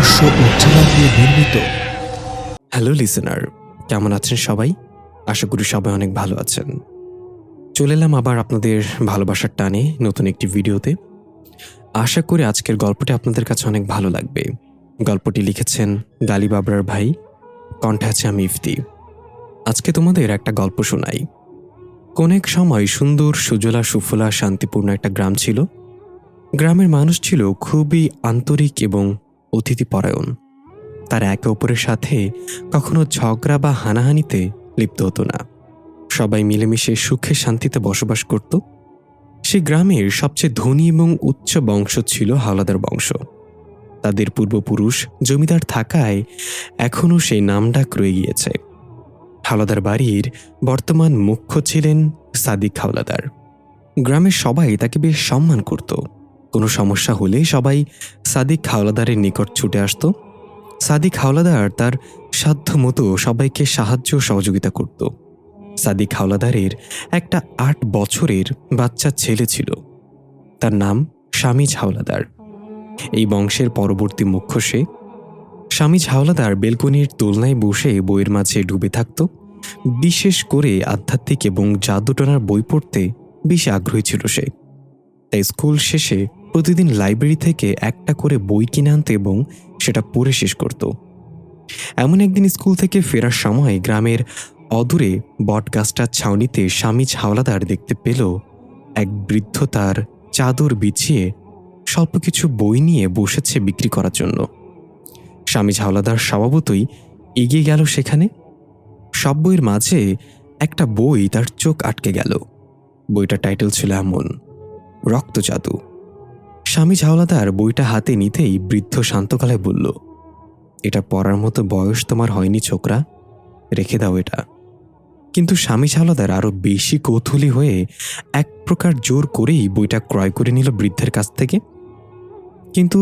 রহস্য ও চালাক নিয়ে নির্মিত। হ্যালো লিসেনার, কেমন আছেন সবাই? আশা করি সবাই অনেক ভালো আছেন। চলে এলাম আবার আপনাদের ভালোবাসার টানে নতুন একটি ভিডিওতে। আশা করি আজকের গল্পটি আপনাদের কাছে অনেক ভালো লাগবে। গল্পটি লিখেছেন গালিব আবরার ভাই, কণ্ঠে আছে আমি ইফতি। আজকে তোমাদের একটা গল্প শোনাই। কোন এক সময় সুন্দর সুজলা সুফলা শান্তিপূর্ণ একটা গ্রাম ছিল। গ্রামের মানুষ ছিল খুবই আন্তরিক এবং অতিথিপরায়ণ। তারা একে অপরের সাথে কখনো ঝগড়া বা হানাহানিতে লিপ্ত হতো না। সবাই মিলেমিশে সুখে শান্তিতে বসবাস করত। সেই গ্রামের সবচেয়ে ধনী এবং উচ্চ বংশ ছিল হাওলাদার বংশ। তাদের পূর্বপুরুষ জমিদার থাকায় এখনও সেই নামডাক রয়ে গিয়েছে। হাওলাদার বাড়ির বর্তমান মুখ্য ছিলেন সাদিক হাওলাদার। গ্রামের সবাই তাকে বেশ সম্মান করত। কোনো সমস্যা হলে সবাই সাদিক হাওলাদারের নিকট ছুটে আসত। সাদিক হাওলাদার তার সাধ্যমতো সবাইকে সাহায্য সহযোগিতা করত। সাদিক হাওলাদারের একটা ৮ বছরের বাচ্চা ছেলে ছিল। তার নাম শামিজ হাওলাদার। এই বংশের পরবর্তী মুখ্য সে। শামিজ হাওলাদার বেলকনির দোলনায় বসে বইয়ের মাঝে ডুবে থাকত। বিশেষ করে আধ্যাত্মিক এবং জাদুটনার বই পড়তে বেশি আগ্রহী ছিল সে। তাই স্কুল শেষে প্রতিদিন লাইব্রেরি থেকে একটা করে বই কিনে আনত এবং সেটা পড়ে শেষ করত। এমন একদিন স্কুল থেকে ফেরার সময় গ্রামের অদূরে বটগাছটার ছাউনিতে শামিজ হাওলাদার দেখতে পেল এক বৃদ্ধ তার চাদর বিছিয়ে স্বল্প কিছু বই নিয়ে বসেছে বিক্রি করার জন্য। শামিজ হাওলাদার স্বভাবতই এগিয়ে গেল সেখানে। সব বইয়ের মাঝে একটা বই তার চোখ আটকে গেল। বইটার টাইটেল ছিল এমন, রক্ত জাদু। শামিজ হাওলাদার বইটা হাতে নিতেই বৃদ্ধ শান্ত গলায় বলল, এটা পড়ার মতো বয়স তোমার হয়নি ছোকরা, রেখে দাও এটা। কিন্তু শামিজ হাওলাদার আরো বেশি কৌতূহলী হয়ে এক প্রকার জোর করেই বইটা ক্রয় করে নিল বৃদ্ধের কাছ থেকে। কিন্তু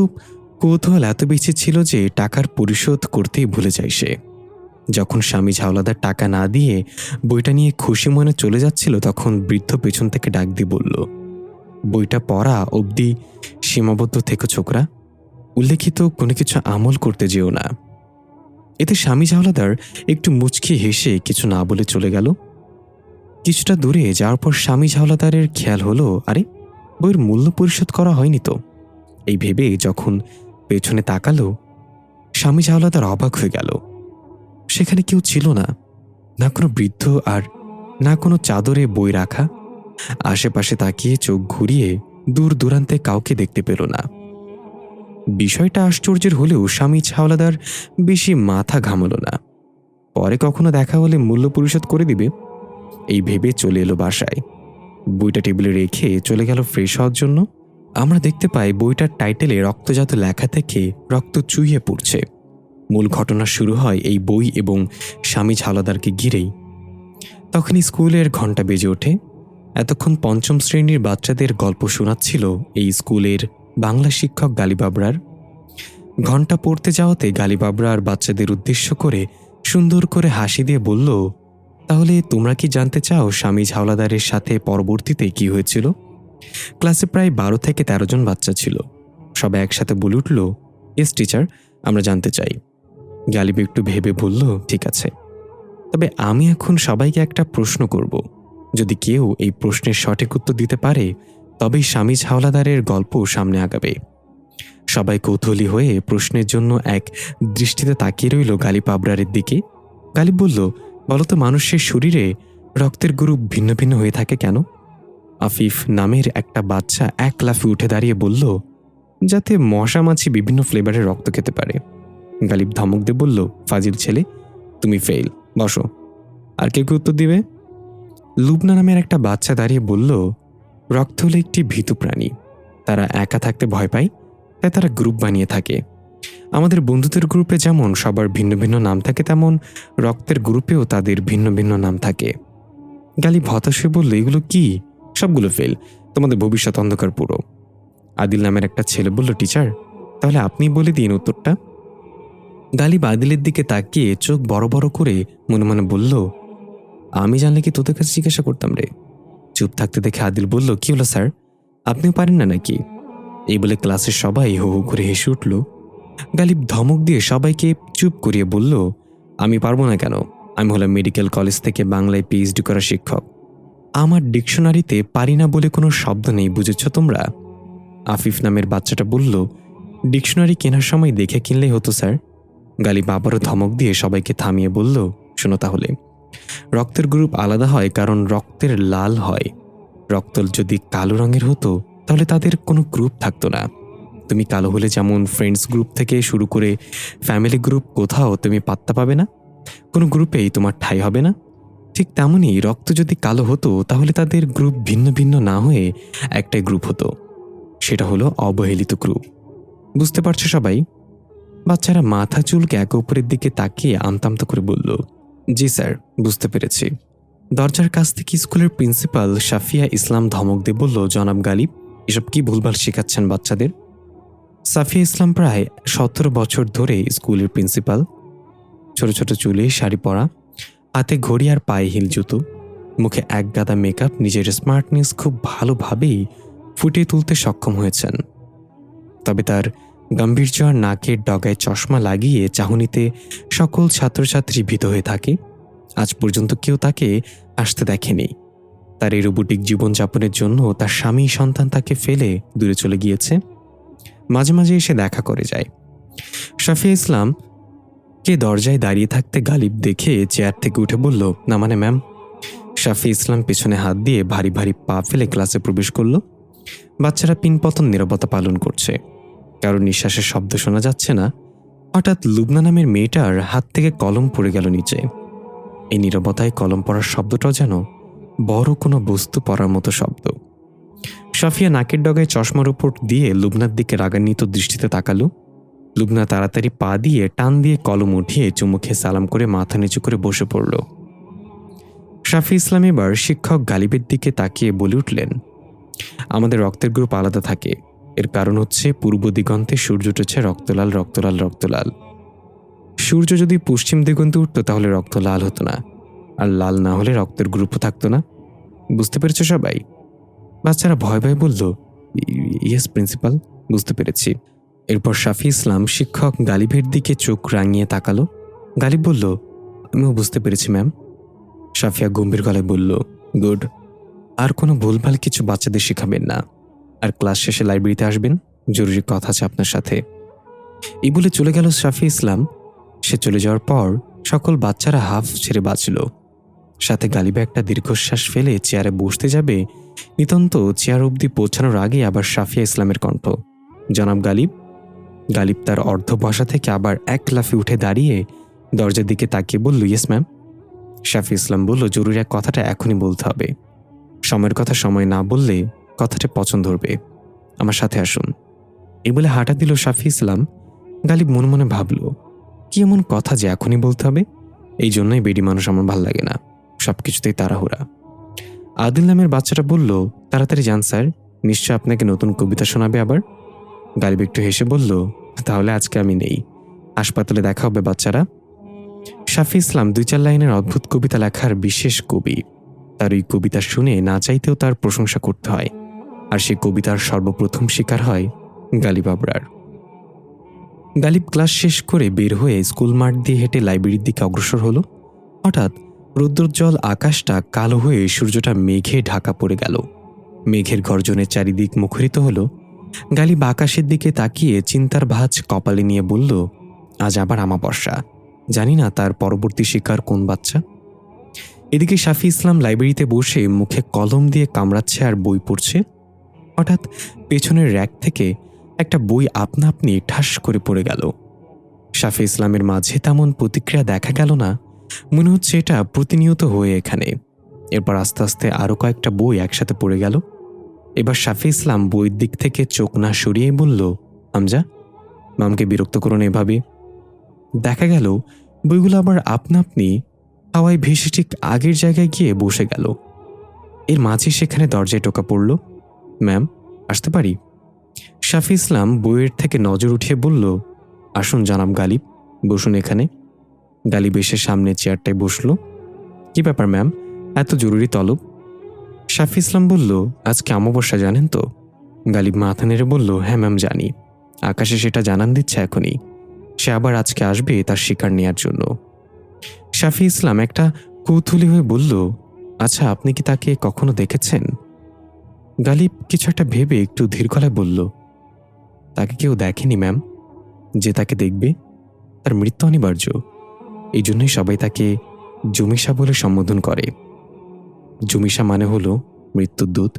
কৌতূহল এত বেশি ছিল যে টাকার পরিশোধ করতেই ভুলে যায় সে। যখন শামিজ হাওলাদার টাকা না দিয়ে বইটা নিয়ে খুশি মনে চলে যাচ্ছিল, তখন বৃদ্ধ পেছন থেকে ডাক দিয়ে বলল, বইটা পড়া অবধি সীমাবদ্ধ থেকো ছোকরা, উল্লেখিত কোনো কিছু আমল করতে যেও না। এতে শামিজ হাওলাদার একটু মুচকি হেসে কিছু না বলে চলে গেল। কিছুটা দূরে যাওয়ার পর শামিজ হাওলাদারের খেয়াল হলো, আরে বইয়ের মূল্য পরিশোধ করা হয়নি তো। এই ভেবে যখন পেছনে তাকালো, শামিজ হাওলাদার অবাক হয়ে গেল। সেখানে কেউ ছিল না, না কোনো বৃদ্ধ আর না কোনো চাদরে বই রাখা। আশেপাশে তাকিয়ে চোখ ঘুরিয়ে দূর দূরান্তে কাউকে দেখতে পেল না। বিষয়টা আশ্চর্যের হলেও শামিজ হাওলাদার বেশি মাথা ঘামাল না। পরে কখনো দেখা হলে মূল্য পরিশোধ করে দিবে, এই ভেবে চলে এলো বাসায়। বইটা টেবিলে রেখে চলে গেল ফ্রেশ হওয়ার জন্য। আমরা দেখতে পাই বইটার টাইটেলে রক্তজাত লেখা থেকে রক্ত চুইয়ে পড়ছে। মূল ঘটনা শুরু হয় এই বই এবং শামিজ হাওলাদারকে ঘিরেই। তখনই স্কুলের ঘণ্টা বেজে ওঠে। এতক্ষণ পঞ্চম শ্রেণীর বাচ্চাদের গল্প শোনাচ্ছিল এই স্কুলের বাংলা শিক্ষক গালিব আবরার। ঘণ্টা পড়তে যাওয়াতে গালিব আবরার বাচ্চাদের উদ্দেশ্য করে সুন্দর করে হাসি দিয়ে বলল, তাহলে তোমরা কি জানতে চাও শামিজ হাওলাদারের সাথে পরবর্তীতে কি হয়েছিল? ক্লাসে প্রায় 12 থেকে 13 জন বাচ্চা ছিল। সবাই একসাথে বলে উঠল, ইয়েস টিচার, আমরা জানতে চাই। গালিব একটু ভেবে বলল, ঠিক আছে, তবে আমি এখন সবাইকে একটা প্রশ্ন করব। যদি কেউ এই প্রশ্নের সঠিক উত্তর দিতে পারে তবেই শামিজ হাওলাদারের গল্প সামনে আগাবে। সবাই কৌতূহলী হয়ে প্রশ্নের জন্য এক দৃষ্টিতে তাকিয়ে রইল গালিব আবরারের দিকে। গালিব বলল, বলতো মানুষের শরীরে রক্তের গ্রুপ ভিন্ন ভিন্ন হয়ে থাকে কেন? আফিফ নামের একটা বাচ্চা এক লাফে উঠে দাঁড়িয়ে বলল, যাতে মশা মাছি বিভিন্ন ফ্লেভারের রক্ত খেতে পারে। গালিব ধমক দিয়ে বলল, ফাজিল ছেলে, তুমি ফেল, বসো। আর কেউ উত্তর দিবে? লুবনা নামের একটা বাচ্চা দাঁড়িয়ে বলল, রক্ত হলো একটি ভীতু প্রাণী, তারা একা থাকতে ভয় পায়, তাই তারা গ্রুপ বানিয়ে থাকে। আমাদের বন্ধুদের গ্রুপে যেমন সবার ভিন্ন ভিন্ন নাম থাকে, তেমন রক্তের গ্রুপেও তাদের ভিন্ন ভিন্ন নাম থাকে। গালিব হতাশ হয়ে বলল, এগুলো কি? সবগুলো ফেল, তোমাদের ভবিষ্যৎ অন্ধকার পুরো। আদিল নামের একটা ছেলে বলল, টিচার, তাহলে আপনি বলে দিন উত্তরটা। গালিব আদিলের দিকে তাকিয়ে চোখ বড় বড় করে মনে মনে বলল, আমি জানলে কি তোদের কাছে জিজ্ঞাসা করতাম রে। চুপ থাকতে দেখে আদিল বলল, কি হলো স্যার, আপনিও পারেন না নাকি? এই বলে ক্লাসের সবাই হো হো করে হেসে উঠল। গালিব ধমক দিয়ে সবাইকে চুপ করিয়ে বলল, আমি পারবো না কেন? আমি হলাম মেডিকেল কলেজ থেকে বাংলায় পিএইচডি করা শিক্ষক। আমার ডিকশনারিতে পারি না বলে কোনো শব্দ নেই, বুঝেছ তোমরা? আফিফ নামের বাচ্চাটা বলল, ডিকশনারি কেনার সময় দেখে কিনলেই হতো স্যার। গালিব আবারও ধমক দিয়ে সবাইকে থামিয়ে বলল, শোনো তাহলে, রক্তের গ্রুপ আলাদা হয় কারণ রক্তের লাল হয়। রক্ত যদি কালো রঙের হতো তাহলে তাদের কোনো গ্রুপ থাকতো না। তুমি কালো হলে যেমন ফ্রেন্ডস গ্রুপ থেকে শুরু করে ফ্যামিলি গ্রুপ কোথাও তুমি পাত্তা পাবে না, কোনো গ্রুপেই তোমার ঠাঁই হবে না, ঠিক তেমনই রক্ত যদি কালো হতো তাহলে তাদের গ্রুপ ভিন্ন ভিন্ন না হয়ে একটাই গ্রুপ হতো। সেটা হলো অবহেলিত গ্রুপ। বুঝতে পারছো সবাই? বাচ্চারা মাথা চুলকে একে অপরের দিকে তাকিয়ে আমতামতা করে বলল, জি স্যার, বুঝতে পেরেছি। দরজার কাছ থেকে স্কুলের প্রিন্সিপাল সাফিয়া ইসলাম ধমক দিয়ে বলল, জনাব গালিব, এসব কি ভুলভাল শেখাচ্ছেন বাচ্চাদের? সাফিয়া ইসলাম প্রায় 17 বছর ধরে স্কুলের প্রিন্সিপাল। ছোট ছোট চুলে শাড়ি পরা, হাতে ঘড়ি আর পায়ে হিল জুতো, মুখে এক গাদা মেকআপ, নিজের স্মার্টনেস খুব ভালোভাবেই ফুটিয়ে তুলতে সক্ষম হয়েছেন। তবে তার গাম্ভীর্য আর নাকের ডগায় চশমা লাগিয়ে চাহনিতে সকল ছাত্রছাত্রী ভীত হয়ে থাকে। আজ পর্যন্ত কেউ তাকে আসতে দেখেনি। তার এই রোবটিক জীবনযাপনের জন্য তার স্বামী সন্তান তাকে ফেলে দূরে চলে গিয়েছে। মাঝে মাঝে এসে দেখা করে যায়। শাফিয়া ইসলাম কে দরজায় দাঁড়িয়ে থাকতে গালিব দেখে চেয়ার থেকে উঠে বলল, না মানে ম্যাম। শাফিয়া ইসলাম পেছনে হাত দিয়ে ভারী ভারী পা ফেলে ক্লাসে প্রবেশ করল। বাচ্চারা পিনপতন নীরবতা পালন করছে, কারো নিঃশ্বাসের শব্দ শোনা যাচ্ছে না। হঠাৎ লুবনা নামের মেয়েটার হাত থেকে কলম পড়ে গেল নিচে। এই নীরবতায় কলম পড়ার শব্দটাও যেন বড় কোনো বস্তু পড়ার মতো শব্দ। সাফিয়া নাকের ডগায় চশমার উপর দিয়ে লুবনার দিকে রাগান্বিত দৃষ্টিতে তাকালো। লুবনা তাড়াতাড়ি পা দিয়ে টান দিয়ে কলম উঠিয়ে চুমু খেয়ে সালাম করে মাথা নিচু করে বসে পড়ল। শাফি ইসলাম এবার শিক্ষক গালিবের দিকে তাকিয়ে বলে উঠলেন, আমাদের রক্তের গ্রুপ আলাদা থাকে। এর কারণ হচ্ছে পূর্ব দিগন্তে সূর্য উঠেছে রক্তলাল রক্তলাল রক্তলাল। সূর্য যদি পশ্চিম দিগন্তে উঠত তাহলে রক্ত লাল হতো না, আর লাল না হলে রক্তের গ্রুপও থাকতো না। বুঝতে পেরেছ সবাই? বাচ্চারা ভয় ভয় বলল, ইয়েস প্রিন্সিপাল, বুঝতে পেরেছি। এরপর শাফি ইসলাম শিক্ষক গালিবের দিকে চোখ রাঙিয়ে তাকালো। গালিব বলল, আমিও বুঝতে পেরেছি ম্যাম। সাফিয়া গম্ভীর গলায় বলল, গুড। আর কোনো ভুলভাল কিছু বাচ্চাদের শেখাবেন না, আর ক্লাস শেষে লাইব্রেরিতে আসবেন, জরুরি কথা আছে আপনার সাথে। এই বলে চলে গেল শাফি ইসলাম। সে চলে যাওয়ার পর সকল বাচ্চারা হাফ ছেড়ে বাঁচল। সাথে গালিবে একটা দীর্ঘশ্বাস ফেলে চেয়ারে বসতে যাবে, নিতান্ত চেয়ার অবধি পৌঁছানোর আগে আবার শাফিয়া ইসলামের কণ্ঠ, জনাব গালিব। গালিব তার অর্ধ বসা থেকে আবার এক লাফে উঠে দাঁড়িয়ে দরজার দিকে তাকিয়ে বলল, ইয়েস ম্যাম। শাফি ইসলাম বলল, জরুরি এক কথাটা এখনই বলতে হবে। সময়ের কথা সময় না বললে কথাটা পছন্দ ধরবে। আমার সাথে আসুন। এই বলে হাঁটা দিল শাফি ইসলাম। গালিব মনে মনে ভাবল, কি এমন কথা যে এখনই বলতে হবে? এই জন্যই বেডি মানুষ আমার ভাল লাগে না, সবকিছুতেই তাড়াহুড়া। আদিল নামের বাচ্চাটা বলল, তাড়াতাড়ি যান স্যার, নিশ্চয় আপনাকে নতুন কবিতা শোনাবে আবার। গালিব একটু হেসে বলল, তাহলে আজকে আমি নেই, হাসপাতালে দেখা হবে বাচ্চারা। শাফি ইসলাম 2-4 লাইনের অদ্ভুত কবিতা লেখার বিশেষ কবি। তার ওই কবিতা শুনে না চাইতেও তার প্রশংসা করতে হয়, আর সেই কবিতার সর্বপ্রথম শিকার হয় গালিব আবরার। গালিব ক্লাস শেষ করে বের হয়ে স্কুল মাঠ দিয়ে হেঁটে লাইব্রেরির দিকে অগ্রসর হলো। হঠাৎ রৌদ্রোজ্জ্বল আকাশটা কালো হয়ে সূর্যটা মেঘে ঢাকা পড়ে গেল। মেঘের গর্জনে চারিদিক মুখরিত হলো। গালিব আকাশের দিকে তাকিয়ে চিন্তার ভাঁজ কপালে নিয়ে বলল, আজ আবার আমাবস্যা, জানি না তার পরবর্তী শিকার কোন বাচ্চা। এদিকে শাফি ইসলাম লাইব্রেরিতে বসে মুখে কলম দিয়ে কামড়াচ্ছে আর বই পড়ছে। হঠাৎ পেছনের র্যাক থেকে একটা বই আপনা আপনি ঠাস করে পড়ে গেল। শাফি ইসলামের মাঝে তেমন প্রতিক্রিয়া দেখা গেল না, মনে হচ্ছে এটা প্রতিনিয়ত হয়ে এখানে। এরপর আস্তে আস্তে আরও কয়েকটা বই একসাথে পড়ে গেল। এবার শাফি ইসলাম বইয়ের দিক থেকে চোখ না সরিয়ে বলল, হামজা, মামকে বিরক্ত করুন এভাবে। দেখা গেল বইগুলো আবার আপনা আপনি হাওয়ায় ভেসে ঠিক আগের জায়গায় গিয়ে বসে গেল। এর মাঝে সেখানে দরজায় টোকা পড়ল। ম্যাম, আসতে পারি? শাফি ইসলাম বইয়ের থেকে নজর উঠিয়ে বলল, আসুন জনাব গালিব, বসুন এখানে। গালিব এসে সামনে চেয়ারটায় বসল। কি ব্যাপার ম্যাম, এত জরুরি তলব? শাফি ইসলাম বলল, আজকে অমাবস্যা জানেন তো? গালিব মাথা নেড়ে বলল, হ্যাঁ ম্যাম জানি। আকাশে সেটা জানান দিচ্ছে এখনই। সে আবার আজকে আসবে তার শিকার নেয়ার জন্য। শাফি ইসলাম একটা কৌতূহলী হয়ে বলল, আচ্ছা, আপনি কি তাকে কখনো দেখেছেন? গালিব কিছু একটা ভেবে একটু ধীর গলায় বলল, তাকে কেউ দেখেনি ম্যাম। যে তাকে দেখবে তার মৃত্যু অনিবার্য। এই জন্যই সবাই তাকে জমিশা বলে সম্বোধন করে। জমিশা মানে হলো মৃত্যুর দূত।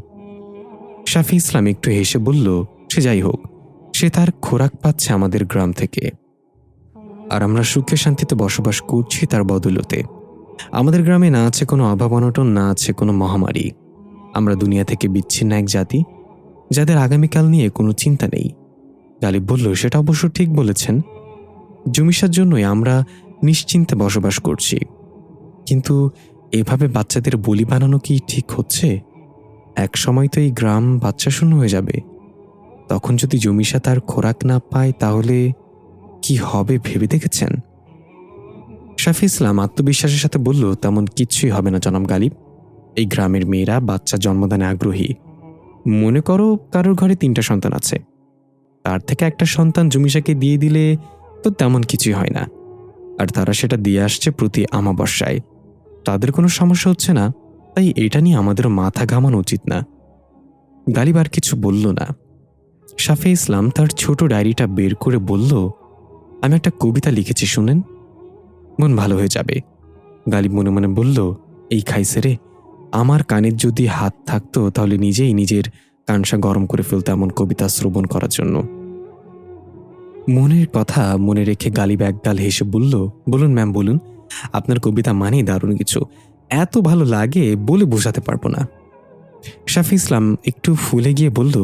শাফি ইসলাম একটু হেসে বলল, সে যাই হোক, সে তার খোরাক পাচ্ছে আমাদের গ্রাম থেকে, আর আমরা সুখে শান্তিতে বসবাস করছি তার বদৌলতে। আমাদের গ্রামে না আছে কোনো অভাব অনটন, না আছে কোনো মহামারী। আমরা দুনিয়া থেকে বিচ্ছিন্ন এক জাতি, যাদের আগামীকাল নিয়ে কোনো চিন্তা নেই। গালিব বলল, সেটা অবশ্য ঠিক বলেছেন। জমিশার জন্যই আমরা নিশ্চিন্তে বসবাস করছি। কিন্তু এভাবে বাচ্চাদের বলি বানানো কি ঠিক হচ্ছে? এক সময় তো এই গ্রাম বাচ্চা শূন্য হয়ে যাবে। তখন যদি জমিশা তার খোরাক না পায় তাহলে কি হবে ভেবে দেখেছেন? শাফি ইসলাম আত্মবিশ্বাসের সাথে বলল, তেমন কিচ্ছুই হবে না জনাব গালিব। এই গ্রামের মেয়েরা বাচ্চা জন্মদানে আগ্রহী। মনে করো কারোর ঘরে 3টা সন্তান আছে, তার থেকে একটা সন্তান জমিশাকে দিয়ে দিলে তো তেমন কিছুই হয় না। আর তারা সেটা দিয়ে আসছে প্রতি আমাবস্যায়। তাদের কোনো সমস্যা হচ্ছে না, তাই এটা নিয়ে আমাদের মাথা ঘামানো উচিত না। গালিব আর কিছু বলল না। শাফি ইসলাম তার ছোট ডায়েরিটা বের করে বলল, আমি একটা কবিতা লিখেছি, শুনেন, মন ভালো হয়ে যাবে। গালিব মনে মনে বলল, এই খাইছে রে, আমার কানের যদি হাত থাকতো তাহলে নিজেই নিজের কানসা গরম করে ফেলতো এমন কবিতা শ্রবণ করার জন্য। মনের কথা মনে রেখে গালিব একগাল হেসে বলল, বলুন ম্যাম বলুন, আপনার কবিতা মানেই দারুণ কিছু, এত ভালো লাগে বলে বোঝাতে পারবো না। শাফি ইসলাম একটু ফুলে গিয়ে বলল,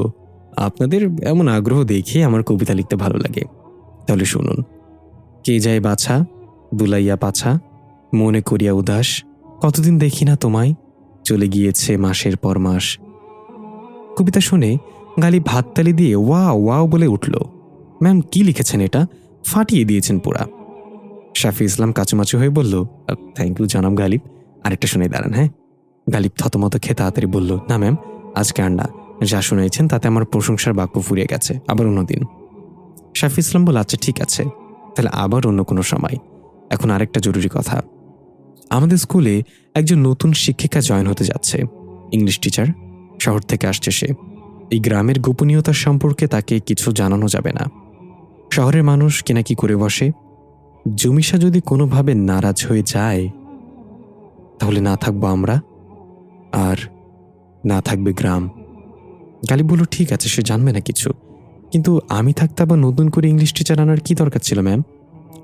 আপনাদের এমন আগ্রহ দেখে আমার কবিতা লিখতে ভালো লাগে। তাহলে শুনুন। কে যায় বাছা দুলাইয়া পাছা, মনে করিয়া উদাস, কতদিন দেখি না তোমায়, চলে গিয়েছে মাসের পর মাস। কবিতা শুনে গালিব হাততালি দিয়ে ওয়াও ওয়াও বলে উঠল। ম্যাম, কি লিখেছেন, এটা ফাটিয়ে দিয়েছেন পুরা। শাফি ইসলাম কাচুমাচু হয়ে বলল, থ্যাংক ইউ জনাব গালিব, আরেকটা শুনে দাঁড়ান। হ্যাঁ। গালিব থতমত খেয়ে তাড়াতাড়ি বলল, না ম্যাম, আজকে আর না, যা শুনেছেন তাতে আমার প্রশংসার বাক্য ফুরিয়ে গেছে, আবার অন্যদিন। শাফি ইসলাম বলল, আচ্ছা ঠিক আছে, তাহলে আবার অন্য কোনো সময়। এখন আরেকটা জরুরি কথা। আমাদের স্কুলে একজন নতুন শিক্ষিকা জয়েন হতে যাচ্ছে, ইংলিশ টিচার। শহর থেকে আসছে সে। এই গ্রামের গোপনীয়তার সম্পর্কে তাকে কিছু জানানো যাবে না। শহরের মানুষ কিনা কি করে বসে। জমিশা যদি কোনোভাবে নারাজ হয়ে যায় তাহলে না থাকবো আমরা, আর না থাকবে গ্রাম। গালিব বলল, ঠিক আছে, সে জানবে না কিছু, কিন্তু আমি থাকতে আবার নতুন করে ইংলিশ টিচার আনার কি দরকার ছিল ম্যাম?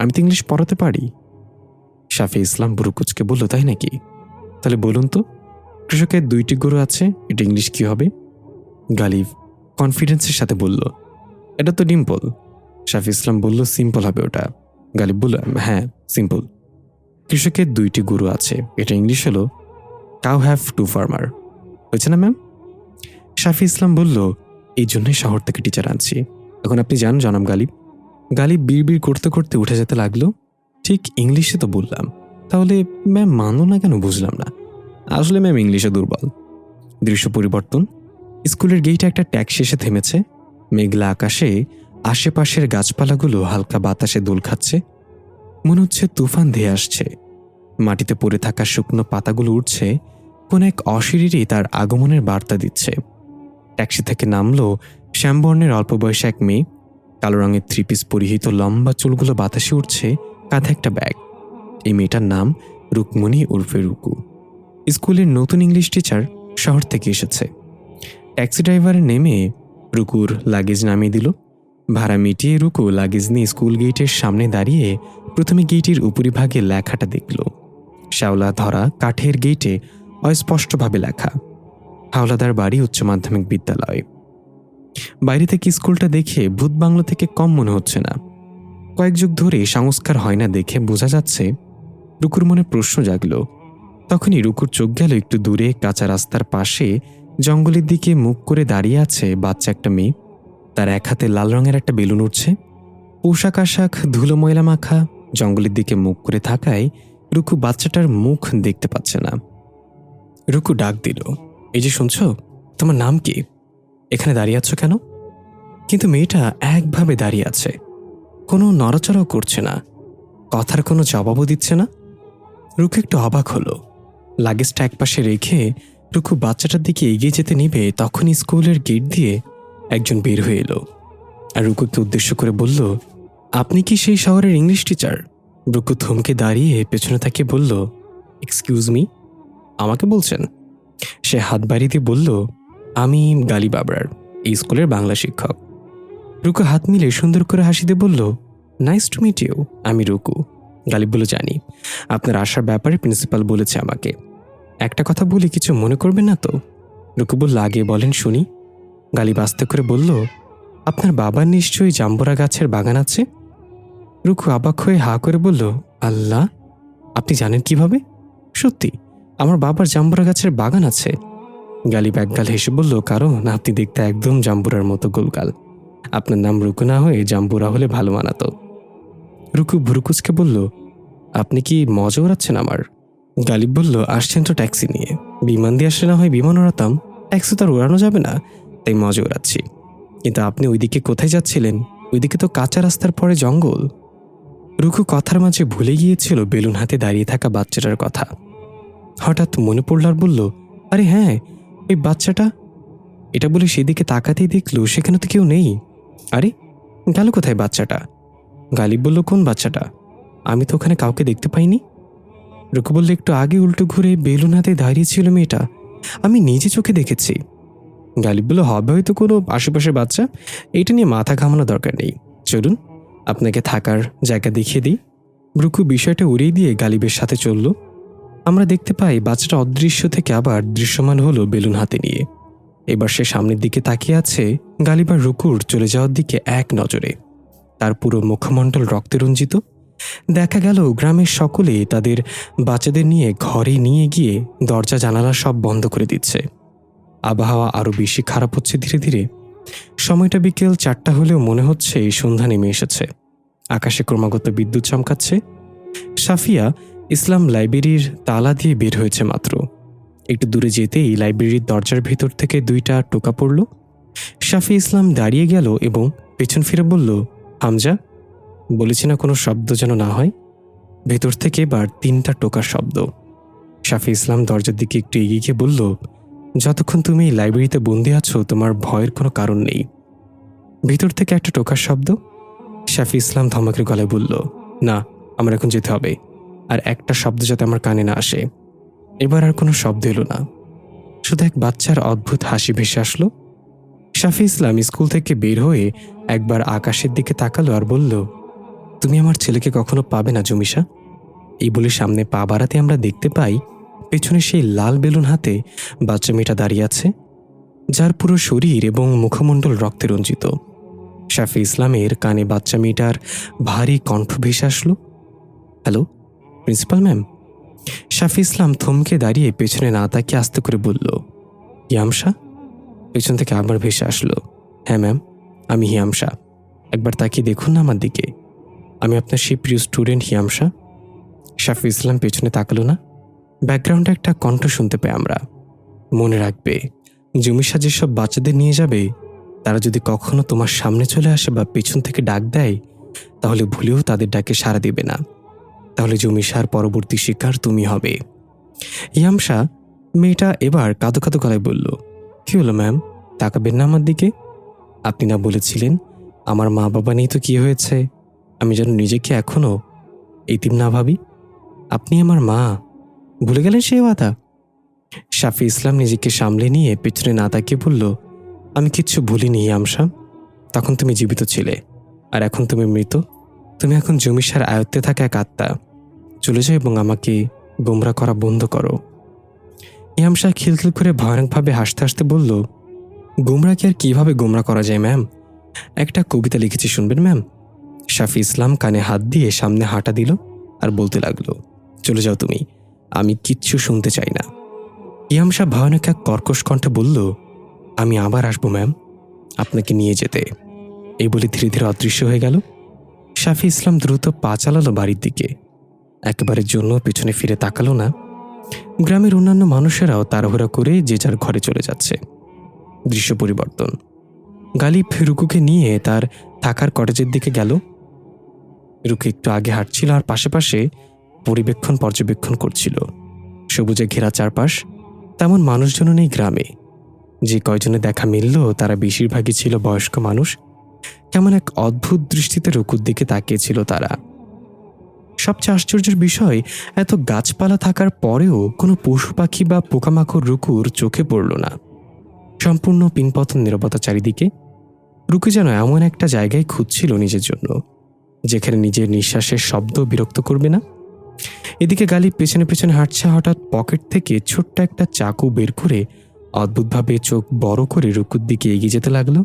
আমি তো ইংলিশ পড়াতে পারি। শাফি ইসলাম বুরুকুচকে বলল, তাই নাকি? তাহলে বলুন তো, কৃষকের 2টি গরু আছে, এটা ইংলিশ কি হবে? গালিব কনফিডেন্সের সাথে বলল, এটা তো ডিম্পল। শাফি ইসলাম বলল, সিম্পল হবে ওটা। গালিব বলল, হ্যাঁ সিম্পল। কৃষকের 2টি গরু আছে, এটা ইংলিশ হলো কাউ হ্যাভ 2 ফার্মার। হয়েছে না ম্যাম? শাফি ইসলাম বলল, এই জন্যই শহর থেকে টিচার আনছি। এখন আপনি যান জনাব গালিব। গালিব বিড়বিড় করতে করতে উঠে যেতে লাগলো। ঠিক ইংলিশে তো বললাম, তাহলে ম্যাম মানো না কেন বুঝলাম না। আসলে ম্যাম ইংলিশে দুর্বল। দৃশ্য পরিবর্তন। স্কুলের গেইটে একটা ট্যাক্সি এসে থেমেছে। মেঘলা আকাশে আশেপাশের গাছপালাগুলো হালকা বাতাসে দোল খাচ্ছে। মনে হচ্ছে তুফান ধেয়ে আসছে। মাটিতে পড়ে থাকা শুকনো পাতাগুলো উঠছে, কোন এক অশরীরই তার আগমনের বার্তা দিচ্ছে। ট্যাক্সি থেকে নামলো শ্যামবর্ণের অল্প বয়সী এক মেয়ে। কালো রঙের 3 পিস পরিহিত, লম্বা চুলগুলো বাতাসে উঠছে, কাঁধে একটা ব্যাগ। এই মেয়েটার নাম রুকমণি উর্ফে রুকু। স্কুলের নতুন ইংলিশ টিচার, শহর থেকে এসেছে। ট্যাক্সি ড্রাইভারে নেমে রুকুর লাগেজ নামিয়ে দিল। ভাড়া মিটিয়ে রুকু লাগেজ নিয়ে স্কুল গেটের সামনে দাঁড়িয়ে প্রথমে গেটের উপরিভাগে লেখাটা দেখল। শ্যাওলা ধরা কাঠের গেটে অস্পষ্টভাবে লেখা, হাওলাদার বাড়ি উচ্চ মাধ্যমিক বিদ্যালয়। বাইরে থেকে স্কুলটা দেখে ভূত বাংলা থেকে কম মনে হচ্ছে না। কয়েক যুগ ধরে সংস্কার হয় না দেখে বোঝা যাচ্ছে। রুকুর মনে প্রশ্ন জাগল। তখনই রুকুর চোখ গেল একটু দূরে, কাঁচা রাস্তার পাশে জঙ্গলের দিকে মুখ করে দাঁড়িয়ে আছে বাচ্চা একটা মেয়ে। তার এক হাতে লাল রঙের একটা বেলুন উঠছে। পোশাক আশাক ধুলো ময়লা মাখা, জঙ্গলের দিকে মুখ করে থাকায় রুকু বাচ্চাটার মুখ দেখতে পাচ্ছে না। রুকু ডাক দিল, এই যে শুনছো, তোমার নাম কি? এখানে দাঁড়িয়ে আছো কেন? কিন্তু মেয়েটা একভাবে দাঁড়িয়ে আছে, কোনো নড়াচড়াও করছে না, কথার কোনো জবাবও দিচ্ছে না। রুকু একটু অবাক হলো। লাগেজটা একপাশে রেখে রুকু বাচ্চাটার দিকে এগিয়ে যেতে নিবে, তখনই স্কুলের গেট দিয়ে একজন বের হয়ে এলো আর রুকুকে উদ্দেশ্য করে বলল, আপনি কি সেই শহরের ইংলিশ টিচার? রুকু থমকে দাঁড়িয়ে পেছনে তাকিয়ে বলল, এক্সকিউজ মি, আমাকে বলছেন? সে হাত বাড়িয়ে দিয়ে বলল, আমি গালি বাবরার, এই স্কুলের বাংলা শিক্ষক। রুকু হাত মিলে সুন্দর করে হাসি দিয়ে বলল, নাইস টু মিট ইউ, আমি রুকু। গালিব বলল, জানি, আপনার আসার ব্যাপারে প্রিন্সিপাল বলেছে আমাকে। একটা কথা বলি, কিছু মনে করবেন না তো? রুকু বলল, আগে বলেন শুনি। গালিব আস্তে করে বলল, আপনার বাবার নিশ্চয়ই জাম্বুরা গাছের বাগান আছে? রুকু অবাক হয়ে হা করে বলল, আল্লাহ, আপনি জানেন কিভাবে? সত্যি, আমার বাবার জাম্বুরা গাছের বাগান আছে। গালিব একগাল হেসে বলল, কারণ আপনি দেখতে একদম জাম্বুরার মতো গোলগাল। আপনার নাম রুকু না হয়ে জাম্বুরা হলে ভালো মানাতো। রুকু ভুরুকুচকে বলল, আপনি কি মজা উড়াচ্ছেন আমার? গালিব বলল, আসছেন তো ট্যাক্সি নিয়ে, বিমান দিয়ে আসলে না হয় বিমান উড়াতাম, ট্যাক্সি তো আর উড়ানো যাবে না, তাই মজা উড়াচ্ছি। কিন্তু আপনি ওইদিকে কোথায় যাচ্ছিলেন? ওইদিকে তো কাঁচা রাস্তার পরে জঙ্গল। রুকু কথার মাঝে ভুলে গিয়েছিল বেলুন হাতে দাঁড়িয়ে থাকা বাচ্চাটার কথা। হঠাৎ মনে পড়ল আর বলল, আরে হ্যাঁ, ওই বাচ্চাটা। এটা বলে সেদিকে তাকাতেই দেখলো সেখানে তো কেউ নেই। আরে গেল কোথায় বাচ্চাটা? গালিব বলল, কোন বাচ্চাটা? আমি তো ওখানে কাউকে দেখতে পাইনি। রুকু বলল, একটু আগে উল্টো ঘুরে বেলুন হাতে দাঁড়িয়ে ছিল মেয়েটা, আমি নিজে চোখে দেখেছি। গালিব বলল, হবে হয়তো কোনো আশেপাশের বাচ্চা, এটা নিয়ে মাথা ঘামানো দরকার নেই, চলুন আপনাকে থাকার জায়গা দেখিয়ে দিই। রুকু বিষয়টা উড়িয়ে দিয়ে গালিবের সাথে চলল। আমরা দেখতে পাই বাচ্চাটা অদৃশ্য থেকে আবার দৃশ্যমান হলো বেলুন হাতে নিয়ে। এবার সে সামনের দিকে তাকিয়ে আছে, গালিব আর রুকুর চলে যাওয়ার দিকে এক নজরে। তার পুরো মুখমণ্ডল রক্তে রঞ্জিত। দেখা গেল গ্রামের সকলে তাদের বাচ্চাদের নিয়ে ঘরে নিয়ে গিয়ে দরজা জানালা সব বন্ধ করে দিচ্ছে। আবহাওয়া আরও বেশি খারাপ হচ্ছে ধীরে ধীরে। সময়টা বিকেল 4টা হলেও মনে হচ্ছে সন্ধ্যা নেমে এসেছে। আকাশে ক্রমাগত বিদ্যুৎ চমকাচ্ছে। সাফিয়া ইসলাম লাইব্রেরির তালা দিয়ে বের হয়েছে মাত্র। একটু দূরে যেতেই লাইব্রেরির দরজার ভেতর থেকে 2টা টোকা পড়ল। সাফি ইসলাম দাঁড়িয়ে গেল এবং পেছন ফিরে বলল, হামজা, বলেছি না কোনো শব্দ যেন না হয়। ভেতর থেকে এবার 3টা টোকার শব্দ। সাফি ইসলাম দরজার দিকে একটু এগিয়ে গিয়ে বলল, যতক্ষণ তুমি এই লাইব্রেরিতে বন্দি আছো তোমার ভয়ের কোনো কারণ নেই। ভিতর থেকে একটা টোকার শব্দ। সাফি ইসলাম ধমকের গলায় বলল, না, আমার এখন যেতে হবে, আর একটা শব্দ যাতে আমার কানে না আসে। এবার আর কোনো শব্দ এলো না, শুধু এক বাচ্চার অদ্ভুত হাসি ভেসে আসলো। সাফি ইসলাম স্কুল থেকে বের হয়ে একবার আকাশের দিকে তাকালো আর বলল, তুমি আমার ছেলেকে কখনো পাবে না জুমিশা। এই বলে সামনে পা বাড়াতে আমরা দেখতে পাই পেছনে সেই লাল বেলুন হাতে বাচ্চা মেয়েটা দাঁড়িয়ে আছে, যার পুরো শরীর এবং মুখমণ্ডল রক্তে রঞ্জিত। সাফি ইসলামের কানে বাচ্চা মেয়েটার ভারী কণ্ঠ ভেসে আসলো, হ্যালো প্রিন্সিপাল ম্যাম। সাফি ইসলাম থমকে দাঁড়িয়ে পেছনে না তাকিয়ে আস্তে করে বলল, হিয়ামশা। পেছন থেকে আবার ভেসে আসলো, হ্যাঁ ম্যাম, আমি হিয়ামশা। একবার তাকিয়ে দেখুন না আমার দিকে, আমি আপনার সেই প্রিয় স্টুডেন্ট হিয়ামশা। সাফি ইসলাম পেছনে তাকালো না। ব্যাকগ্রাউন্ডে একটা কণ্ঠ শুনতে পাই আমরা, মনে রাখবে, জুমিশা যেসব বাচ্চাদের নিয়ে যাবে তারা যদি কখনো তোমার সামনে চলে আসে বা পেছন থেকে ডাক দেয় তাহলে ভুলেও তাদের ডাকে সাড়া দিবে না, তাহলে জুমিশার পরবর্তী শিকার তুমি হবে। হিয়ামশা মেয়েটা এবার কাঁদো কাঁদো গলায় বলল, কি হলো ম্যাম, তাকাবেন না আমার দিকে? আপনি না বলেছিলেন আমার মা বাবা নেই তো কি হয়েছে, আমি যেন নিজেকে এখনো এতিম না ভাবি? আপনি আমার মা, ভুলে গেলেন সেই কথা? সাফি ইসলাম নিজেকে সামলে নিয়ে পেছনে না তাকিয়ে বলল, আমি কিচ্ছু ভুলিনি হিয়ামশা। তখন তুমি জীবিত ছিলে, আর এখন তুমি মৃত। তুমি এখন জমিসার আয়ত্তে থাকা এক আত্মা। চলে যাও এবং আমাকে গোমরা করা বন্ধ করো। হিয়ামশা খিলখিল করে ভয়ানকভাবে হাসতে হাসতে বলল, গোমরাকে আর কিভাবে গোমরা করা যায় ম্যাম? একটা কবিতা লিখেছি, শুনবেন ম্যাম? সাফি ইসলাম কানে হাত দিয়ে সামনে হাঁটা দিল আর বলতে লাগলো, চলে যাও তুমি, আমি কিচ্ছু শুনতে চাই না। হিয়ামশা ভয়ানক এক কর্কশ কণ্ঠে বলল, আমি আবার আসবো ম্যাম, আপনাকে নিয়ে যেতে। এই বলে ধীরে ধীরে অদৃশ্য হয়ে গেল। সাফি ইসলাম দ্রুত পা চালালো বাড়ির দিকে, একেবারের জন্য পিছনে ফিরে তাকালো না। গ্রামের অন্যান্য মানুষেরাও তাড়াহুড়া করে যে যার ঘরে চলে যাচ্ছে। দৃশ্য পরিবর্তন। গালিব রুকুকে নিয়ে তার থাকার কটেজের দিকে গেল। রুকু একটু আগে হাঁটছিল আর পাশে পাশে পর্যবেক্ষণ করছিল। সবুজে ঘেরা চারপাশ, তেমন মানুষজন নেই গ্রামে। যে কয়জনে দেখা মিলল তারা বেশিরভাগই ছিল বয়স্ক মানুষ। কেমন এক অদ্ভুত দৃষ্টিতে রুকুর দিকে তাকিয়েছিল তারা। সবচেয়ে আশ্চর্যের বিষয়, এত গাছপালা থাকার পরেও কোনো পশু পাখি বা পোকামাকড় রুকুর চোখে পড়ল না। সম্পূর্ণ পিনপতন নীরবতা চারিদিকে। রুকু যেন এমন একটা জায়গায় খুঁজছিল নিজের জন্য, যেখানে নিজের নিঃশ্বাসের শব্দ বিরক্ত করবে না। এদিকে গালিব পেছনে পেছনে হাঁটছে। হঠাৎ পকেট থেকে ছোট্ট একটা চাকু বের করে অদ্ভুতভাবে চোখ বড় করে রুকুর দিকে এগিয়ে যেতে লাগলো।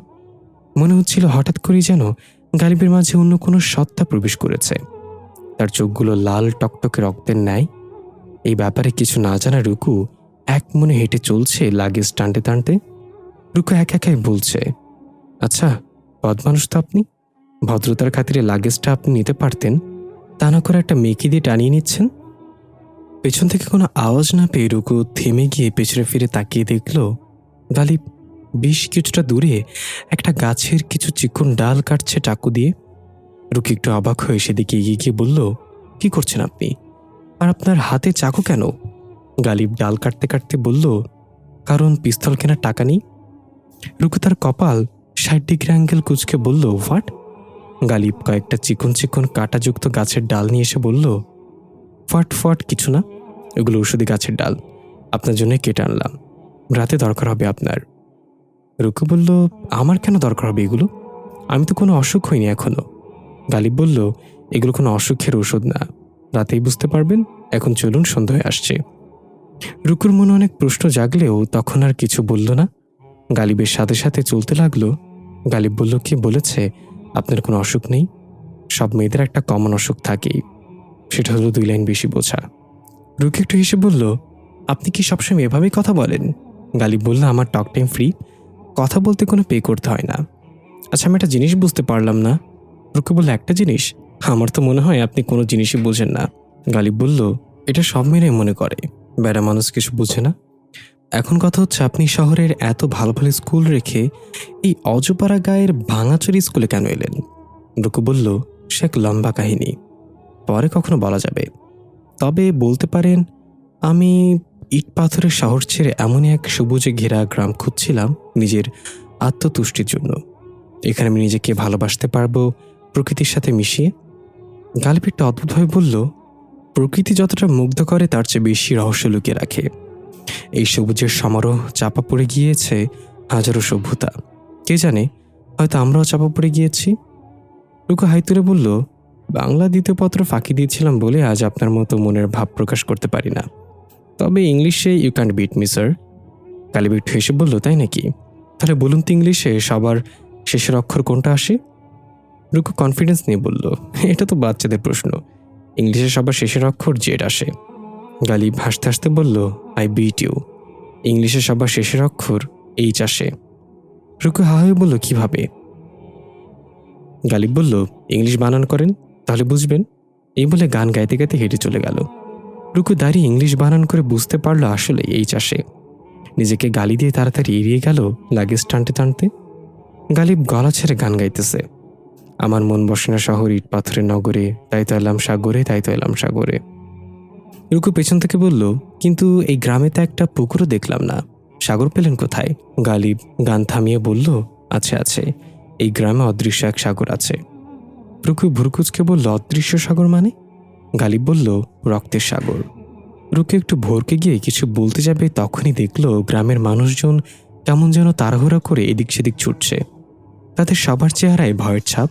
মনে হচ্ছিল হঠাৎ করেই যেন গালিবের মাঝে অন্য কোনো সত্তা প্রবেশ করেছে। তার চোখগুলো লাল টকটকে রক্তের ন্যায়। এই ব্যাপারে কিছু না জানা রুকু এক মনে হেঁটে চলছে লাগেজ টানতে টানতে। রুকু একাই বলছে, আচ্ছা, বদমানুষ তো আপনি। ভদ্রতার খাতিরে লাগেজটা আপনি নিতে পারতেন, তা না করে একটা মেকি দিয়ে টানিয়ে নিচ্ছেন। পেছন থেকে কোনো আওয়াজ না পেয়ে রুকু থেমে গিয়ে পেছনে ফিরে তাকিয়ে দেখল গালিব বেশ কিছুটা দূরে একটা গাছের কিছু চিকন ডাল কাটছে চাকু দিয়ে। রুকু একটু অবাক হয়ে সেদিকে এগিয়ে গিয়ে বলল, কি করছেন আপনি? আর আপনার হাতে চাকু কেন? গালিব ডাল কাটতে কাটতে বলল, কারণ পিস্তল কেনার টাকা নেই। রুকু তার কপাল ৬০ ডিগ্রি অ্যাঙ্গেল কুঁচকে বলল, হোয়াট? গালিব কয়েকটা চিকন চিকন কাঁটাযুক্ত গাছের ডাল নিয়ে এসে বলল, ফট কিছু না, এগুলো ঔষধি গাছের ডাল, আপনার জন্য কেটে আনলাম, রাতে দরকার হবে আপনার। রুকু বলল, আমার কেন দরকার হবে এগুলো? আমি তো কোনো অসুখ হইনি এখনো। গালিব বলল, এগুলো কোনো অসুখের ওষুধ না, রাতেই বুঝতে পারবেন। এখন চলুন, সন্ধ্যা হয়ে আসছে। রুকুর মনে অনেক প্রশ্ন জাগলেও তখন আর কিছু বলল না। গালিবের সাথে সাথে চলতে লাগলো। গালিব বলল, কি বলেছে আপনার কোনো অসুখ নেই? সব মেয়েদের একটা কমন অসুখ থাকেই, সেটা হলো 2 লাইন বেশি বোঝা। রুকি একটু হেসে বলল, আপনি কি সবসময় এভাবেই কথা বলেন? গালিব বলল, আমার টক টাইম ফ্রি, কথা বলতে কোনো পে করতে হয় না। আচ্ছা, আমি একটা জিনিস বুঝতে পারলাম না। রুকি বলল, একটা জিনিস? আমার তো মনে হয় আপনি কোনো জিনিসই বোঝেন না। গালিব বলল, এটা সব মেয়েরাই মনে করে, বেড়া মানুষ কিছু বুঝে না। এখন কথা হচ্ছে, আপনি শহরের এত ভালো ভালো স্কুল রেখে এই অজপাড়া গায়ের ভাঙাচুরি স্কুলে কেন এলেন? রুকু বলল, সে এক লম্বা কাহিনী, পরে কখনো বলা যাবে। তবে বলতে পারেন, আমি ইট পাথরের শহর ছেড়ে এমনই এক সবুজে ঘেরা গ্রাম খুঁজছিলাম নিজের আত্মতুষ্টির জন্য। এখানে আমি নিজেকে ভালোবাসতে পারবো প্রকৃতির সাথে মিশিয়ে। গালিব একটা অদ্ভুতভাবে বলল, প্রকৃতি যতটা মুগ্ধ করে তার চেয়ে বেশি রহস্য লুকিয়ে রাখে। এই সবুজের সমারোহ চাপা পড়ে গিয়েছে হাজারো সভ্যতা। কে জানে, হয়তো আমরাও চাপা পড়ে গিয়েছি। রুকু হাই তুলে বলল, বাংলা দ্বিতীয় পত্র ফাঁকি দিয়েছিলাম বলে আজ আপনার মতো মনের ভাব প্রকাশ করতে পারি না, তবে ইংলিশে you can't beat me sir. Ghalib একটু হেসে বলল, তাই নাকি? তাহলে বলুন তো, ইংলিশে সবার শেষের অক্ষর কোনটা আসে? রুকু কনফিডেন্স নিয়ে বলল, এটা তো বাচ্চাদের প্রশ্ন, ইংলিশে সবার শেষের অক্ষর জেড আসে। গালিব হাসতে হাসতে বলল, আই বিট ইউ, ইংলিশে সবার শেষের অক্ষর এইচ আসে। রুকু হা হয়ে বলল, কিভাবে? গালিব বলল, ইংলিশ বানান করেন, তাহলে বুঝবেন। এই বলে গান গাইতে গাইতে হেঁটে চলে গেল। রুকু দাঁড়িয়ে ইংলিশ বানান করে বুঝতে পারলো আসলে এইচ আসে। নিজেকে গালি দিয়ে তাড়াতাড়ি এড়িয়ে গেল লাগেজ টানতে টানতে। গালিব গলা ছেড়ে গান গাইতেছে, আমার মন বসে না শহর ইট পাথরের নগরে, তাই তো এলাম সাগরে, তাই তো এলাম সাগরে। রুকু পেছন থেকে বলল, কিন্তু এই গ্রামে তো একটা পুকুরও দেখলাম না, সাগর পেলেন কোথায়? গালিব গান থামিয়ে বলল, আছে, এই গ্রামে অদৃশ্য এক সাগর আছে। রুকু ভুরকুচকে বলল, অদৃশ্য সাগর মানে? গালিব বলল, রক্তের সাগর। রুকু একটু ভরকে গিয়ে কিছু বলতে যাবে, তখনই দেখল গ্রামের মানুষজন কেমন যেন তাড়াহুড়া করে এদিক সেদিক ছুটছে। তাদের সবার চেহারায় ভয়ের ছাপ।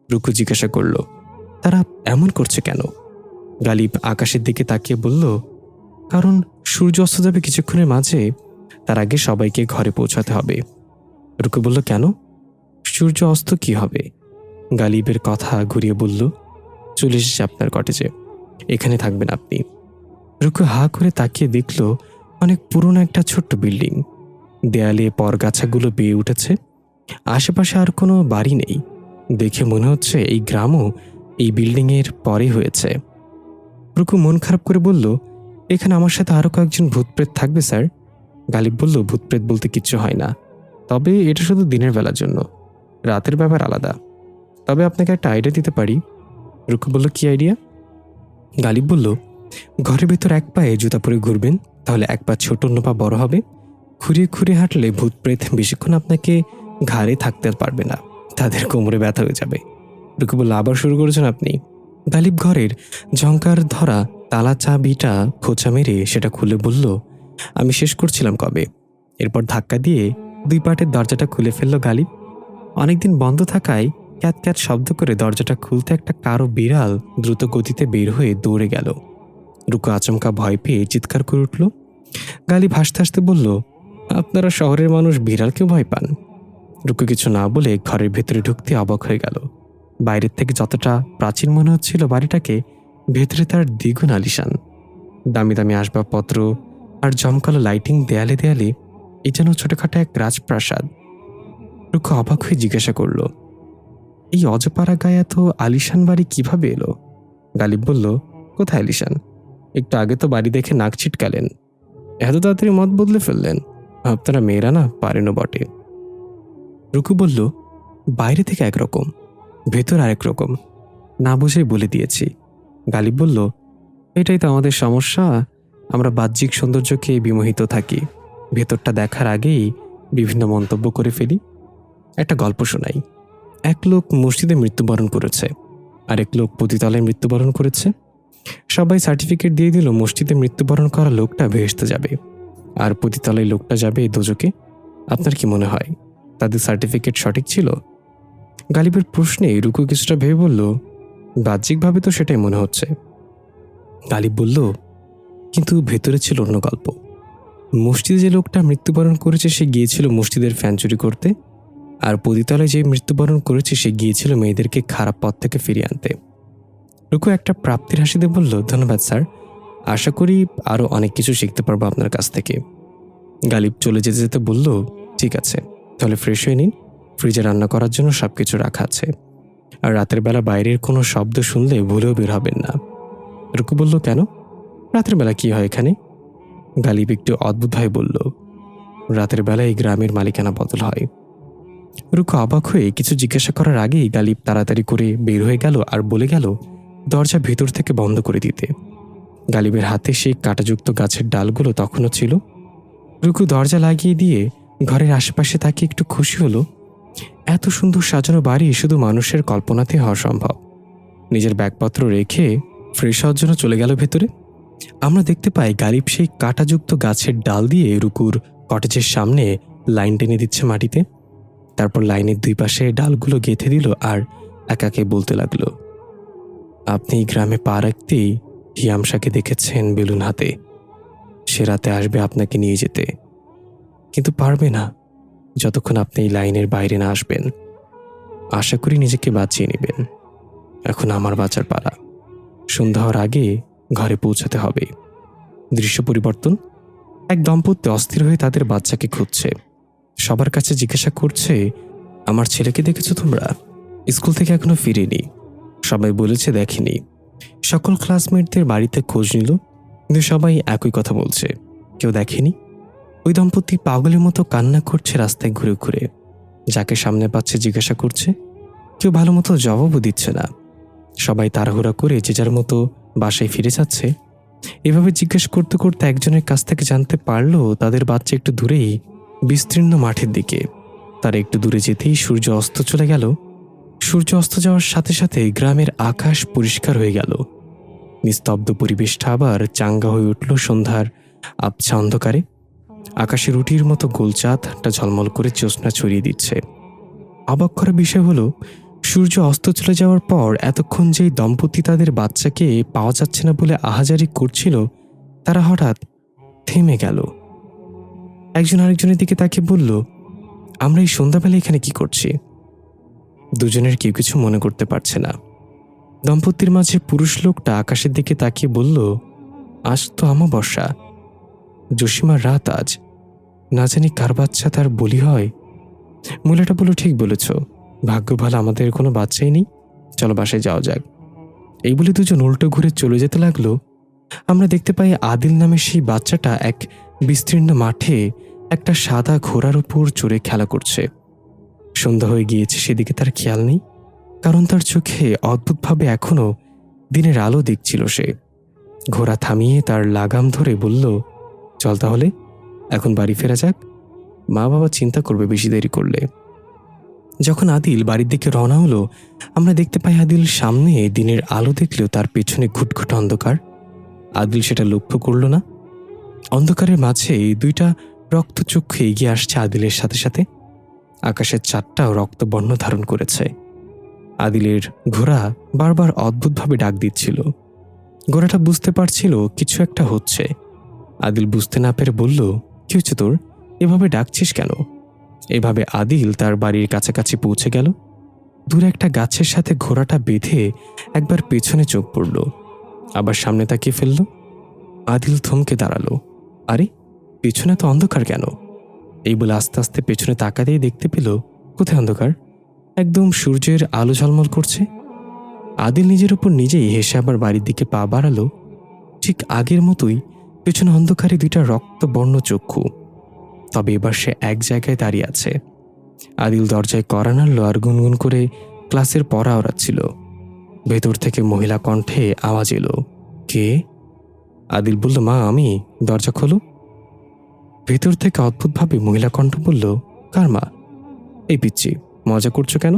রুকু জিজ্ঞাসা করল, তারা এমন করছে কেন? গালিব আকাশের দিকে তাকিয়ে বলল, কারণ সূর্য অস্ত যাবে কিছুক্ষণের মাঝে, তার আগে সবাইকে ঘরে পৌঁছাতে হবে। রুকু বলল, কেন? সূর্য অস্ত কি হবে? গালিবের কথা ঘুরিয়ে বলল, চলে এসেছে আপনার কটেজে, এখানে থাকবেন আপনি। রুকু হা করে তাকিয়ে দেখল অনেক পুরনো একটা ছোট্ট বিল্ডিং। দেয়ালে পরগাছাগুলো বেয়ে উঠেছে। আশেপাশে আর কোনো বাড়ি নেই। দেখে মনে হচ্ছে এই গ্রামও এই বিল্ডিংয়ের পরে হয়েছে। রুকু মন খারাপ করে বলল, এখানে আমার সাথে আরো কয়েকজন ভূতপ্রেত থাকবে স্যার। গালিব বলল, ভূতপ্রেত বলতে কিচ্ছু হয় না, তবে এটা শুধু দিনের বেলার জন্য, রাতের ব্যাপার আলাদা। তবে আপনাকে একটা আইডিয়া দিতে পারি। রুকু বলল, কি আইডিয়া? গালিব বলল, ঘরের ভেতর এক পায়ে জুতা পরে ঘুরবেন, তাহলে এক পা ছোট অন্য পা বড় হবে। খুঁড়িয়ে খুঁড়িয়ে হাঁটলে ভূত প্রেত বেশিক্ষণ আপনাকে ঘাড়ে থাকতে পারবে না, তাদের কোমরে ব্যথা হয়ে যাবে। রুকু বলল, আবার শুরু করেছেন আপনি? গালিব ঘরের ঝংকার ধরা তালা চাবিটা খোঁচা মেরে সেটা খুলে বলল, আমি শেষ করছিলাম কবে। এরপর ধাক্কা দিয়ে 2 পাটের দরজাটা খুলে ফেলল গালিব। অনেকদিন বন্ধ থাকায় ক্যাট ক্যাট শব্দ করে দরজাটা খুলতে একটা কারো বিড়াল দ্রুত গতিতে বের হয়ে দৌড়ে গেল। রুকু আচমকা ভয় পেয়ে চিৎকার করে উঠল। গালিব হাসতে হাসতে বলল, আপনারা শহরের মানুষ বিড়ালকে ভয় পান? রুকু কিছু না বলে ঘরের ভেতরে ঢুকতে অবাক হয়ে গেল। বাইরের থেকে যতটা প্রাচীন মনে হচ্ছিল বাড়িটাকে, ভেতরে তার দ্বিগুণ আলিশান। দামি দামি আসবাবপত্র আর জমকালো লাইটিং দেয়ালে দেয়ালে, এ যেন ছোটখাটো এক রাজপ্রাসাদ। রুকু অবাক হয়ে জিজ্ঞাসা করল, এই অজপাড়া গায়ে এত আলিশান বাড়ি কিভাবে এলো? গালিব বলল, কোথায় আলিশান? একটু আগে তো বাড়ি দেখে নাক ছিটকালেন, এত তাড়াতাড়ি মত বদলে ফেললেন। আপনারা মেয়েরা না পারেনও বটে। রুকু বলল, বাইরে থেকে একরকম, ভেতর আরেক রকম, না বুঝে বলে দিয়েছি। গালিব বলল, এটাই তো আমাদের সমস্যা, আমরা বাহ্যিক সৌন্দর্যকে বিমোহিত থাকি, ভেতরটা দেখার আগেই বিভিন্ন মন্তব্য করে ফেলি। একটা গল্প শোনাই। এক লোক মসজিদে মৃত্যুবরণ করেছে, আরেক লোক পতিতালয়ে মৃত্যুবরণ করেছে। সবাই সার্টিফিকেট দিয়ে দিল মসজিদে মৃত্যুবরণ করা লোকটা ভেস্তে যাবে, আর পতিতালয় লোকটা যাবে দোজকে। আপনার কি মনে হয় তাদের সার্টিফিকেট সঠিক ছিল? গালিবের প্রশ্নে রুকু কিছুটা ভেবে বলল, বাহ্যিকভাবে তো সেটাই মনে হচ্ছে। গালিব বলল, কিন্তু ভেতরে ছিল অন্য গল্প। মসজিদে যে লোকটা মৃত্যুবরণ করেছে সে গিয়েছিল মসজিদের ফ্যান চুরি করতে, আর পতিতালয়ে যে মৃত্যুবরণ করেছে সে গিয়েছিল মেয়েদেরকে খারাপ পথ থেকে ফিরিয়ে আনতে। রুকু একটা প্রাপ্তির হাসিতে বলল, ধন্যবাদ স্যার, আশা করি আরও অনেক কিছু শিখতে পারবো আপনার কাছ থেকে। গালিব চলে যেতে যেতে বলল, ঠিক আছে, তাহলে ফ্রেশ হয়ে নিন, ফ্রিজে রান্না করার জন্য সব কিছু রাখা আছে, আর রাতের বেলা বাইরের কোনো শব্দ শুনলে ভুলেও বের হবেন না। রুকু বলল, কেন? রাতের বেলা কি হয় এখানে? গালিব একটু অদ্ভুতভাবে বলল, রাতের বেলা এই গ্রামের মালিকানা বদল হয়। রুকু অবাক হয়ে কিছু জিজ্ঞাসা করার আগেই গালিব তাড়াতাড়ি করে বের হয়ে গেল আর বলে গেল দরজা ভেতর থেকে বন্ধ করে দিতে। গালিবের হাতে সেই কাঁটাযুক্ত গাছের ডালগুলো তখনও ছিল। রুকু দরজা লাগিয়ে দিয়ে ঘরের আশেপাশে তাকিয়ে একটু খুশি হলো। এত সুন্দর সাজানো বাড়ি শুধু মানুষের কল্পনাতে হওয়া সম্ভব। নিজের ব্যাগপত্র রেখে ফ্রেশ হওয়ার জন্য চলে গেল ভেতরে। আমরা দেখতে পাই গালিব সেই কাঁটাযুক্ত গাছের ডাল দিয়ে রুকুর কটেজের সামনে লাইন টেনে দিচ্ছে মাটিতে। তারপর লাইনের 2 পাশে ডালগুলো গেঁথে দিল আর একাকে বলতে লাগলো, আপনি এই গ্রামে পা রাখতেই হিয়ামশাকে দেখেছেন বেলুন হাতে, সে রাতে আসবে আপনাকে নিয়ে যেতে, কিন্তু পারবে না যতক্ষণ আপনি এই লাইনের বাইরে না আসবেন। আশা করি নিজেকে বাঁচিয়ে নেবেন। এখন আমার বাঁচার পালা, সন্ধ্যা হওয়ার আগে ঘরে পৌঁছাতে হবে। দৃশ্য পরিবর্তন। এক দম্পতি অস্থির হয়ে তাদের বাচ্চাকে খুঁজছে। সবার কাছে জিজ্ঞাসা করছে, আমার ছেলেকে দেখেছো তোমরা? স্কুল থেকে এখনো ফিরেনি। সবাই বলেছে দেখেনি। সকল ক্লাসমেটদের বাড়িতে খোঁজ নিল, কিন্তু সবাই একই কথা বলছে, কেউ দেখেনি। ওই দম্পতি পাগলের মতো কান্না করছে রাস্তায় ঘুরে ঘুরে। যাকে সামনে পাচ্ছে জিজ্ঞাসা করছে, কেউ ভালো মতো জবাবও দিচ্ছে না। সবাই তাড়াহুড়া করে যে যার মতো বাসায় ফিরে যাচ্ছে। এভাবে জিজ্ঞেস করতে করতে একজনের কাছ থেকে জানতে পারলো তাদের বাচ্চা একটু দূরেই বিস্তীর্ণ মাঠের দিকে। তারা একটু দূরে যেতেই সূর্য অস্ত চলে গেল। সূর্য অস্ত যাওয়ার সাথে সাথে গ্রামের আকাশ পরিষ্কার হয়ে গেল। নিস্তব্ধ পরিবেশটা আবার চাঙ্গা হয়ে উঠল সন্ধ্যার আবছা অন্ধকারে। আকাশে রুটির মতো গোলচাঁদটা ঝলমল করে জ্যোৎস্না ছড়িয়ে দিচ্ছে। অবাক করা বিষয় হলো, সূর্য অস্ত চলে যাওয়ার পর এতক্ষণ যেই দম্পতি তাদের বাচ্চাকে পাওয়া যাচ্ছে না বলে আহাজারি করছিল, তারা হঠাৎ থেমে গেল। একজন আরেকজনের দিকে তাকিয়ে বলল, আমরা এই সন্ধ্যাবেলা এখানে কি করছি? দুজনের কেউ কিছু মনে করতে পারছে না। দম্পতির মাঝে পুরুষ লোকটা আকাশের দিকে তাকিয়ে বলল, আজ তো অমাবস্যা, জসিমার রাত আজ, না জানি কার বাচ্চা তার বলি হয়। মহিলাটা বলল, ঠিক বলেছ, ভাগ্য ভালো আমাদের কোনো বাচ্চাই নেই, চলো বাসায় যাওয়া যাক। এই বলে দুজন উল্টো ঘুরে চলে যেতে লাগলো। আমরা দেখতে পাই আদিল নামের সেই বাচ্চাটা এক বিস্তীর্ণ মাঠে একটা সাদা ঘোড়ার উপর চড়ে খেলা করছে। সন্ধ্যা হয়ে গিয়েছে সেদিকে তার খেয়াল নেই, কারণ তার চোখে অদ্ভুতভাবে এখনো দিনের আলো দেখছিল সে। ঘোড়া থামিয়ে তার লাগাম ধরে বলল, চল তাহলে, এখন বাড়ি ফেরা যাক। মা বাবা চিন্তা করবে বেশি দেরি করলে। যখন আদিল বাড়ির দিকে রওনা হলো, আমরা দেখতে পাই আদিল সামনে দিনের আলো দেখলেও তার পেছনে ঘুটঘুট অন্ধকার। আদিল সেটা লক্ষ্য করল না। অন্ধকারের মাঝে দুইটা রক্তচক্ষু এগিয়ে আসছে আদিলের সাথে সাথে। আকাশের চাঁদটাও রক্তবর্ণ ধারণ করেছে। আদিলের ঘোড়া বারবার অদ্ভুতভাবে ডাক দিচ্ছিল। ঘোড়াটা বুঝতে পারছিল কিছু একটা হচ্ছে। আদিল বুঝতে না পেরে বলল, কি হচ্ছে তোর, এভাবে ডাকছিস কেন? এভাবে আদিল তার বাড়ির কাছাকাছি পৌঁছে গেল। দূরে একটা গাছের সাথে ঘোড়াটা বেঁধে একবার পেছনে চোখ পড়ল, আবার সামনে তাকিয়ে ফেলল। আদিল থমকে দাঁড়ালো। আরে, পেছনে তো অন্ধকার কেন? এই বলে আস্তে আস্তে পেছনে তাকাতেই দেখতে পেল, কোথায় অন্ধকার, একদম সূর্যের আলো ঝলমল করছে। আদিল নিজের উপর নিজেই হেসে আবার বাড়ির দিকে পা বাড়ালো। ঠিক আগের মতোই পেছনে অন্ধকারে দুইটা রক্তবর্ণ চক্ষু, তবে এবার সে এক জায়গায় দাঁড়িয়ে আছে। আদিল দরজায় কড়া নাড়ল আর গুনগুন করে ক্লাসের পড়া ওড়াচ্ছিল। ভেতর থেকে মহিলা কণ্ঠে আওয়াজ এলো, কে? আদিল বলল, মা আমি, দরজা খোলো। ভেতর থেকে অদ্ভুতভাবে মহিলা কণ্ঠ বলল, কার মা? এই পিচ্ছি, মজা করছো কেন?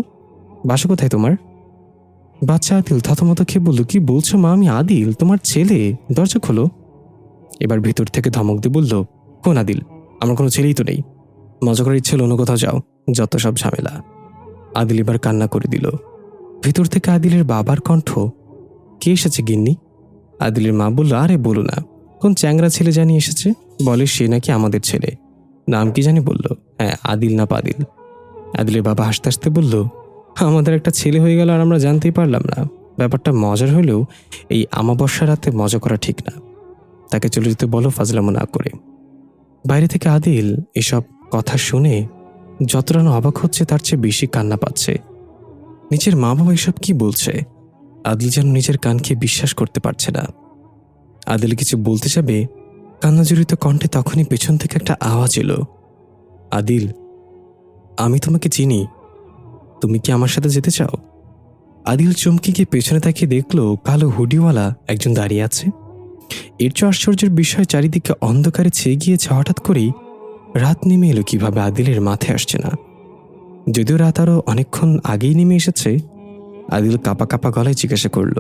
বাসা কোথায় তোমার? বাচ্চা আদিল থতমত খেয়ে বলল, কি বলছো মা, আমি আদিল, তোমার ছেলে, দরজা খোলো। এবার ভেতর থেকে ধমক দিয়ে বলল, কোন আদিল? আমার কোনো ছেলেই তো নেই। মজা করার ইচ্ছে হলো অন্য কোথাও যাও, যত সব ঝামেলা। আদিল এবার কান্না করে দিল। ভেতর থেকে আদিলের বাবার কণ্ঠ, কে এসেছে গিন্নি? আদিলের মা বলল, আরে বলো না, কোন চ্যাংরা ছেলে জানি এসেছে, বলে সে নাকি আমাদের ছেলে। নাম কি জানি বলল, হ্যাঁ আদিল না পাদিল। আদিলের বাবা হাসতে হাসতে বলল, আমাদের একটা ছেলে হয়ে গেল আর আমরা জানতেই পারলাম না। ব্যাপারটা মজার হলেও এই আমাবস্যা রাতে মজা করা ঠিক না। তাকে চলে যেতে বলো, ফাজলামো না করে। বাইরে থেকে আদিল এসব কথা শুনে যতটা না অবাক হচ্ছে তার চেয়ে বেশি কান্না পাচ্ছে। নিজের মা বাবা এসব কি বলছে? আদিল যেন নিজের কানকে বিশ্বাস করতে পারছে না। আদিল কিছু বলতে যাবে, কান্নাজড়িত কণ্ঠে তখনই পেছন থেকে একটা আওয়াজ এলো, আদিল, আমি তোমাকে চিনি, তুমি কি আমার সাথে যেতে চাও? আদিল চমকে গিয়ে পেছনে তাকিয়ে দেখলো কালো হুডিওয়ালা একজন দাঁড়িয়ে আছে। এর চেয়ে আশ্চর্যের বিষয়, চারিদিকে অন্ধকারে ছেয়ে গিয়েছে। হঠাৎ করেই রাত নেমে এলো কিভাবে আদিলের মাথায় আসছে না। যদিও রাত আরো অনেকক্ষণ আগেই নেমে এসেছে। আদিল কাঁপা কাঁপা গলায় জিজ্ঞাসা করল,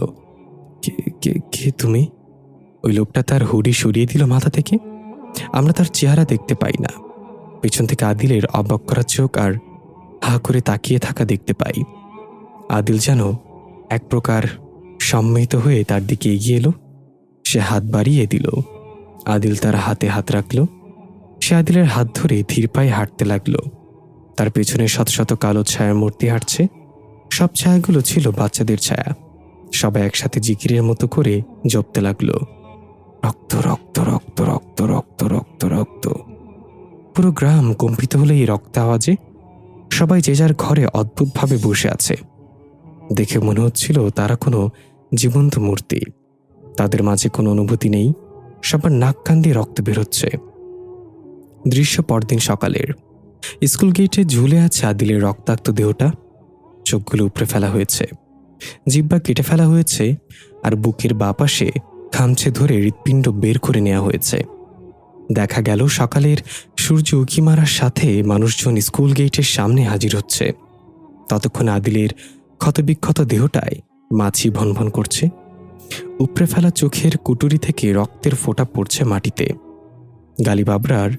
কে কে কে তুমি? ওই লোকটা তার হুডি সরিয়ে দিল মাথা থেকে। আমরা তার চেহারা দেখতে পাই না। পেছন থেকে আদিলের অবাক করা চোখ আর হা করে তাকিয়ে থাকা দেখতে পাই। আদিল যেন এক প্রকার সম্মিলিত হয়ে তার দিকে এগিয়ে এলো। সে হাত বাড়িয়ে দিল। আদিল তার হাতে হাত রাখল। সে আদিলের হাত ধরে ধীর পায়ে হাঁটতে লাগলো। তার পেছনে শত শত কালো ছায়ার মূর্তি হাঁটছে। সব ছায়াগুলো ছিল বাচ্চাদের ছায়া। সবাই একসাথে জিকিরের মতো করে জপতে লাগলো, রক্ত রক্ত রক্ত রক্ত রক্ত রক্ত রক্ত। পুরো গ্রাম কম্পিত হলো এই রক্ত আওয়াজে। সবাই যে যার ঘরে অদ্ভুতভাবে বসে আছে। দেখে মনে হচ্ছিল তারা কোনো জীবন্ত মূর্তি। তাদের মাঝে কোনো অনুভূতি নেই। সবার নাক কান দিয়ে রক্ত বেরোচ্ছে। দৃশ্য পরদিন সকালের। স্কুল গেটে ঝুলে আছে আদিলের রক্তাক্ত দেহটা। চোখগুলো উপড়ে ফেলা হয়েছে, জিহ্বা কেটে ফেলা হয়েছে, আর বুকের বাঁ পাশে খামচে ধরে হৃৎপিণ্ড বের করে নেওয়া হয়েছে। দেখা গেল সকালের সূর্য উঁকি মারার সাথে মানুষজন স্কুল গেটের সামনে হাজির হচ্ছে। ততক্ষণ আদিলের ক্ষতবিক্ষত দেহটায় মাছি ভনভন করছে। উপড়ে ফেলা চোখের কুটুরি থেকে রক্তের ফোঁটা পড়ছে মাটিতে। গালিবাবরার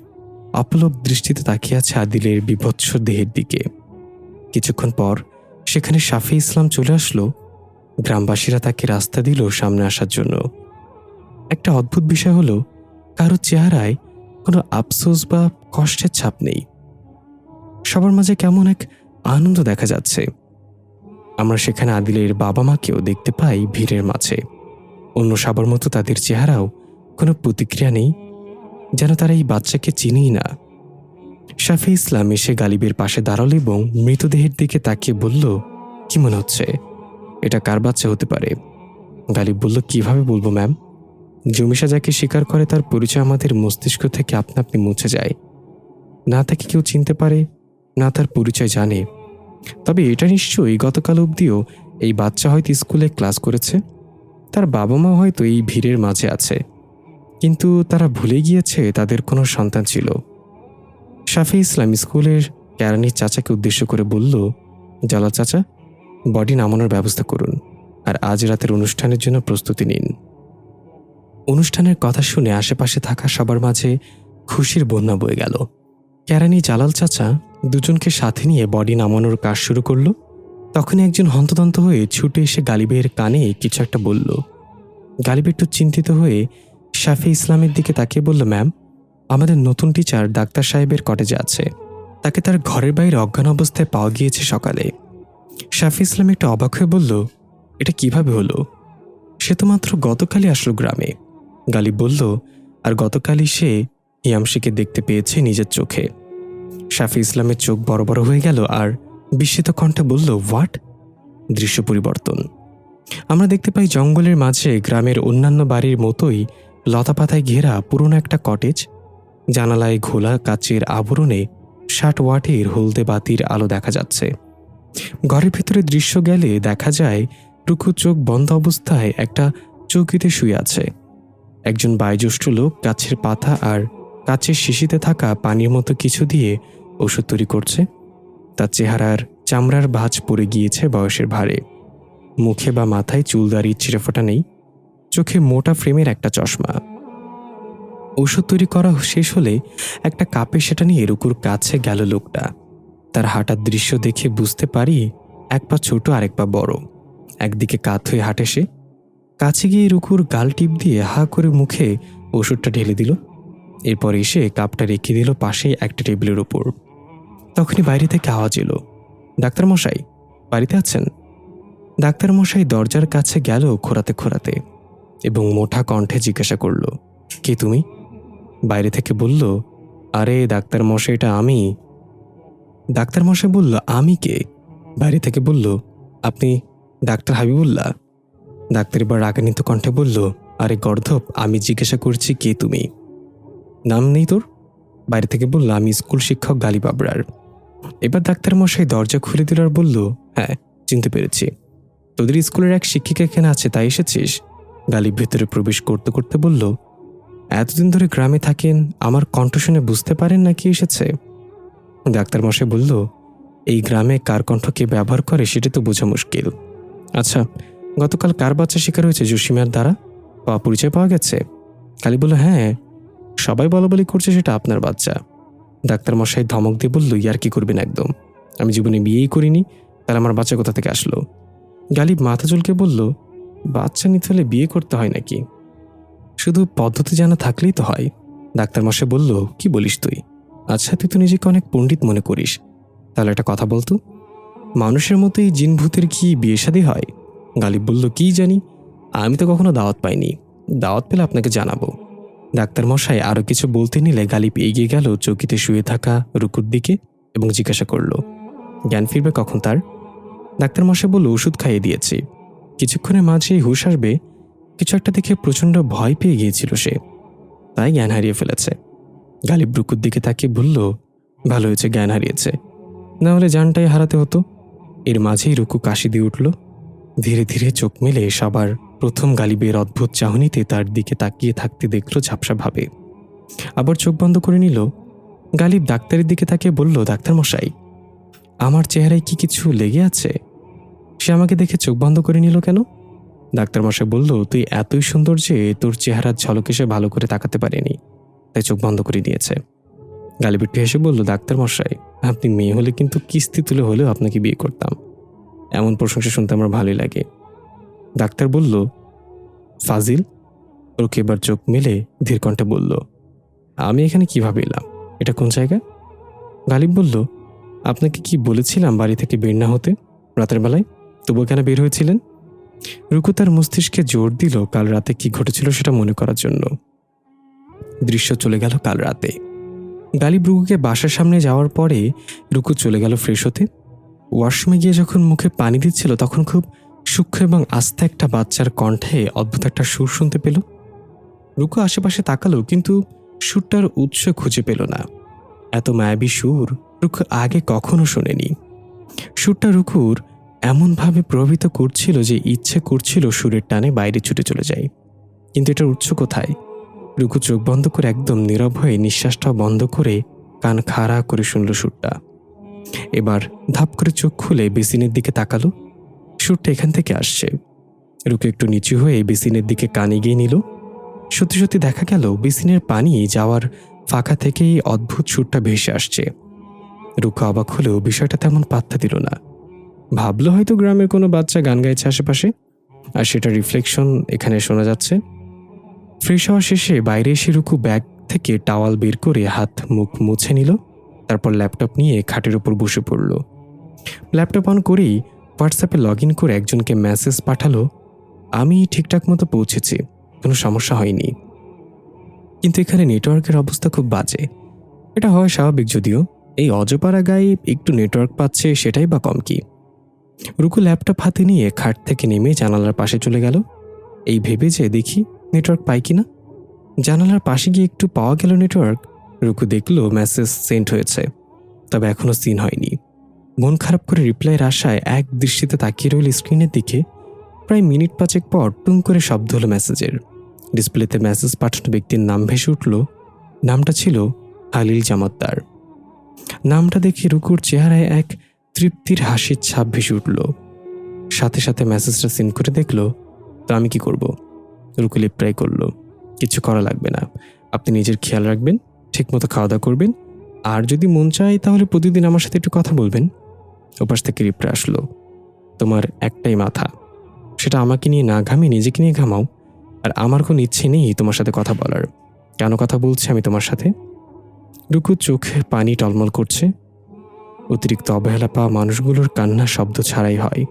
অপলক দৃষ্টিতে তাকিয়ে আছে আদিলের বিভৎস দেহের দিকে। কিছুক্ষণ পর সেখানে শাফি ইসলাম চলে আসলো। গ্রামবাসীরা তাকে রাস্তা দিল সামনে আসার জন্য। একটা অদ্ভুত বিষয় হলো, কারো চেহারায় কোনো আফসোস বা কষ্টের ছাপ নেই। সবার মাঝে কেমন এক আনন্দ দেখা যাচ্ছে। আমরা সেখানে আদিলের বাবা মাকেও দেখতে পাই ভিড়ের মাঝে। অন্য সবার মতো তাদের চেহারাও কোনো প্রতিক্রিয়া নেই, যেন তারা এই বাচ্চাকে চিনিই না। শাফি ইসলাম এসে গালিবের পাশে দাঁড়াল এবং মৃতদেহের দিকে তাকিয়ে বলল, কি মনে হচ্ছে, এটা কার বাচ্চা হতে পারে? গালিব বলল, কিভাবে বলবো ম্যাম, জমিশা যাকে স্বীকার করে তার পরিচয় আমাদের মস্তিষ্ক থেকে আপনা আপনি মুছে যায়। না তাকে কেউ চিনতে পারে, না তার পরিচয় জানে। তবে এটা নিশ্চয়ই গতকাল অবধিও এই বাচ্চা হয়তো স্কুলে ক্লাস করেছে, তার বাবা মা হয়তো এই ভিড়ের মাঝে আছে, কিন্তু তারা ভুলে গিয়েছে তাদের কোনো সন্তান ছিল। শাফি ইসলাম স্কুলের কেরানির চাচাকে উদ্দেশ্য করে বলল, জালাল চাচা, বডি নামানোর ব্যবস্থা করুন, আর আজ রাতের অনুষ্ঠানের জন্য প্রস্তুতি নিন। অনুষ্ঠানের কথা শুনে আশেপাশে থাকা সবার মাঝে খুশির বন্যা বয়ে গেল। কেরানি জালাল চাচা দুজনকে সাথে নিয়ে বডি নামানোর কাজ শুরু করলো। তখনই একজন হন্তদন্ত হয়ে ছুটে এসে গালিবের কানে কিছু একটা বলল। গালিব একটু চিন্তিত হয়ে শাফি ইসলামের দিকে তাকিয়ে বলল, ম্যাম, আমাদের নতুন টিচার ডাক্তার সাহেবের কটেজে আছে। তাকে তার ঘরের বাইরে অজ্ঞান অবস্থায় পাওয়া গিয়েছে সকালে। শাফি ইসলাম একটু অবাক হয়ে বলল, এটা কিভাবে হলো? সে তো মাত্র গতকালই আসলো গ্রামে। গালিব বলল, আর গতকালই সে ইয়ামসিকে দেখতে পেয়েছে নিজের চোখে। শাফি ইসলামের চোখ বড় বড় হয়ে গেল আর বিস্মিত কণ্ঠে বলল, হোয়াট? দৃশ্য পরিবর্তন। আমরা দেখতে পাই জঙ্গলের মাঝে গ্রামের অন্যান্য বাড়ির মতোই লতাপাতায় ঘেরা পুরনো একটা কটেজ। জানালায় ঘোলা কাচের আবরণে ৬০ ওয়াটের হলদে বাতির আলো দেখা যাচ্ছে। ঘরের ভেতরে দৃশ্য গেলে দেখা যায় রুকু চোখ বন্ধ অবস্থায় একটা চৌকিতে শুয়ে আছে। একজন বয়োজ্যেষ্ঠ লোক গাছের পাতা আর কাচের শিশিতে থাকা পানির মতো কিছু দিয়ে ওষুধ তৈরি করছে। তার চেহারার চামড়ার ভাঁজ পড়ে গিয়েছে বয়সের ভারে। মুখে বা মাথায় চুল দাড়ির ছিঁড়েফোঁটা নেই। চোখে মোটা ফ্রেমের একটা চশমা। ওষুধ তৈরি করা শেষ হলে একটা কাপে সেটা নিয়ে রুকুর কাছে গেল লোকটা। তার হাঁটার দৃশ্য দেখে বুঝতে পারি এক পা ছোট আর এক পা বড়। একদিকে কাত হয়ে হাঁটে সে। কাছে গিয়ে রুকুর গাল টিপ দিয়ে হা করে মুখে ওষুধটা ঢেলে দিল। এরপর এসে কাপটা রেখে দিল পাশেই একটা টেবিলের উপর। তখনই বাইরে থেকে আওয়াজ এলো, ডাক্তার মশাই, বাড়িতে আছেন? ডাক্তার মশাই দরজার কাছে গেল খোঁড়াতে খোঁড়াতে এবং মোটা কণ্ঠে জিজ্ঞাসা করল, কে তুমি? বাইরে থেকে বলল, আরে ডাক্তার মশাই, এটা আমি। ডাক্তার মশাই বলল, আমি কে? বাইরে থেকে বলল, আপনি ডাক্তার হাবিবুল্লাহ। ডাক্তার এবার রাগান্বিত কণ্ঠে বলল, আরে গর্ধপ, আমি জিজ্ঞাসা করছি কে তুমি? নাম নেই তোর? বাইরে থেকে বলল, আমি স্কুল শিক্ষক গালিব আবরার। এবার ডাক্তার মশাই দরজা খুলে দিল আর বলল, হ্যাঁ, চিনতে পেরেছি। তোদের স্কুলের এক শিক্ষিকা এখানে আছে, তাই এসেছিস? গালিব ভেতরে প্রবেশ করতে করতে বলল, এতদিন ধরে গ্রামে থাকেন, আমার কণ্ঠ শুনে বুঝতে পারেন না কি এসেছে? ডাক্তার মশাই বলল, এই গ্রামে কার কণ্ঠ কে ব্যবহার করে সেটা তো বোঝা মুশকিল। আচ্ছা, গতকাল কার বাচ্চা শিকার হয়েছে জসিমার দ্বারা? পরিচয় পাওয়া গেছে? গালিব বলল, হ্যাঁ, সবাই বলাবলি করছে সেটা আপনার বাচ্চা। ডাক্তার মশাই ধমক দিয়ে বলল, ইয়ার কি করবেন একদম, আমি জীবনে বিয়েই করিনি, তাহলে আমার বাচ্চা কোথা থেকে আসলো? গালিব মাথা চুলকে বলল, বাচ্চা নিতে হলে বিয়ে করতে হয় নাকি? শুধু পদ্ধতি জানা থাকলেই তো হয়। ডাক্তার মশাই বলল, কি বলিস তুই? আচ্ছা, তুই তো নিজেকে অনেক পণ্ডিত মনে করিস, তাহলে একটা কথা বলতো, মানুষের মতোই জিন ভূতের কি বিয়ে শাদী হয়? গালিব বলল, কি জানি, আমি তো কখনো দাওয়াত পাইনি, দাওয়াত পেলে আপনাকে জানাবো। ডাক্তার মশাই আরও কিছু বলতে নিলে গালিব এগিয়ে গেল চৌকিতে শুয়ে থাকা রুকুর দিকে এবং জিজ্ঞাসা করল, জ্ঞান ফিরবে কখন তার? ডাক্তার মশাই বলল, ওষুধ খাইয়ে দিয়েছি, কিছুক্ষণের মাঝেই হুঁশ আসবে। কিছু একটা দেখে প্রচণ্ড ভয় পেয়ে গিয়েছিল সে, তাই জ্ঞান হারিয়ে ফেলেছে। গালিব রুকুর দিকে তাকিয়ে বলল, ভালো হয়েছে জ্ঞান হারিয়েছে, না হলে জানটাই হারাতে হতো। এর মাঝেই রুকু কাশি দিয়ে উঠল। ধীরে ধীরে চোখ মেলে সবার প্রথম গালিবের অদ্ভুত চাহনিতে তার দিকে তাকিয়ে থাকতে দেখল ঝাপসাভাবে। আবার চোখ বন্ধ করে নিল। গালিব ডাক্তারের দিকে তাকিয়ে বলল, ডাক্তার মশাই, আমার চেহারায় কি কিছু লেগে আছে? সে আমাকে দেখে চোখ বন্ধ করে নিল কেন? ডাক্তার মশাই বলল, তুই এতই সুন্দর যে তোর চেহারার ঝলকে সে ভালো করে তাকাতে পারেনি, তাই চোখ বন্ধ করে দিয়েছে। গালিব একটু হেসে বলল, ডাক্তার মশাই, আপনি মেয়ে হলে কিন্তু কিস্তি তুলে হলেও আপনাকে বিয়ে করতাম। এমন প্রশংসা শুনতে আমার ভালোই লাগে। ডাক্তার বলল, ফাজিল। ওকে এবার চোখ মেলে ধীর কণ্ঠে বলল, আমি এখানে কিভাবে এলাম? এটা কোন জায়গা? গালিব বলল, আপনাকে কি বলেছিলাম বাড়ি থেকে বের না হতে রাতের বেলায়? তবুও কেন বের হয়েছিলেন? রুকু তার মস্তিষ্কে জোর দিল কাল রাতে কি ঘটেছিল সেটা মনে করার জন্য। দৃশ্য চলে গেল কাল রাতে। গালিব রুকুকে বাসার সামনে যাওয়ার পরে রুকু চলে গেল ফ্রেশ হতে। ওয়াশরুমে গিয়ে যখন মুখে পানি দিচ্ছিল তখন খুব সূক্ষ্ম এবং আস্তে একটা বাচ্চার কণ্ঠে অদ্ভুত একটা সুর শুনতে পেল। রুকু আশেপাশে তাকালো, কিন্তু সুরটার উৎস খুঁজে পেল না। এত মায়াবী সুর রুকু আগে কখনো শোনেনি। সুরটা রুকুর এমনভাবে প্রভাবিত করছিল যে ইচ্ছে করছিল সুরের টানে বাইরে ছুটে চলে যায়। কিন্তু এটার উৎস কোথায়? রুকু চোখ বন্ধ করে একদম নীরব হয়ে নিঃশ্বাসটাও বন্ধ করে কান খাড়া করে শুনল সুরটা। এবার ধাপ করে চোখ খুলে বেসিনের দিকে তাকালো। সুরটা এখান থেকে আসছে। রুকু একটু নিচু হয়ে বেসিনের দিকে কান এগিয়ে নিল। সত্যি সত্যি দেখা গেল বেসিনের পানি যাওয়ার ফাঁকা থেকেই অদ্ভুত সুরটা ভেসে আসছে। রুকু অবাক হলেও বিষয়টা তেমন পাত্তা দিল না। ভাবলো হয়তো গ্রামের কোনো বাচ্চা গান গাইছে আশেপাশে, আর সেটা রিফ্লেকশন এখানে শোনা যাচ্ছে। ফ্রেশ হওয়া শেষে বাইরে এসে রুকু ব্যাগ থেকে টাওয়াল বের করে হাত মুখ মুছে নিল। তারপর ল্যাপটপ নিয়ে খাটের উপর বসে পড়ল। ল্যাপটপ অন করেই হোয়াটসঅ্যাপে লগ ইন করে একজনকে মেসেজ পাঠালো, আমি ঠিকঠাক মতো পৌঁছেছি, কোনো সমস্যা হয়নি। কিন্তু এখানে নেটওয়ার্কের অবস্থা খুব বাজে। এটা হয় স্বাভাবিক, যদিও এই অজপাড়া গায়ে একটু নেটওয়ার্ক পাচ্ছে সেটাই বা কম কি। রুকু ল্যাপটপ হাতে নিয়ে খাট থেকে নেমে জানালার পাশে চলে গেল, এই ভেবে যে দেখি নেটওয়ার্ক পাই কিনা। জানালার পাশে গিয়ে একটু পাওয়া গেল নেটওয়ার্ক। রুকু দেখলো মেসেজ সেন্ড হয়েছে, তবে এখনো সিন হয়নি। মন খারাপ করে রিপ্লাইয়ের আশায় এক দৃষ্টিতে তাকিয়ে রইল স্ক্রিনের দিকে। প্রায় মিনিট 5 পর টুং করে শব্দ হলো মেসেজের। ডিসপ্লেতে মেসেজ পাঠানো ব্যক্তির নাম ভেসে উঠল। নামটা ছিল হালিল জামাতদার। নামটা দেখে রুকুর চেহারায় এক তৃপ্তির হাসির ছাপ ভেসে উঠল। সাথে সাথে মেসেজটা সেন্ড করে দেখল, তো আমি কি করব? রুকু রিপ্লাই করল, কিছু করা লাগবে না, আপনি নিজের খেয়াল রাখবেন, ঠিকমতো খাওয়া দাওয়া করবেন, আর যদি মন চায় তাহলে প্রতিদিন আমার সাথে একটু কথা বলবেন। ওপাশ থেকে রিপ্লাই আসলো, তোমার একটাই মাথা, সেটা আমাকে নিয়ে না ঘামিয়ে নিজেকে নিয়ে ঘামাও। আর আমার কোনো ইচ্ছে নেই তোমার সাথে কথা বলার। কেন কথা বলছি আমি তোমার সাথে? রুকুর চোখে পানি টলমল করছে। অতিরিক্ত অবহেলা পাওয়া মানুষগুলোর কান্না শব্দ ছাড়াই হয়।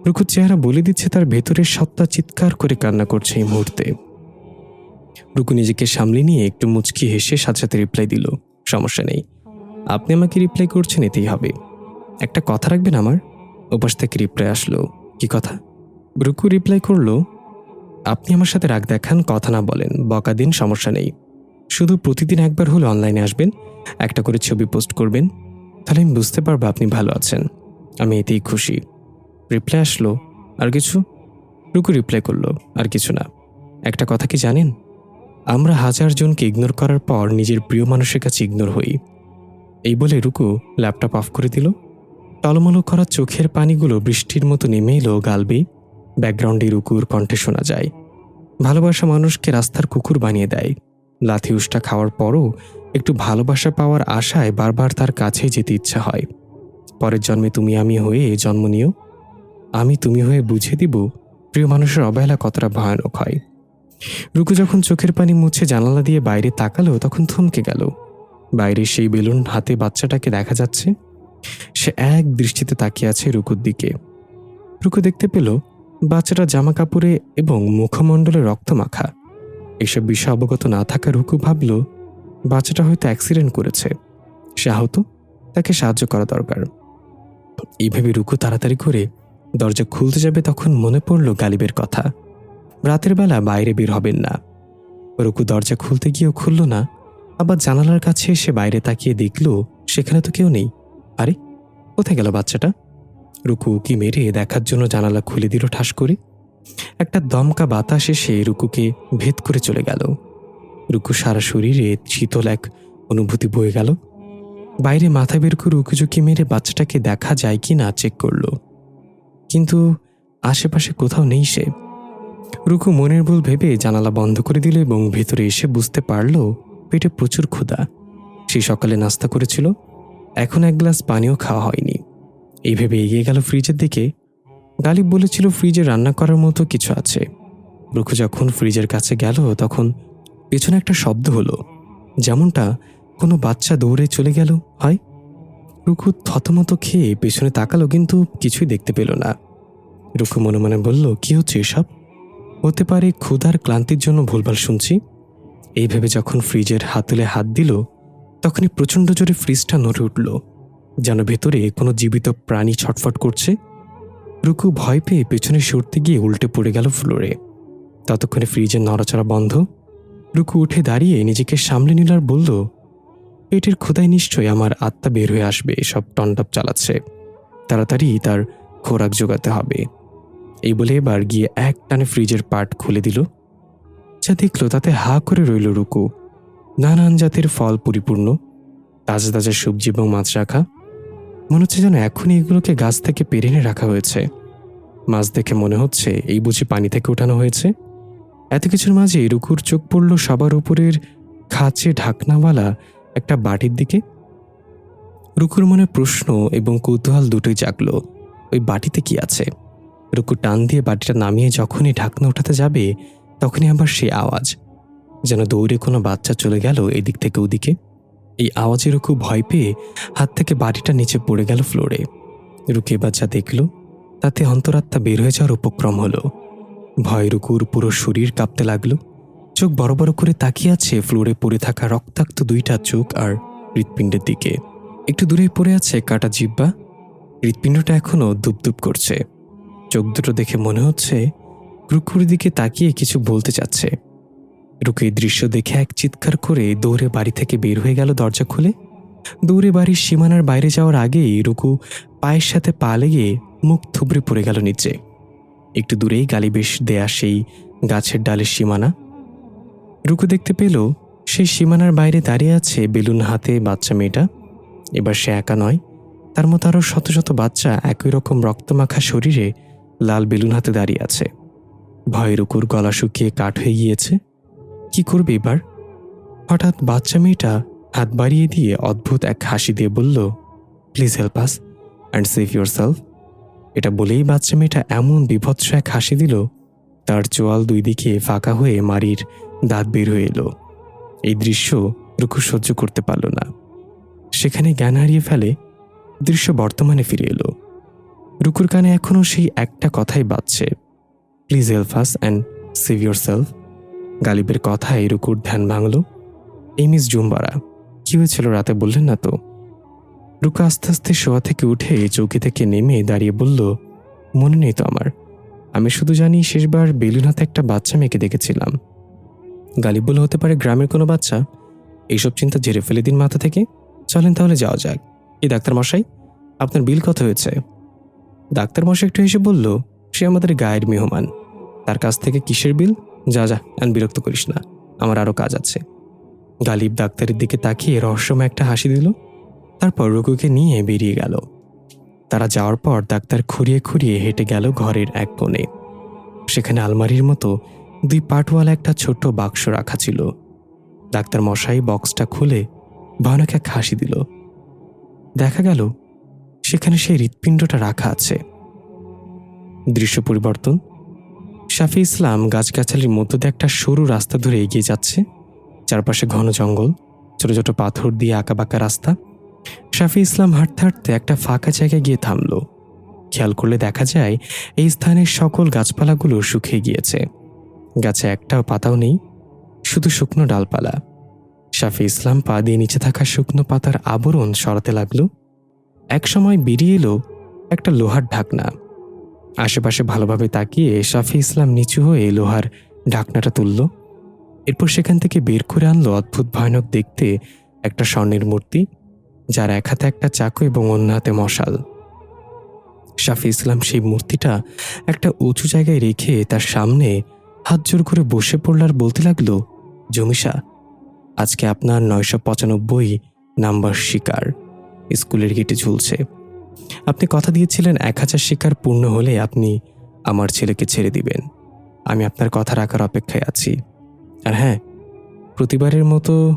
রুকুর চেহারা বলে দিচ্ছে তার ভেতরের সত্তা চিৎকার করে কান্না করছে এই মুহূর্তে। রুকু নিজেকে সামলে নিয়ে একটু মুচকি হেসে সাথে সাথে রিপ্লাই দিল, সমস্যা নেই, আপনি আমাকে রিপ্লাই করছেন, এতেই হবে। একটা কথা রাখবেন আমার? ওপাশ থেকে রিপ্লাই আসলো, কি কথা? রুকু রিপ্লাই করলো, আপনি আমার সাথে রাগ দেখান, কথা না বলেন, বকা দিন, সমস্যা নেই, শুধু প্রতিদিন একবার হলে অনলাইনে আসবেন, একটা করে ছবি পোস্ট করবেন, তাহলে আমি বুঝতে পারবো আপনি ভালো আছেন, আমি এতেই খুশি। রিপ্লাই আসলো, আর কিছু? রুকু রিপ্লাই করলো, আর কিছু না। একটা কথা কি জানেন, আমরা 1000 জনকে ইগনোর করার পর নিজের প্রিয় মানুষের কাছে ইগনোর হই। এই বলে রুকু ল্যাপটপ অফ করে দিল। টলমলো করা চোখের পানিগুলো বৃষ্টির মতো নেমে এলো গাল বেয়ে। ব্যাকগ্রাউন্ডে রুকুর কণ্ঠে শোনা যায়, ভালোবাসা মানুষকে রাস্তার কুকুর বানিয়ে দেয়। লাথি উষ্টা খাওয়ার পরও একটু ভালোবাসা পাওয়ার আশায় বারবার তার কাছে যেতে ইচ্ছা হয়। পরের জন্মে তুমি আমি হয়ে জন্ম নিও, আমি তুমি হয়ে বুঝে দিব প্রিয় মানুষের অবহেলা কতটা ভয়ানক হয়। রুকু যখন চোখের পানি মুছে জানালা দিয়ে বাইরে তাকালো তখন থমকে গেল। বাইরে সেই বেলুন হাতে বাচ্চাটাকে দেখা যাচ্ছে। সে এক দৃষ্টিতে তাকিয়ে আছে রুকুর দিকে। রুকু দেখতে পেল বাচ্চাটা জামা কাপড়ে এবং মুখমণ্ডলে রক্ত মাখা। এসব বিষয় অবগত না থাকা রুকু ভাবল বাচ্চাটা হয়তো অ্যাক্সিডেন্ট করেছে, সে আহত, তাকে সাহায্য করা দরকার। এই ভেবে রুকু তাড়াতাড়ি করে দরজা খুলতে যাবে তখন মনে পড়ল গালিবের কথা, রাতের বেলা বাইরে বের হবেন না। রুকু দরজা খুলতে গিয়েও খুলল না। আবার জানালার কাছে এসে বাইরে তাকিয়ে দেখল সেখানে তো কেউ নেই। আরে কোথায় গেল বাচ্চাটা? রুকু উকি মেরে দেখার জন্য জানালা খুলে দিল ঠাস করে। একটা দমকা বাতাস এসে রুকুকে ভেদ করে চলে গেল। রুকু সারা শরীরে শীতল এক অনুভূতি বয়ে গেল। বাইরে মাথা বের করে উকিঝুঁকি মেরে বাচ্চাটাকে দেখা যায় কি না চেক করল, কিন্তু আশেপাশে কোথাও নেই সে। রুকু মনের ভুল ভেবে জানালা বন্ধ করে দিল এবং ভেতরে এসে বুঝতে পারল পেটে প্রচুর ক্ষুধা। সেই সকালে নাস্তা করেছিল, এখন এক গ্লাস পানিও খাওয়া হয়নি। এই ভেবে এগিয়ে গেল ফ্রিজের দিকে। গালিব বলেছিল ফ্রিজে রান্না করার মতো কিছু আছে। রুকু যখন ফ্রিজের কাছে গেল তখন পেছনে একটা শব্দ হলো, যেমনটা কোনো বাচ্চা দৌড়ে চলে গেল হয়। রুকু থতমত খেয়ে পেছনে তাকালো, কিন্তু কিছুই দেখতে পেল না। রুকু মনে মনে বলল, কি হচ্ছে এসব? হতে পারে ক্ষুধার ক্লান্তির জন্য ভুলভাল শুনছি। এই ভেবে যখন ফ্রিজের হাতলে হাত দিল তখনই প্রচণ্ড জোরে ফ্রিজটা নড়ে উঠল, যেন ভেতরে কোনো জীবিত প্রাণী ছটফট করছে। রুকু ভয় পেয়ে পেছনে সরতে গিয়ে উল্টে পড়ে গেল ফ্লোরে। ততক্ষণে ফ্রিজের নড়াচড়া বন্ধ। রুকু উঠে দাঁড়িয়ে নিজেকে সামলে নিল আর বলল, পেটের ক্ষুধায় নিশ্চয়ই আমার আত্মা বের হয়ে আসবে, এসব টনটপ চালাচ্ছে, তাড়াতাড়ি তার খোরাক জোগাতে হবে। এই বলে এবার গিয়ে এক টানে ফ্রিজের পাট খুলে দিল। যা দেখলো তাতে হা করে রইল রুকু। নানান জাতের ফল পরিপূর্ণ, তাজা তাজা সবজি এবং মাছ রাখা। মনে হচ্ছে যেন এখনই এগুলোকে গাছ থেকে পেরে এনে রাখা হয়েছে। মাছ দেখে মনে হচ্ছে এই বুঝি পানি থেকে ওঠানো হয়েছে। এত কিছুর মাঝে রুকুর চোখ পড়ল সবার উপরের খাঁচে ঢাকনাওয়ালা একটা বাটির দিকে। রুকুর মনে প্রশ্ন এবং কৌতূহল দুটোই জাগলো। ওই বাটিতে কি আছে? রুকু টান দিয়ে বাটিটা নামিয়ে যখনই ঢাকনা উঠাতে যাবে, তখনই আবার সেই আওয়াজ, যেন দৌড়ে কোনো বাচ্চা চলে গেল এদিক থেকে ওদিকে। এই আওয়াজে রুকু ভয় পেয়ে হাত থেকে বাটিটা নিচে পড়ে গেল ফ্লোরে। রুকু এবার যা দেখল তাতে অন্তরাত্মা বের হয়ে যাওয়ার উপক্রম হলো। ভয় রুকুর পুরো শরীর কাঁপতে লাগলো। চোখ বড় বড় করে তাকিয়ে আছে ফ্লোরে পড়ে থাকা রক্তাক্ত দুইটা চোখ আর হৃৎপিণ্ডের দিকে। একটু দূরে পড়ে আছে কাটা জিহ্বা। হৃৎপিণ্ডটা এখনো দুপদুপ করছে। চোখ দুটো দেখে মনে হচ্ছে রুকুর দিকে তাকিয়ে কিছু বলতে চাচ্ছে। রুকু এই দৃশ্য দেখে এক চিৎকার করে দৌড়ে বাড়ি থেকে বের হয়ে গেল দরজা খুলে। দৌড়ে বাড়ির সীমানার বাইরে যাওয়ার আগেই রুকু পায়ের সাথে পা লেগে মুখ থুবড়ে পড়ে গেল নিচে। একটু দূরেই গালিবেশ দেয়া সেই গাছের ডালের সীমানা। রুকু দেখতে পেল সেই সীমানার বাইরে দাঁড়িয়ে আছে বেলুন হাতে বাচ্চা মেয়েটা। এবার সে একা নয়, তার মতো আরও শত শত বাচ্চা একই রকম রক্তমাখা শরীরে লাল বেলুন হাতে দাঁড়িয়ে আছে। ভয়ে রুকুর গলা শুকিয়ে কাঠ হয়ে গিয়েছে। কি করবে এবার? হঠাৎ বাচ্চা মেয়েটা হাত বাড়িয়ে দিয়ে অদ্ভুত এক হাসি দিয়ে বলল, please help us and save your self. এটা বলেই বাচ্চা মেয়েটা এমন বিভৎস এক হাসি দিল, তার চোয়াল দুই দিকে ফাঁকা হয়ে মারির দাঁত বের হয়ে এলো। এই দৃশ্য রুকু সহ্য করতে পারল না। সেখানে জ্ঞান হারিয়ে ফেলে। দৃশ্য বর্তমানে ফিরে এলো। রুকুর কানে এখনও সেই একটা কথাই বাজছে, please help us and save your self. গালিবের কথায় রুকুর ধ্যান ভাঙল। এই মিস জুম্বারা, কি হয়েছিল রাতে বললেন না তো? রুকু আস্তে আস্তে শোয়া থেকে উঠে চৌকি থেকে নেমে দাঁড়িয়ে বলল, মনে নেই তো আমার। আমি শুধু জানি শেষবার বেলুন হাতে একটা বাচ্চা মেয়েকে দেখেছিলাম। গালিব বলে, হতে পারে গ্রামের কোনো বাচ্চা। এইসব চিন্তা ঝেড়ে ফেলে দিন মাথা থেকে। চলেন তাহলে যাওয়া যাক। এই ডাক্তার মশাই, আপনার বিল কত হয়েছে? ডাক্তার মশাই একটু হেসে বলল, সে আমাদের গায়ের মেহমান, তার কাছ থেকে কিসের বিল? যা যা, আর বিরক্ত করিস না, আমার আরও কাজ আছে। গালিব ডাক্তারের দিকে তাকিয়ে রহস্যময় একটা হাসি দিল। তারপর রুকুকে নিয়ে বেরিয়ে গেল। তারা যাওয়ার পর ডাক্তার খুঁড়িয়ে খুঁড়িয়ে হেঁটে গেল ঘরের এক কোণে। সেখানে আলমারির মতো দুই পাটওয়ালা একটা ছোট্ট বাক্স রাখা ছিল। ডাক্তার মশাই বক্সটা খুলে ভয়ানক এক হাসি দিল। দেখা গেল সেখানে সেই হৃৎপিণ্ডটা রাখা আছে। দৃশ্য পরিবর্তন। শাফি ইসলাম গাছগাছালির মধ্য দিয়ে একটা সরু রাস্তা ধরে এগিয়ে যাচ্ছে। চারপাশে ঘন জঙ্গল, ছোট ছোট পাথর দিয়ে আঁকাবাঁকা রাস্তা। শাফি ইসলাম হাঁটতে হাঁটতে একটা ফাঁকা জায়গায় গিয়ে থামল। খেয়াল করলে দেখা যায় এই স্থানের সকল গাছপালাগুলো শুকিয়ে গিয়েছে। গাছে একটাও পাতাও নেই, শুধু শুকনো ডালপালা। শাফি ইসলাম পা দিয়ে নিচে থাকা শুকনো পাতার আবরণ সরাতে লাগলো। একসময় বেরিয়ে এলো একটা লোহার ঢাকনা। আশেপাশে ভালোভাবে তাকিয়ে শাফি ইসলাম নিচু হয়ে লোহার ঢাকনাটা তুলল। এরপর সেখান থেকে বের করে আনলো অদ্ভুত ভয়ানক দেখতে একটা স্বর্ণের মূর্তি, যার এক হাতে একটা চাকু এবং অন্য হাতে মশাল। শাফি ইসলাম সেই মূর্তিটা একটা উঁচু জায়গায় রেখে তার সামনে হাত জোর করে বসে পড়ল আর বলতে লাগলো, জমিশা, আজকে আপনার 995 নাম্বার শিকার স্কুলের গেটে ঝুলছে। আপনি কথা দিয়েছিলেন 1000 শিকার পূর্ণ হলে আপনি আমার ছেলেকে ছেড়ে দিবেন। আমি আপনার কথা রাখার অপেক্ষায় আছি। আর হ্যাঁ, প্রতিবারের মতো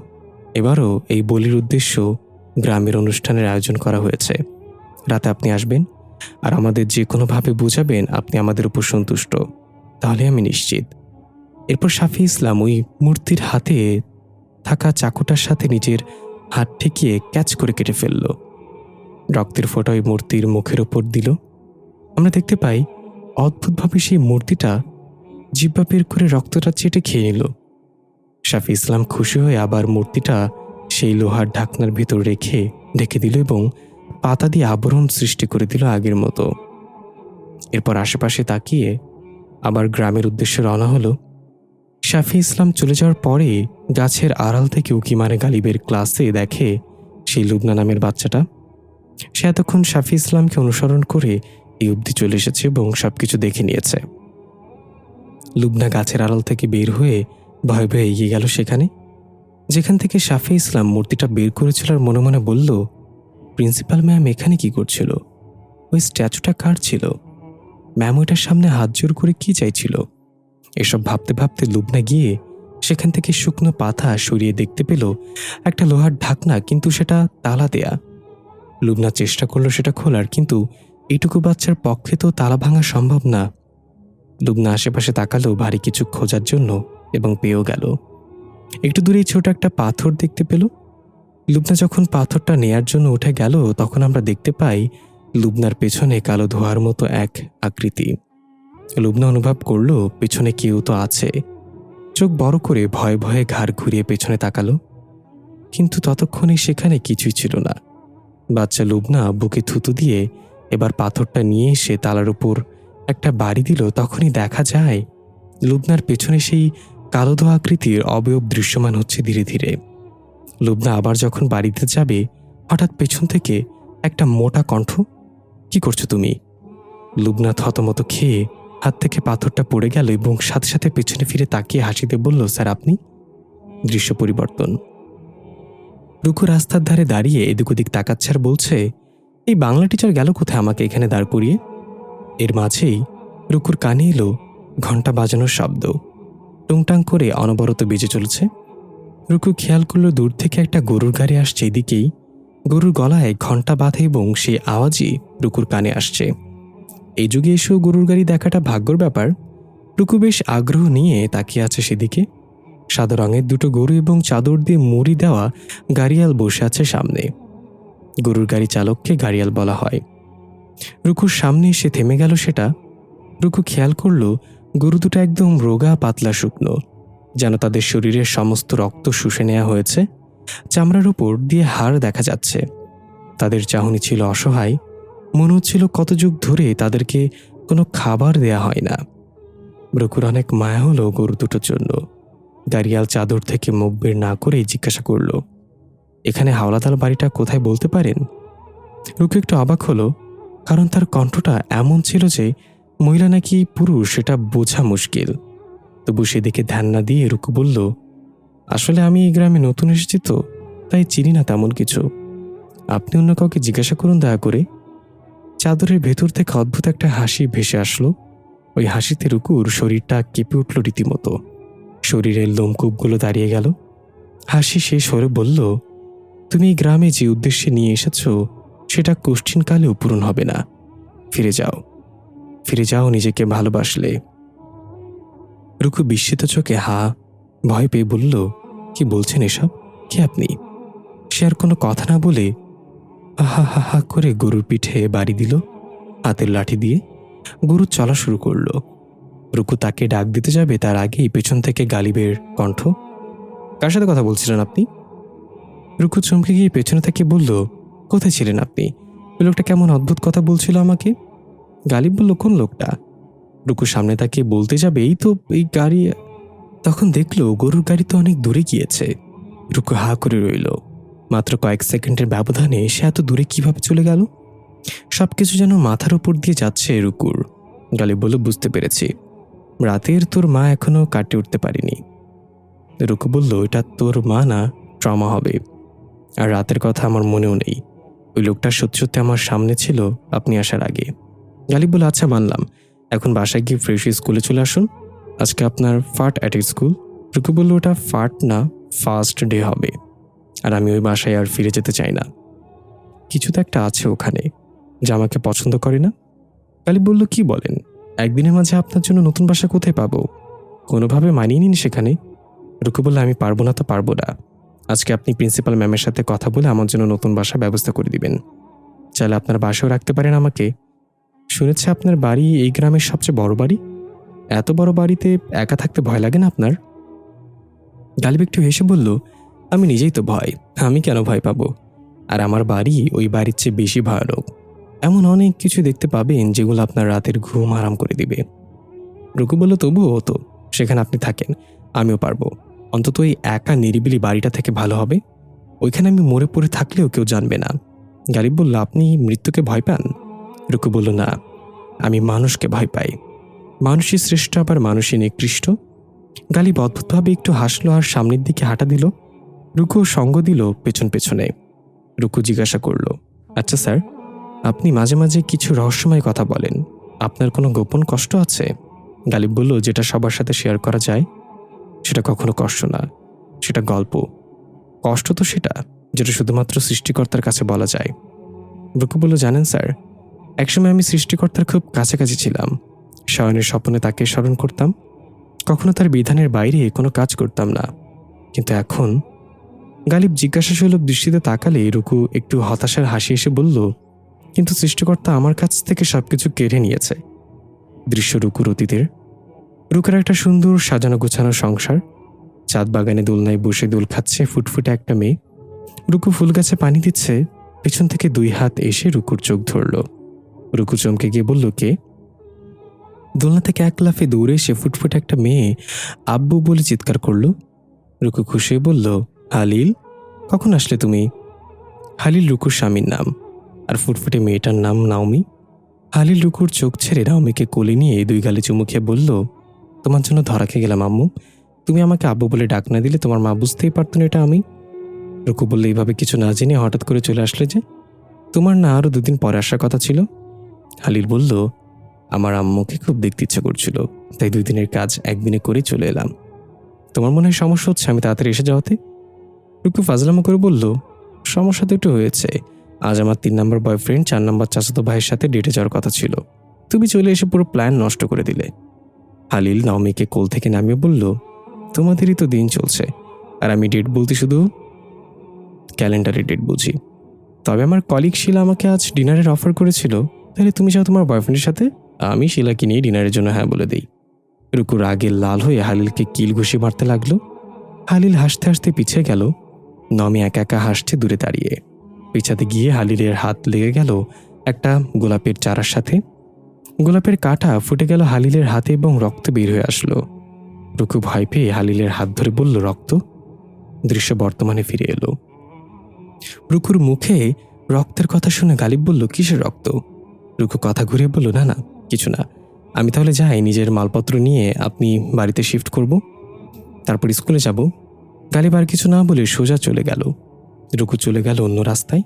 এবারও এই বলির উদ্দেশ্য গ্রামের অনুষ্ঠানের আয়োজন করা হয়েছে। রাতে আপনি আসবেন আর আমাদের যে কোনোভাবে বোঝাবেন আপনি আমাদের উপর সন্তুষ্ট, তাহলে আমি নিশ্চিত। এরপর শাফি ইসলাম ওই মূর্তির হাতে থাকা চাকুটার সাথে নিজের হাত ঠেকিয়ে ক্যাচ করে কেটে ফেলল। রক্তের ফোঁটা ওই মূর্তির মুখের ওপর দিল। আমরা দেখতে পাই অদ্ভুতভাবে সেই মূর্তিটা জিহ্বা বের করে রক্তটা চেটে খেয়ে নিল। শাফি ইসলাম খুশি হয়ে আবার মূর্তিটা সেই লোহার ঢাকনার ভিতর রেখে ঢেকে দিল এবং পাতা দিয়ে আবরণ সৃষ্টি করে দিল আগের মতো। এরপর আশেপাশে তাকিয়ে আবার গ্রামের উদ্দেশ্যে রওনা হলো। শাফি ইসলাম চলে যাওয়ার পরে গাছের আড়াল থেকে উকি মারে গালিবের ক্লাসে দেখে সেই লুবনা নামের বাচ্চাটা। সে এতক্ষণ শাফি ইসলামকে অনুসরণ করে এই অবধি চলে এসেছে এবং সবকিছু দেখে নিয়েছে। লুবনা গাছের আড়াল থেকে বের হয়ে ভয়ে ভয়ে এগিয়ে গেল সেখানে, যেখান থেকে শাফি ইসলাম মূর্তিটা বের করেছিল আর মনে মনে বলল, প্রিন্সিপাল ম্যাম এখানে কি করছিল? ওই স্ট্যাচুটা কার ছিল? ম্যাম ওইটার সামনে হাত জোর করে কি চাইছিল? এসব ভাবতে ভাবতে লুবনা গিয়ে সেখান থেকে শুকনো পাতা সরিয়ে দেখতে পেল একটা লোহার ঢাকনা, কিন্তু সেটা তালা দেয়া। লুবনা চেষ্টা করলো সেটা খোলার, কিন্তু এইটুকু বাচ্চার পক্ষে তো তালা ভাঙা সম্ভব না। লুবনা আশেপাশে তাকালো ভারী কিছু খোঁজার জন্য এবং পেয়েও গেল। একটু দূরেই ছোট একটা পাথর দেখতে পেল। লুবনা যখন পাথরটা নেয়ার জন্য উঠে গেল, তখন আমরা দেখতে পাই লুবনার পেছনে কালো ধোঁয়ার মতো এক আকৃতি। লুবনা অনুভব করলো পেছনে কেউ তো আছে। চোখ বড় করে ভয়ে ভয়ে ঘাড় ঘুরিয়ে পেছনে তাকালো, কিন্তু ততক্ষণে সেখানে কিছুই ছিল না। বাচ্চা লুবনা বুকে থুতু দিয়ে এবার পাথরটা নিয়ে এসে তালার উপর একটা বাড়ি দিল। তখনই দেখা যায় লুবনার পেছনে সেই কালো ধোঁয়া আকৃতির অবয়ব দৃশ্যমান হচ্ছে ধীরে ধীরে। লুবনা আবার যখন বাড়িতে যাবে, হঠাৎ পেছন থেকে একটা মোটা কণ্ঠ, কি করছো তুমি? লুবনা থতমত খেয়ে হাত থেকে পাথরটা পড়ে গেল এবং সাথে সাথে পেছনে ফিরে তাকিয়ে হাসিতে বলল, স্যার আপনি? দৃশ্য পরিবর্তন। রুকু রাস্তার ধারে দাঁড়িয়ে এদিক ওদিক তাকাচ্ছে আর বলছে, এই বাংলা টিচার গেল কোথায় আমাকে এখানে দাঁড় করিয়ে? এর মাঝেই রুকুর কানে এলো ঘণ্টা বাজানোর শব্দ। টুংটাং করে অনবরত বেজে চলেছে। রুকু খেয়াল করল দূর থেকে একটা গরুর গাড়ি আসছে এদিকেই। গরুর গলায় ঘণ্টা বাঁধে এবং সেই আওয়াজই রুকুর কানে আসছে। এই যুগে এসেও গরুর গাড়ি দেখাটা ভাগ্যর ব্যাপার। রুকু বেশ আগ্রহ নিয়ে তাকিয়ে আছে সেদিকে। সাদা রঙের দুটো গরু এবং চাদর দিয়ে মুড়ি দেওয়া গাড়িয়াল বসে আছে সামনে। গরুর গাড়ি চালককে গাড়িয়াল বলা হয়। রুকুর সামনে এসে থেমে গেল সেটা। রুকু খেয়াল করল গরু দুটো একদম রোগা পাতলা শুকনো, যেন তাদের শরীরের সমস্ত রক্ত শুষে নেওয়া হয়েছে। চামড়ার উপর দিয়ে হাড় দেখা যাচ্ছে। তাদের চাহনি ছিল অসহায়। মনে হচ্ছিল কত যুগ ধরে তাদেরকে কোনো খাবার দেয়া হয় না। রুকুর অনেক মায়া হলো গরু দুটোর জন্য। গাড়িয়াল চাদর থেকে মুখ বের না করেই জিজ্ঞাসা করল, এখানে হাওলাদার বাড়িটা কোথায় বলতে পারেন? রুকু একটু অবাক হলো, কারণ তার কণ্ঠটা এমন ছিল যে মহিলা নাকি পুরুষ সেটা বোঝা মুশকিল। তবু সেদিকে ধ্যান না দিয়ে রুকু বলল, আসলে আমি এই গ্রামে নতুন এসেছি তো, তাই চিনি না তেমন কিছু। আপনি অন্য কাউকে জিজ্ঞাসা করুন দয়া করে। চাদরের ভেতর থেকে অদ্ভুত একটা হাসি ভেসে আসলো। ওই হাসিতে রুকুর শরীরটা কেঁপে উঠল রীতিমতো। শরীরের লোমকূপগুলো দাঁড়িয়ে গেল। হাসি শেষ হয়ে বলল, তুমি এই গ্রামে যে উদ্দেশ্যে নিয়ে এসেছ সেটা কোশ্চিনকালেও পূরণ হবে না। ফিরে যাও, ফিরে যাও নিজেকে ভালোবাসলে। রুকু বিস্মিত চোখে ভয় পেয়ে বলল, কি বলছেন এসব? কে আপনি? সে আর কোনো কথা না বলে হা হা হা করে গরুর পিঠে বাড়ি দিল হাতের লাঠি দিয়ে। গরু চলা শুরু করলো। রুকু তাকে ডাক দিতে যাবে তার আগেই পেছন থেকে গালিবের কণ্ঠ, কার সাথে কথা বলছিলেন আপনি? রুকু চমকে গিয়ে পেছনে থেকে বলল, কোথায় ছিলেন আপনি? ওই লোকটা কেমন অদ্ভুত কথা বলছিল আমাকে। গালিব বলল, কোন লোকটা? রুকু সামনে তাকে বলতে যাবে, এই তো এই গাড়ি। তখন দেখলো গরুর গাড়ি তো অনেক দূরে গিয়েছে। রুকু হা করে রইল। মাত্র কয়েক সেকেন্ডের ব্যবধানে সে এত দূরে কিভাবে চলে গেল? সবকিছু যেন মাথার উপর দিয়ে যাচ্ছে রুকুর। গালিব বলে, বুঝতে পেরেছি, রাতের তোর মা এখনো কাটে উঠতে পারিনি। রুকু বলল, এটা তোর মা না, ট্রমা হবে। আর রাতের কথা আমার মনেও নেই। ওই লোকটা সত্যি সত্যি আমার সামনে ছিল আপনি আসার আগে। গালিব বলে, আচ্ছা মানলাম, এখন বাসায় গিয়ে ফ্রেশ স্কুলে চলে আসুন। আজকে আপনার ফার্ট অ্যাট স্কুল। রুকু বলল, ওটা ফার্ট না, ফার্স্ট ডে হবে। আর আমি ওই বাসায় আর ফিরে যেতে চাই না। কিছু তো একটা আছে ওখানে যা আমাকে পছন্দ করে না। গালিব বলল, কি বলেন? একদিনের মাঝে আপনার জন্য নতুন বাসা কোথায় পাবো? কোনোভাবে মানিয়ে নিন সেখানে। রুকু বলল, আমি পারবো না তো পারবো না। আজকে আপনি প্রিন্সিপাল ম্যামের সাথে কথা বলে আমার জন্য নতুন বাসা ব্যবস্থা করে দিবেন। চাইলে আপনার বাসাও রাখতে পারেন আমাকে। শুনেছি আপনার বাড়ি এই গ্রামের সবচেয়ে বড় বাড়ি। এত বড় বাড়িতে একা থাকতে ভয় লাগে না আপনার? গালিব একটু হেসে বলল, আমি নিজেই তো ভয়, আমি কেন ভয় পাবো? আর আমার বাড়ি ওই বাড়ির চেয়ে বেশি ভয়ানক। এমন অনেক কিছু দেখতে পাবেন যেগুলো আপনার রাতের ঘুম হারাম করে দিবে। রুকু বলল, তবুও হতো, সেখানে আপনি থাকেন, আমিও পারবো। অন্তত এই একা নিরিবিলি বাড়িটা থেকে ভালো হবে। ওইখানে আমি মরে পড়ে থাকলেও কেউ জানবে না। গালিব বলল, আপনি মৃত্যুকে ভয় পান? রুকু বলল, না, আমি মানুষকে ভয় পাই। মানুষই শ্রেষ্ঠ, আবার মানুষই নিকৃষ্ট। গালিব অদ্ভুতভাবে একটু হাসলো আর সামনের দিকে হাঁটা দিল। রুকু সঙ্গ দিল পেছন পেছনে। রুকু জিজ্ঞাসা করল, আচ্ছা স্যার, আপনি মাঝে মাঝে কিছু রহস্যময় কথা বলেন, আপনার কোনো গোপন কষ্ট আছে? গালিব বলল, যেটা সবার সাথে শেয়ার করা যায় সেটা কখনো কষ্ট না, সেটা গল্প। কষ্ট তো সেটা যেটা শুধুমাত্র সৃষ্টিকর্তার কাছে বলা যায়। রুকু বলল, জানেন স্যার, একসময় আমি সৃষ্টিকর্তার খুব কাছাকাছি ছিলাম। শয়নের স্বপ্নে তাকে স্মরণ করতাম, কখনো তার বিধানের বাইরে কোনো কাজ করতাম না। কিন্তু এখন? গালিব জিজ্ঞাসাসুলভ দৃষ্টিতে তাকালে রুকু একটু হতাশার হাসি এসে বলল, কিন্তু সৃষ্টিকর্তা আমার কাছ থেকে সবকিছু কেড়ে নিয়েছে। দৃশ্য রুকুর অতীতের। রুকুর একটা সুন্দর সাজানো গোছানো সংসার। চাঁদ বাগানে দোলনায় বসে দোল খাচ্ছে ফুটফুটে একটা মেয়ে। রুকু ফুল গাছে পানি দিচ্ছে, পেছন থেকে 2 হাত এসে রুকুর চোখ ধরল। রুকু চমকে গিয়ে বলল, কে? দোলনা থেকে এক লাফে দৌড়ে এসে ফুটফুটে একটা মেয়ে আব্বু বলে চিৎকার করল। রুকু খুশি হয়ে বলল, হালিল, কখন আসলে তুমি? হালিল রুকুর স্বামীর নাম, আর ফুটফুটে মেয়েটার নাম নাওমি। হালিল রুকুর চোখ ছেড়ে নাওমিকে কোলে নিয়ে 2 গালে চুমু খেয়ে বলল, তোমার জন্য ধরা খেয়ে গেলাম আম্মু। তুমি আমাকে আব্বু বলে ডাক না দিলে তোমার মা বুঝতেই পারতো না এটা আমি। রুকু বললে, এইভাবে কিছু না জেনে হঠাৎ করে চলে আসলে যে? তোমার না আরও 2 দিন পরে আসার কথা ছিল? হালিল বলল, আমার আম্মুকে খুব দেখতে ইচ্ছা করছিল, তাই 2 দিনের কাজ একদিনে করে চলে এলাম। তোমার মনে হয় সমস্যা হচ্ছে আমি তাড়াতাড়ি এসে যাওয়াতে? রুকু ফাজলামো করে বলল, সমস্যা তো একটু হয়েছে। আজ আমার 3 নম্বর বয়ফ্রেন্ড 4 নম্বর চাচাতো ভাইয়ের সাথে ডেটে যাওয়ার কথা ছিল, তুমি চলে এসে পুরো প্ল্যান নষ্ট করে দিলে। হালিল নাওমিকে কোল থেকে নামিয়ে বলল, তোমাদেরই তো দিন চলছে, আর আমি ডেট বলতে শুধু ক্যালেন্ডারে ডেট বুঝি। তবে আমার কলিগ শিলা আমাকে আজ ডিনারের অফার করেছিল, তাহলে তুমি যাও তোমার বয়ফ্রেন্ডের সাথে, আমি শিলাকে নিয়ে ডিনারের জন্য হ্যাঁ বলে দিই। রুকু রাগে লাল হয়ে হালিলকে কিল ঘুষি মারতে লাগলো। হালিল হাসতে হাসতে পিছিয়ে গেল। নমি একা একা হাসছে দূরে দাঁড়িয়ে। পিছাতে গিয়ে হালিলের হাত লেগে গেল একটা গোলাপের চারার সাথে। গোলাপের কাঁটা ফুটে গেল হালিলের হাতে এবং রক্ত বের হয়ে আসলো। রুকু ভয় পেয়ে হালিলের হাত ধরে বলল, রক্ত? দৃশ্য বর্তমানে ফিরে এলো। রুকুর মুখে রক্তের কথা শুনে গালিব বলল, কিসের রক্ত? রুকু কথা ঘুরিয়ে বলল, না না, কিছু না। আমি তাহলে যাই, নিজের মালপত্র নিয়ে আপনি বাড়িতে শিফট করব, তারপর স্কুলে যাব। গালিব আর কিছু না বলে সোজা চলে গেল। রুকু চলে গেল অন্য রাস্তায়।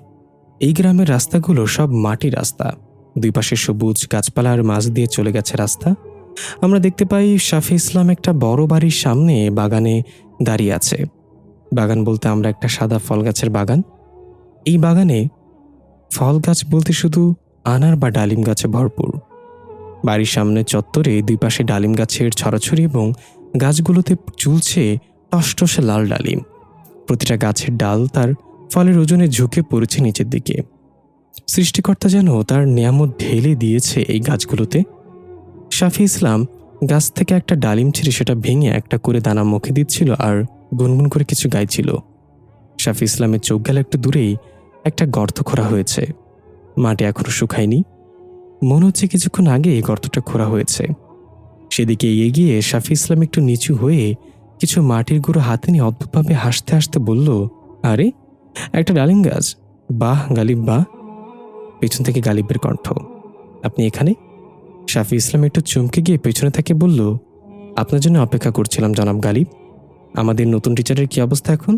এই গ্রামের রাস্তাগুলো সব মাটির রাস্তা, 2 পাশে সবুজ গাছপালার মাঝ দিয়ে চলে গেছে রাস্তা। আমরা দেখতে পাই শাফি ইসলাম একটা বড় বাড়ির সামনে বাগানে দাঁড়িয়ে আছে। বাগান বলতে আমরা একটা সাদা ফল গাছের বাগান। এই বাগানে ফল গাছ বলতে শুধু আনার বা ডালিম গাছে ভরপুর। বাড়ির সামনে চত্বরে 2 পাশে ডালিম গাছের ছড়াছড়ি এবং গাছগুলোতে ঝুলছে টসটসে লাল ডালিম। প্রতিটা গাছের ডাল তার ফলের ওজনে ঝুঁকে পড়েছে নিচের দিকে। সৃষ্টিকর্তা যেন তার নিয়ামত ঢেলে দিয়েছে এই গাছগুলোতে। শাফি ইসলাম গাছ থেকে একটা ডালিম ছিঁড়ে সেটা ভেঙে একটা করে দানা মুখে দিচ্ছিল আর গুনগুন করে কিছু গাইছিল। শাফি ইসলামের চোখ গেল একটু দূরেই একটা গর্ত খোঁড়া হয়েছে। মাটি এখনো শুকায়নি, মনে হচ্ছে কিছুক্ষণ আগে এই গর্তটা খোঁড়া হয়েছে। সেদিকে এগিয়ে শাফি ইসলাম একটু নিচু হয়ে কিছু মাটির গুঁড়ো হাতে নিয়ে অদ্ভুতভাবে হাসতে হাসতে বলল, আরে, একটা ডালিম গাছ! বাহ গালিব, বাহ। পেছন থেকে গালিবের কণ্ঠ, আপনি এখানে? শাফি ইসলাম একটু চমকে গিয়ে পেছনে থেকে বলল, আপনার জন্য অপেক্ষা করছিলাম জনাব গালিব। আমাদের নতুন টিচারের কি অবস্থা এখন?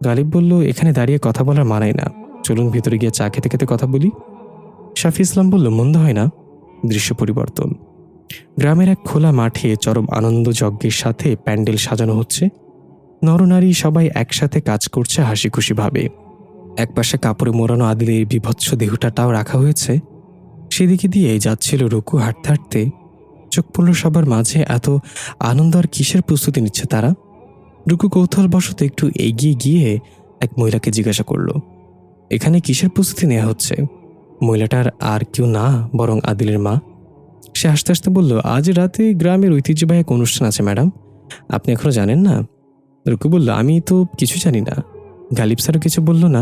গালিব বলল, এখানে দাঁড়িয়ে কথা বলার মানায় না, চলুন ভেতরে গিয়ে চা খেতে খেতে কথা বলি। শাফি ইসলাম বলল, মন্দ হয় না। দৃশ্য পরিবর্তন। গ্রামের এক খোলা মাঠে চরম আনন্দ যজ্ঞের সাথে প্যান্ডেল সাজানো হচ্ছে। নরনারী সবাই একসাথে কাজ করছে হাসি খুশি ভাবে। একপাশে কাপড়ে মোড়ানো আদিলের বিভৎস দেহটাটাও রাখা হয়েছে। সেদিকে দিয়ে যাচ্ছিল রুকু হাঁটতে হাঁটতে। চোখ পড়ল সবার মাঝে, এত আনন্দ আর কিসের প্রস্তুতি নিচ্ছে তারা? রুকু কৌতূহলবশত একটু এগিয়ে গিয়ে এক মহিলাকে জিজ্ঞাসা করল, এখানে কিসের প্রস্তুতি নেওয়া হচ্ছে? মহিলাটার আর কেউ না, বরং আদিলের মা। সে হাসতে হাসতে বলল, আজ রাতে গ্রামের ঐতিহ্যবাহী এক অনুষ্ঠান আছে ম্যাডাম, আপনি এখনো জানেন না? রুকু বলল, আমি তো কিছু জানি না। গালিব স্যারও কিছু বলল না।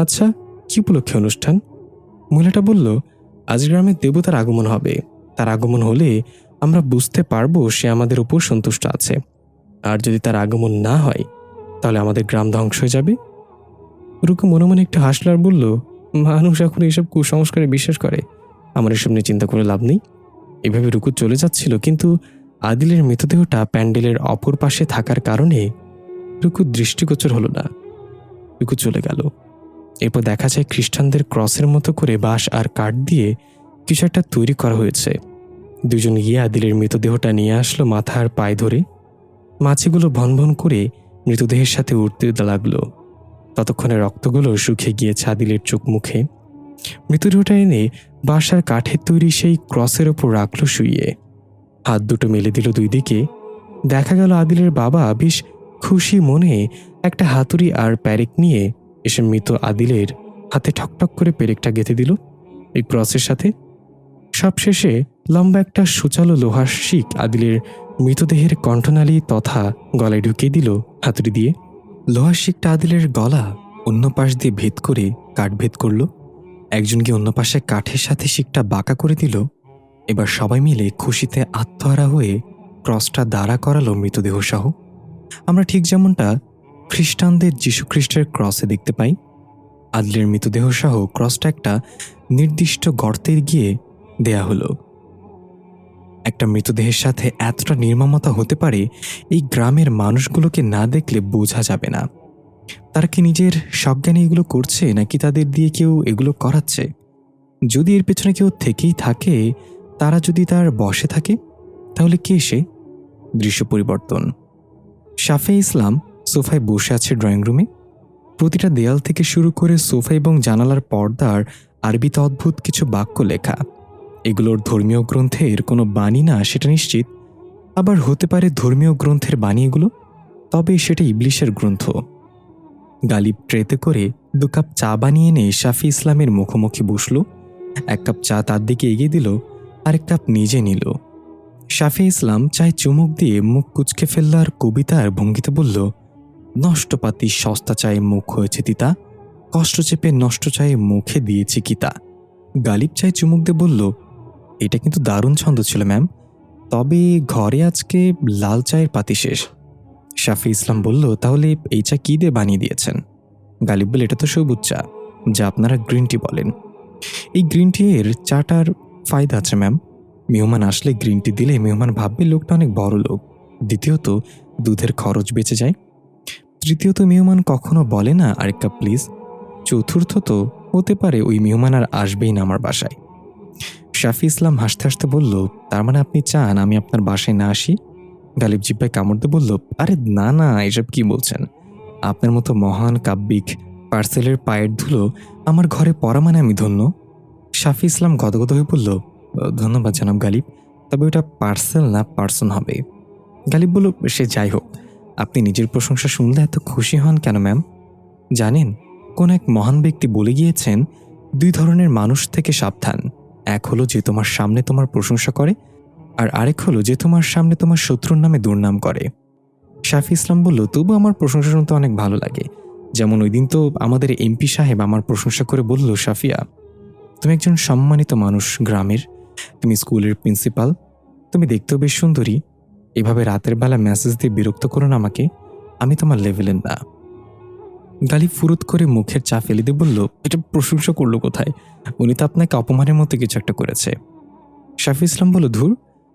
আচ্ছা, কি উপলক্ষে অনুষ্ঠান? মহিলাটা বলল, আজ গ্রামের দেবতার আগমন হবে। তার আগমন হলে আমরা বুঝতে পারবো সে আমাদের উপর সন্তুষ্ট আছে। আর যদি তার আগমন না হয় তাহলে আমাদের গ্রাম ধ্বংস হয়ে যাবে। রুকু মনে মনে একটু হাসল আর বলল, মানুষ এখন এসব কুসংস্কারে বিশ্বাস করে, আমার এসব নিয়ে চিন্তা করে লাভ নেই। এভাবে রুকু চলে যাচ্ছিল, কিন্তু আদিলের মৃতদেহটা প্যান্ডেলের অপর পাশে থাকার কারণে রুকুর দৃষ্টিগোচর হলো না। রুকু চলে গেল। এরপর দেখা যায় খ্রিস্টানদের ক্রসের মতো করে বাঁশ আর কাঠ দিয়ে কিছু একটা তৈরি করা হয়েছে। দুজন গিয়ে আদিলের মৃতদেহটা নিয়ে আসলো মাথা আর পায়ে ধরে। মাছিগুলো ভনভন করে মৃতদেহের সাথে উঠতে লাগলো। ততক্ষণে রক্তগুলো শুকিয়ে গিয়েছে আদিলের চোখ মুখে। মৃতদেহটা এনে বাঁশ আর কাঠের তৈরি সেই ক্রসের ওপর রাখলো শুইয়ে। হাত দুটো মেলে দিল দুই দিকে। দেখা গেল আদিলের বাবা বেশ খুশি মনে একটা হাতুড়ি আর প্যারেক নিয়ে এসে মৃত আদিলের হাতে ঠকঠক করে পেরেকটা গেঁথে দিল এই ক্রসের সাথে। সবশেষে লম্বা একটা সুচালো লোহার শিক আদিলের মৃতদেহের কণ্ঠনালী তথা গলায় ঢুকিয়ে দিল হাতুড়ি দিয়ে। লোহার শিকটা আদিলের গলা অন্য পাশ দিয়ে ভেদ করে কাঠ ভেদ করল। একজন গিয়ে অন্য পাশে কাঠের সাথে শিকটা বাঁকা করে দিল। এবার সবাই মিলে খুশিতে আত্মহারা হয়ে ক্রসটা দাঁড়া করালো মৃতদেহ সহ। আমরা ঠিক যেমনটা খ্রিস্টানদের যীশুখ্রিস্টের ক্রসে দেখতে পাই। আদিলের মৃতদেহ সহ ক্রসটা একটা নির্দিষ্ট গর্তে গিয়ে দেয়া হলো। একটা মৃতদেহের সাথে এতটা নির্মমতা হতে পারে এই গ্রামের মানুষগুলোকে না দেখলে বোঝা যাবে না। তারা কি নিজের সজ্ঞানে এগুলো করছে, নাকি তাদের দিয়ে কেউ এগুলো করাচ্ছে? যদি এর পেছনে কেউ থেকেই থাকে, তারা যদি তার বশে থাকে, তাহলে কে সে? দৃশ্য পরিবর্তন। শাফে ইসলাম সোফায় বসে আছে ড্রয়িং রুমে। প্রতিটা দেয়াল থেকে শুরু করে সোফা এবং জানালার পর্দার আরবিতে অদ্ভুত কিছু বাক্য লেখা। এগুলোর ধর্মীয় গ্রন্থের কোনো বাণী না সেটা নিশ্চিত, আবার হতে পারে ধর্মীয় গ্রন্থের বাণী এগুলো, তবে সেটা ইবলিশের গ্রন্থ। গালিব ট্রেতে করে 2 কাপ চা বানিয়ে এনে শাফি ইসলামের মুখোমুখি বসল। 1 কাপ চা তার দিকে এগিয়ে দিল, আরেক কাপ নিজে নিল। শাফি ইসলাম চায় চুমুক দিয়ে মুখ কুচকে ফেলল আর কবিতার ভঙ্গিতে বলল, নষ্টপাতি সস্তা চায়ে মুখ হয়েছে তিতা, কষ্ট চেপে নষ্ট চায়ে মুখে দিয়েছি কিতা। গালিব চায়ে চুমুক দিয়ে বলল, এটা কিন্তু দারুণ ছন্দ ছিল ম্যাম, তবে ঘরে আজকে লাল চায়ের পাতি শেষ। শাফি ইসলাম বলল, তাহলে এই চা কি দিয়ে বানিয়ে দিয়েছেন? গালিব বলে, এটা তো সবুজ চা, যা আপনারা গ্রিন টি বলেন। এই গ্রিন টি এর চাটার ফায়দা আছে ম্যাম। মেহমান আসলে গ্রিন টি দিলে মেহমান ভাববে লোকটা অনেক বড় লোক। দ্বিতীয়ত, দুধের খরচ বেঁচে যায়। তৃতীয়ত, মেহমান কখনো বলে না আরেক কাপ প্লিজ। চতুর্থত, হতে পারে ওই মেহমান আর আসবেই না আমার বাসায়। শাফি ইসলাম হাসতে হাসতে বলল, তার মানে আপনি চান আমি আপনার বাসায় না আসি? গালিব জিব্বায় কামড় দিয়ে বলল, আরে না না, এসব কি বলছেন? আপনার মতো মহান কাব্যিক পার্সেলের পায়ের ধুলো আমার ঘরে পড়া মানে আমি ধন্য। শাফি ইসলাম গদগদ হয়ে বলল, ধন্যবাদ জানাব গালিব, তবে ওটা পার্সেল না পার্সন হবে। গালিব বলল, সে যাই হোক, আপনি নিজের প্রশংসা শুনলে এত খুশি হন কেন ম্যাম? জানেন, কোন এক মহান ব্যক্তি বলে গিয়েছেন, 2 ধরনের মানুষ থেকে সাবধান। এক হলো যে তোমার সামনে তোমার প্রশংসা করে, আর আরেক হলো যে তোমার সামনে তোমার শত্রুর নামে দুর্নাম করে। শাফি ইসলাম বলল, তবু আমার প্রশংসা শুনতে অনেক ভালো লাগে। যেমন ওই দিন তো আমাদের এমপি সাহেব আমার প্রশংসা করে বলল, সাফিয়া, তুমি একজন সম্মানিত মানুষ গ্রামের, তুমি স্কুলের প্রিন্সিপাল, তুমি দেখতেও বেশ সুন্দরী। এভাবে রাতের বেলা মেসেজ দিয়ে বিরক্ত করো না আমাকে, আমি তোমার লেভেলের না। গালিব ফুরুত করে মুখের চা ফেলে দিয়ে বলল, এটা প্রশংসা করলো কোথায়? উনি তো আপনাকে অপমানের মতো কিছু একটা করেছে। শাফি ইসলাম বলল, ধুর,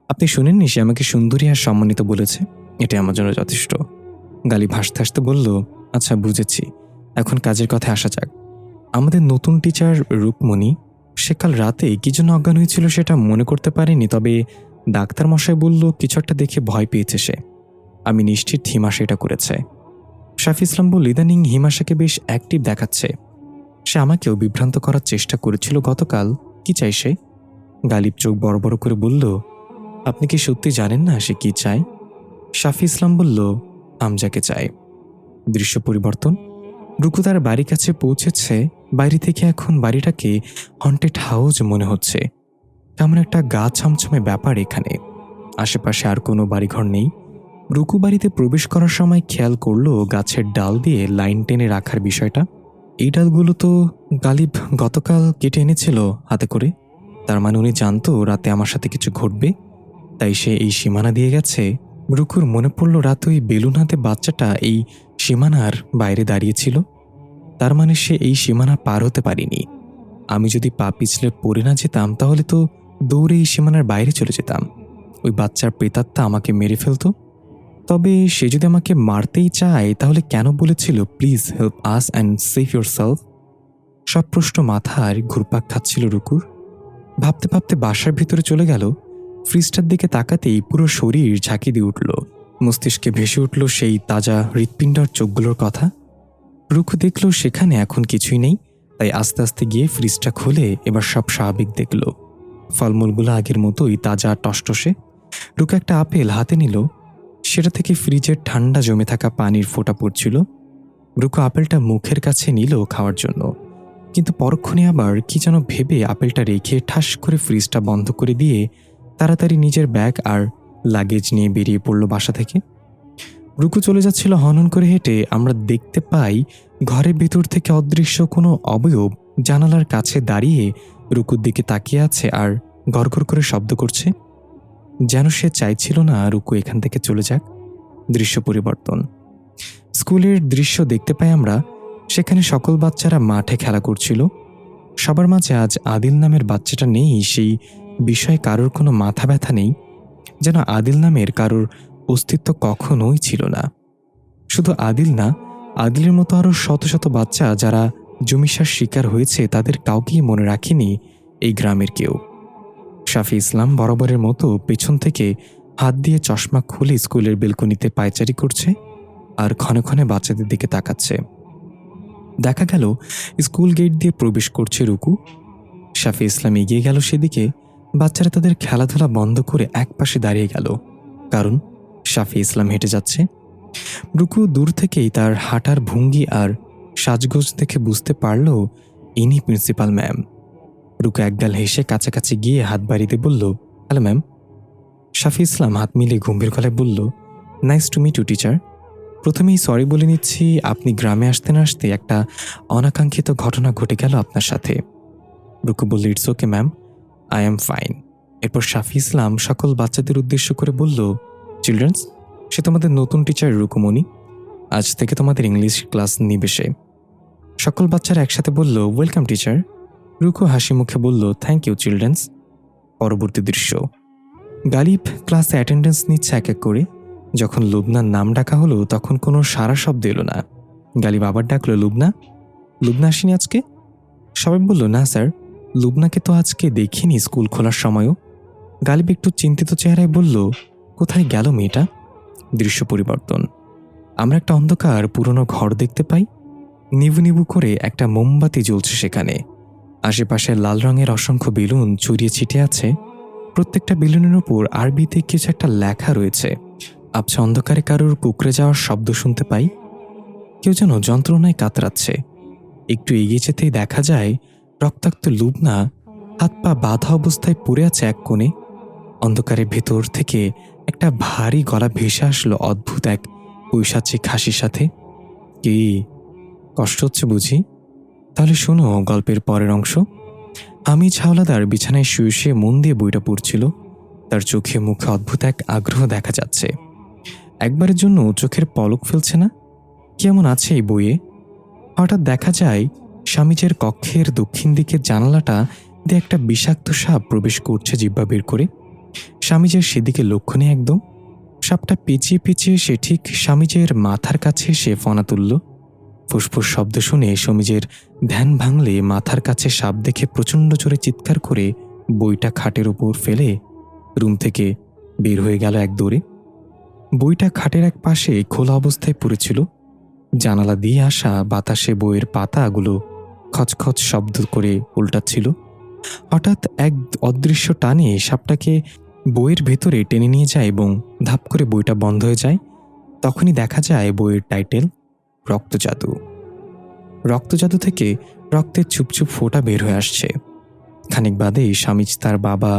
আপনি শুনেননি সে আমাকে সুন্দরী আর সম্মানিত বলেছে, এটা আমার জন্য যথেষ্ট। গালিব হাসতে হাসতে বলল, আচ্ছা বুঝেছি, এখন কাজের কথায় আসা যাক। আমাদের নতুন টিচার রুকমণি, সে কাল রাতে কি জন্য অজ্ঞান হয়েছিল সেটা মনে করতে পারিনি, তবে ডাক্তার মশাই বলল কিছু একটা দেখে ভয় পেয়েছে সে। আমি নিশ্চিত হিমাশা এটা করেছে। শাফি ইসলাম বলল, ইদানিং হিমাশাকে বেশ অ্যাক্টিভ দেখাচ্ছে। সে আমাকেও বিভ্রান্ত করার চেষ্টা করেছিল গতকাল। কি চাই সে? গালিব চোখ বড় বড় করে বলল, আপনি কি সত্যি জানেন না সে কি চায়? শাফি ইসলাম বলল, হামজাকে চায়। দৃশ্য পরিবর্তন। রুকু তার বাড়ির কাছে পৌঁছেছে। বাইরে থেকে এখন বাড়িটাকে হন্টেড হাউস মনে হচ্ছে। তেমন একটা গা ছমছমে ব্যাপার এখানে। আশেপাশে আর কোনো বাড়িঘর নেই। রুকু বাড়িতে প্রবেশ করার সময় খেয়াল করলো গাছের ডাল দিয়ে লাইন টেনে রাখার বিষয়টা। এই ডালগুলো তো গালিব গতকাল কেটে এনেছিল হাতে করে। তার মানে উনি জানতো রাতে আমার সাথে কিছু ঘটবে, তাই সে এই সীমানা দিয়ে গেছে রুকুর মনে পড়ল রাত ওই বেলুন হাতে বাচ্চাটা এই সীমানার বাইরে দাঁড়িয়েছিল। তার মানে সে এই সীমানা পার হতে পারেনি। আমি যদি পা পিছলে পড়ে না যেতাম তাহলে তো দৌড়ে এই সীমানার বাইরে চলে যেতাম। ওই বাচ্চার প্রেতাত্মা আমাকে মেরে ফেলতো। তবে সে যদি আমাকে মারতেই চায় তাহলে কেন বলেছিল please help us and save your self? সব প্রশ্ন মাথার ঘুরপাক খাচ্ছিল রুকুর। ভাবতে ভাবতে বাসার ভিতরে চলে গেল। ফ্রিজটার দিকে তাকাতেই পুরো শরীর ঝাঁকি দিয়ে উঠল। মস্তিষ্কে ভেসে উঠল সেই তাজা হৃৎপিণ্ডর চোখগুলোর কথা। রুকু দেখল সেখানে এখন কিছুই নেই, তাই আস্তে আস্তে গিয়ে ফ্রিজটা খুলে এবার সব স্বাভাবিক দেখল। ফলমূলগুলো আগের মতোই তাজা টসটসে। রুকু একটা আপেল হাতে নিল, সেটা থেকে ফ্রিজের ঠান্ডা জমে থাকা পানির ফোঁটা পড়ছিল। রুকু আপেলটা মুখের কাছে নিল খাওয়ার জন্য, কিন্তু পরক্ষণে আবার কি যেন ভেবে আপেলটা রেখে ঠাস করে ফ্রিজটা বন্ধ করে দিয়ে তাড়াতাড়ি নিজের ব্যাগ আর লাগেজ নিয়ে বেরিয়ে পড়ল বাসা থেকে। রুকু চলে যাচ্ছিল হনহন করে হেঁটে। আমরা দেখতে পাই ঘরের ভেতর থেকে অদৃশ্য কোনো অবয়ব জানালার কাছে দাঁড়িয়ে রুকুর দিকে তাকিয়ে আছে আর গড়গড় করে শব্দ করছে, যেন সে চাইছিল না রুকু এখান থেকে চলে যাক। দৃশ্য পরিবর্তন। স্কুলের দৃশ্য দেখতে পাই আমরা। সেখানে সকল বাচ্চারা মাঠে খেলা করছিল। সবার মাঝে আজ আদিল নামের বাচ্চাটা নেই। সেই বিষয়ে কারোর কোনো মাথা ব্যথা নেই, যেন আদিল নামের কারোর অস্তিত্ব কখনোই ছিল না। শুধু আদিল না, আদিলের মতো আরও শত শত বাচ্চা যারা জমিসার শিকার হয়েছে তাদের কাউকেই মনে রাখেনি এই গ্রামের কেউ। শাফি ইসলাম বরাবরের মতো পেছন থেকে হাত দিয়ে চশমা খুলে স্কুলের বেলকনিতে পায়চারি করছে আর ক্ষণে ক্ষণে বাচ্চাদের দিকে তাকাচ্ছে। দেখা গেল স্কুল গেট দিয়ে প্রবেশ করছে রুকু। শাফি ইসলাম এগিয়ে গেল সেদিকে। বাচ্চারা তাদের খেলাধুলা বন্ধ করে একপাশে দাঁড়িয়ে গেল, কারণ শাফি ইসলাম হেঁটে যাচ্ছে। রুকু দূর থেকেই তার হাঁটার ভঙ্গি আর সাজগোজ দেখে বুঝতে পারল ইনি প্রিন্সিপাল ম্যাম। রুকু একগাল হেসে কাছাকাছি গিয়ে হাত বাড়িতে বলল, হ্যালো ম্যাম। শাফি ইসলাম হাত মিলে গম্ভীর গলায় বলল, nice to meet you teacher. প্রথমেই সরি বলে নিচ্ছি, আপনি গ্রামে আসতে না আসতে একটা অনাকাঙ্ক্ষিত ঘটনা ঘটে গেল আপনার সাথে। রুকু বলল, it's okay ma'am, I am fine. এরপর শাফি ইসলাম সকল বাচ্চাদের উদ্দেশ্য করে বলল, চিলড্রেন্স, সে তোমাদের নতুন টিচার রুকুমণি। আজ থেকে তোমাদের ইংলিশ ক্লাস নিবে সে। সকল বাচ্চারা একসাথে বলল, ওয়েলকাম টিচার। রুকু হাসি মুখে বলল, থ্যাংক ইউ চিলড্রেন্স। পরবর্তী দৃশ্য। গালিব ক্লাসে অ্যাটেন্ডেন্স নিচ্ছে এক এক করে। যখন লুবনার নাম ডাকা হলো তখন কোনো সারা শব্দ এলো না। গালিব আবার ডাকলো, লুবনা। লুবনা আসেনি আজকে? সবাই বলল, না স্যার, লুবনাকে তো আজকে দেখিনি স্কুল খোলার সময়ও। গালিব একটু চিন্তিত চেহারায় বলল, কোথায় গেল মেয়েটা? দৃশ্য পরিবর্তন। আমরা একটা অন্ধকার পুরনো ঘর দেখতে পাই। নিবু নিবু করে একটা মোমবাতি জ্বলছে সেখানে। আশেপাশে লাল রঙের অসংখ্য বেলুন ছড়িয়ে ছিটিয়ে আছে। প্রত্যেকটা বেলুনের উপর আরবিতে কিছু একটা লেখা রয়েছে। আবছা অন্ধকারে কারোর কুকড়ে যাওয়ার শব্দ শুনতে পাই। কেউ যেন যন্ত্রণায় কাতরাচ্ছে। একটু এগিয়ে যেতেই দেখা যায় রক্তাক্ত লুবনা হাত পা বাঁধা অবস্থায় পড়ে আছে এক কোণে। অন্ধকারের ভেতর থেকে একটা ভারী গলা ভেসে আসলো অদ্ভুত এক পৈশাচিক হাসির সাথে। কি কষ্ট হচ্ছে বুঝি? তাহলে শোনো গল্পের পরের অংশ। আমি হাওলাদার বিছানায় শুয়ে শুয়ে মন দিয়ে বইটা পড়ছিল। তার চোখে মুখে অদ্ভুত এক আগ্রহ দেখা যাচ্ছে। একবারের জন্য চোখের পলক ফেলছে না। কেমন আছে এই বইয়ে? হঠাৎ দেখা যায় স্বামীজের কক্ষের দক্ষিণ দিকের জানালাটা দিয়ে একটা বিষাক্ত সাপ প্রবেশ করছে জিহ্বা বের করে। স্বামীজের সেদিকে লক্ষ্য নেই একদম। সাপটা পেঁচিয়ে পেঁচিয়ে সে ঠিক স্বামীজের মাথার কাছে এসে ফনা তুলল। ফুসফুস শব্দ শুনে স্বামীজের ধ্যান ভাঙলে মাথার কাছে সাপ দেখে প্রচণ্ড জোরে চিৎকার করে বইটা খাটের উপর ফেলে রুম থেকে বের হয়ে গেল এক দৌড়ে। বইটা খাটের এক পাশে খোলা অবস্থায় পড়েছিল। জানালা দিয়ে আসা বাতাসে বইয়ের পাতাগুলো খচখচ শব্দ করে উল্টাচ্ছিল। হঠাৎ এক অদৃশ্য টানে সাপটাকে বইয়ের ভেতরে টেনে নিয়ে যায় এবং ধাপ করে বইটা বন্ধ হয়ে যায়। তখনই দেখা যায় বইয়ের টাইটেল রক্তজাদু। রক্তজাদু থেকে রক্তের চুপচুপ ফোঁটা বের হয়ে আসছে। খানিক বাদেই স্বামীজ তার বাবা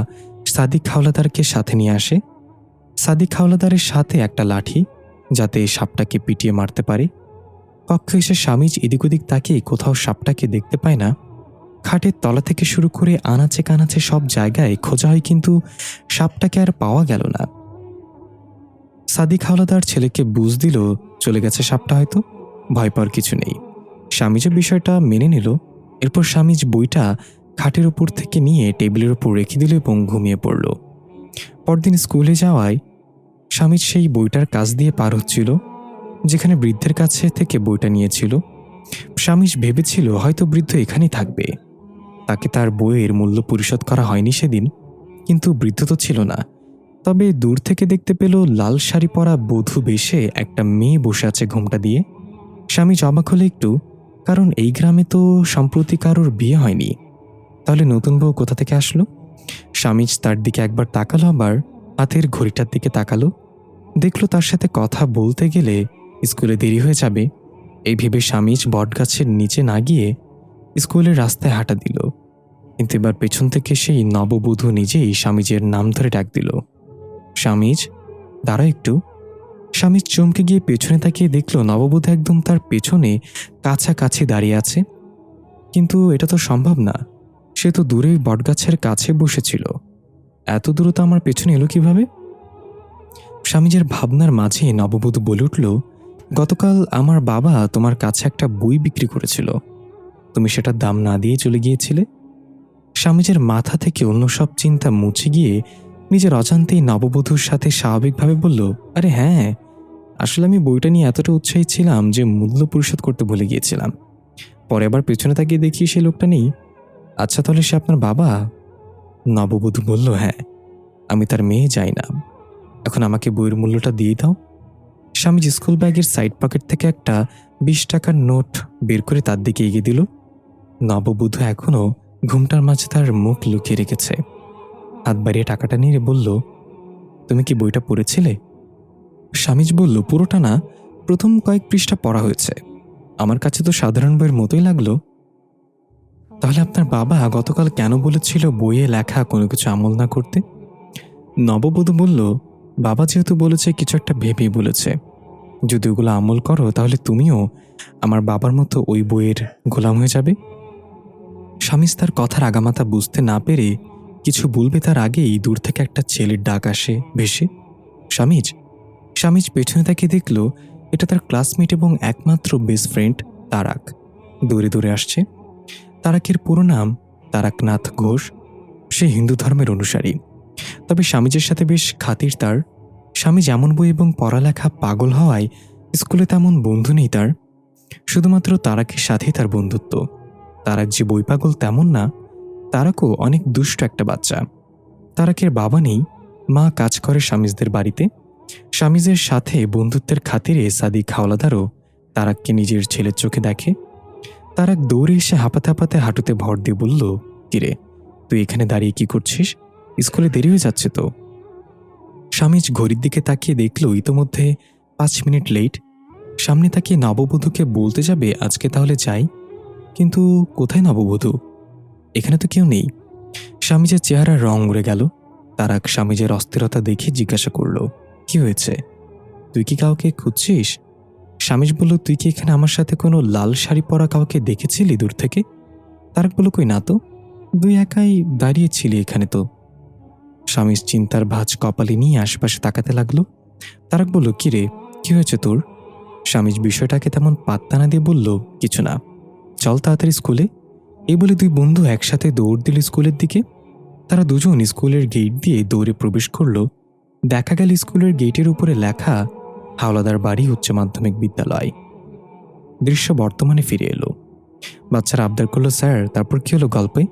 সাদিক হাওলাদারকে সাথে নিয়ে আসে। সাদিক হাওলাদারের সাথে একটা লাঠি, যাতে সাপটাকে পিটিয়ে মারতে পারে। কক্ষে এসে স্বামীজ এদিক ওদিক তাকিয়ে কোথাও সাপটাকে দেখতে পায় না। খাটের তলা থেকে শুরু করে আনাচে কানাচে সব জায়গায় খোঁজা হয়, কিন্তু সাপটাকে আর পাওয়া গেল না। সাদিক হাওলাদার ছেলেকে বুঝ দিল চলে গেছে সাপটা, হয়তো ভয় পাওয়ার কিছু নেই। স্বামীজ বিষয়টা মেনে নিল। এরপর স্বামীজ বইটা খাটের উপর থেকে নিয়ে টেবিলের উপর রেখে দিল এবং ঘুমিয়ে পড়ল। পরদিন স্কুলে যাওয়ায় স্বামীজ সেই বইটার কাছ দিয়ে পার হচ্ছিল যেখানে বৃদ্ধের কাছে থেকে বইটা নিয়েছিল। স্বামীজ ভেবেছিল হয়তো বৃদ্ধ এখানেই থাকবে, তাকে তার বইয়ের মূল্য পরিশোধ করা হয়নি সেদিন। কিন্তু বৃদ্ধ তো ছিল না। তবে দূর থেকে দেখতে পেল লাল শাড়ি পরা বধূ বেশে একটা মেয়ে বসে আছে ঘোমটা দিয়ে। স্বামীজ অবাক হলো একটু, কারণ এই গ্রামে তো সম্প্রতি কারোর বিয়ে হয়নি। তাহলে নতুন বউ কোথা থেকে আসলো? স্বামীজ তার দিকে একবার তাকালো, আবার হাতের ঘড়িটার দিকে তাকালো। দেখলো তার সাথে কথা বলতে গেলে স্কুলে দেরি হয়ে যাবে। এই ভেবে স্বামীজ বটগাছের নিচে না গিয়ে স্কুলের রাস্তায় হাঁটা দিল। কিন্তু এবার পেছন থেকে সেই নববধূ নিজেই স্বামীজের নাম ধরে ডাক দিল, স্বামীজ, দাঁড়া একটু। স্বামীজ চমকে গিয়ে পেছনে তাকিয়ে দেখল নববধূ একদম তার পেছনে কাছাকাছি দাঁড়িয়ে আছে। কিন্তু এটা তো সম্ভব না, সে তো দূরে বটগাছের কাছে বসেছিল। এত দূরত্ব আমার পেছনে এলো কিভাবে? স্বামীজের ভাবনার মাঝে নববধূ বলে উঠল, গতকাল আমার বাবা তোমার কাছে একটা বই বিক্রি করেছিল, তুমি সেটার দাম না দিয়ে চলে গিয়েছিলে। স্বামীজের মাথা থেকে অন্য সব চিন্তা মুছে গিয়ে নিজের অজান্তেই নববধূর সাথে স্বাভাবিকভাবে বলল, আরে হ্যাঁ, আসলে আমি বইটা নিয়ে এতটা উৎসাহী ছিলাম যে মূল্য পরিশোধ করতে ভুলে গিয়েছিলাম। পরে আবার পেছনে তাকিয়ে দেখি সেই লোকটা নেই। আচ্ছা, তাহলে সে আপনার বাবা? নববধূ বলল, হ্যাঁ, আমি তার মেয়ে যাই না। এখন আমাকে বইয়ের মূল্যটা দিয়ে দাও। স্বামীজি স্কুল ব্যাগের সাইড পকেট থেকে একটা 20 টাকার নোট বের করে তার দিকে এগিয়ে দিল। নববধূ এখনও ঘুমটার মাঝে তার মুখ লুকিয়ে রেখেছে। হাত বাড়িয়ে টাকাটা নিয়ে বলল, তুমি কি বইটা পড়েছিলে? স্বামীজ বলল, পুরোটা না, প্রথম কয়েক পৃষ্ঠা পড়া হয়েছে। আমার কাছে তো সাধারণ বইয়ের মতোই লাগলো। তাহলে আপনার বাবা গতকাল কেন বলেছিল বইয়ে লেখা কোনো কিছু আমল না করতে? নববধূ বলল, বাবা যেহেতু বলেছে কিছু একটা ভেবেই বলেছে। যদি ওগুলো আমল করো তাহলে তুমিও আমার বাবার মতো ওই বইয়ের গোলাম হয়ে যাবে। স্বামীজ তার কথার আগামাথা বুঝতে না পেরে কিছু বলবে তার আগেই দূর থেকে একটা ছেলের ডাক আসে ভেসে, স্বামীজ। স্বামীজ পেছনে তাকিয়ে দেখল এটা তার ক্লাসমেট এবং একমাত্র বেস্ট ফ্রেন্ড তারাক দৌড়ে দৌড়ে আসছে। তারাকের পুরো নাম তারাকনাথ ঘোষ। সে হিন্দু ধর্মের অনুসারী, তবে স্বামীজের সাথে বেশ খাতির তার। স্বামী যেমন বই এবং পড়ালেখা পাগল হওয়ায় স্কুলে তেমন বন্ধু নেই তার, শুধুমাত্র তারাকের সাথেই তার বন্ধুত্ব। তারাক যে বই পাগল তেমন না, তারাকও অনেক দুষ্ট একটা বাচ্চা। তারাকের বাবা নেই, মা কাজ করে স্বামীজদের বাড়িতে। স্বামীজের সাথে বন্ধুত্বের খাতিরে সাদিক হাওলাদারও তারাককে নিজের ছেলের চোখে দেখে। তারাক দৌড়ে এসে হাঁপাতে হাঁপাতে হাঁটুতে ভর দিয়ে বলল, কিরে, তুই এখানে দাঁড়িয়ে কি করছিস? স্কুলে দেরি হয়ে যাচ্ছে তো। স্বামীজ ঘড়ির দিকে তাকিয়ে দেখল ইতোমধ্যে 5 মিনিট লেট। সামনে তাকিয়ে নববধূকে বলতে যাবে আজকে তাহলে যাই, কিন্তু কোথায় নববধূ? এখানে তো কেউ নেই। স্বামীজের চেহারার রং উড়ে গেল। তারাক স্বামীজের অস্থিরতা দেখে জিজ্ঞাসা করল, কি হয়েছে? তুই কি কাউকে খুঁজছিস? স্বামীজ বলল, তুই কি এখানে আমার সাথে কোনো লাল শাড়ি পরা কাউকে দেখেছিলি দূর থেকে? তারাক বলল, কই না তো, তুই একাই দাঁড়িয়েছিলি এখানে তো। স্বামীজ চিন্তার ভাঁজ কপালে নিয়ে আশপাশে তাকাতে লাগলো। তারাক বলল, কি রে, কি হয়েছে তোর? স্বামীজ বিষয়টাকে তেমন পাত্তা না দিয়ে বলল, কিছু না, চল তাড়াতাড়ি স্কুলে। এই বলে দুই বন্ধু একসাথে দৌড় দিল স্কুলের দিকে। তারা দুজন স্কুলের গেট দিয়ে দৌড়ে প্রবেশ করল। দেখা গেল স্কুলের গেটের উপরে লেখা হাওলাদার বাড়ি উচ্চ মাধ্যমিক বিদ্যালয়। দৃশ্য বর্তমানে ফিরে এলো। বাচ্চারা আবদার করলো, স্যার তারপর কি হলো গল্পে?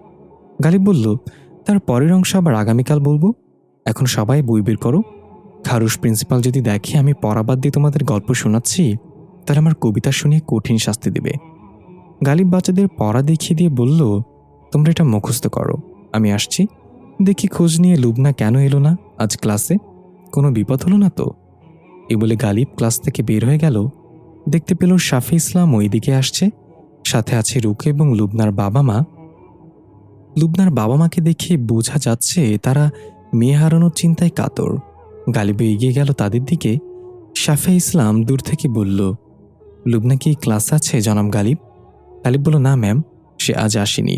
গালিব বলল, তার পরের অংশ আবার আগামীকাল বলবো, এখন সবাই বই বের করো। খারুশ প্রিন্সিপাল যদি দেখে আমি পড়া বাদ দিয়ে তোমাদের গল্প শোনাচ্ছি, তাহলে আমার কবিতা শুনিয়ে কঠিন শাস্তি দেবে। গালিব বাচ্চাদের পড়া দেখিয়ে দিয়ে বলল, তোমরা এটা মুখস্থ করো, আমি আসছি। দেখি খোঁজ নিয়ে লুবনা কেন এলো না আজ ক্লাসে, কোনো বিপদ হলো না তো? এই বলে গালিব ক্লাস থেকে বের হয়ে গেল। দেখতে পেল শাফি ইসলাম ওই দিকে আসছে, সাথে আছে রুকে এবং লুবনার বাবা মা। লুবনার বাবা মাকে দেখে বোঝা যাচ্ছে তারা মেয়ে হারানোর চিন্তায় কাতর। গালিব এগিয়ে গেল তাদের দিকে। শাফি ইসলাম দূর থেকে বলল, লুবনা কি ক্লাস আছে জনাব গালিব? গালিব বলল, না ম্যাম, সে আজ আসেনি,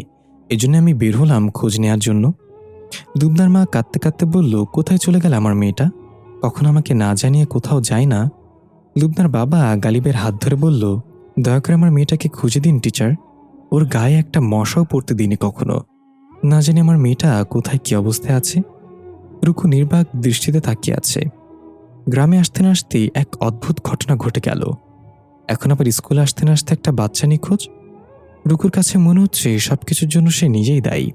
এজন্য আমি বের হলাম খোঁজ নেওয়ার জন্য। লুবনার মা কাঁদতে কাঁদতে বলল, কোথায় চলে গেল আমার মেয়েটা? কখনো আমাকে না জানিয়ে কোথাও যায় না। লুবনার বাবা গালিবের হাত ধরে বলল, দয়া করে আমার মেয়েটাকে খুঁজে দিন টিচার। ওর গায়ে একটা মশাও পড়তে দিইনি কখনো। না জানি আমার মেয়েটা কোথায় কি অবস্থায় আছে। রুকু নির্বাক দৃষ্টিতে তাকিয়ে আছে। গ্রামে আসতে না আসতেই এক অদ্ভুত ঘটনা ঘটে গেল। এখন আবার স্কুলে আসতে না আসতে একটা বাচ্চা নিখোঁজ। রুকুর কাছে মনে হচ্ছে সবকিছুর জন্য সে নিজেই দায়ী।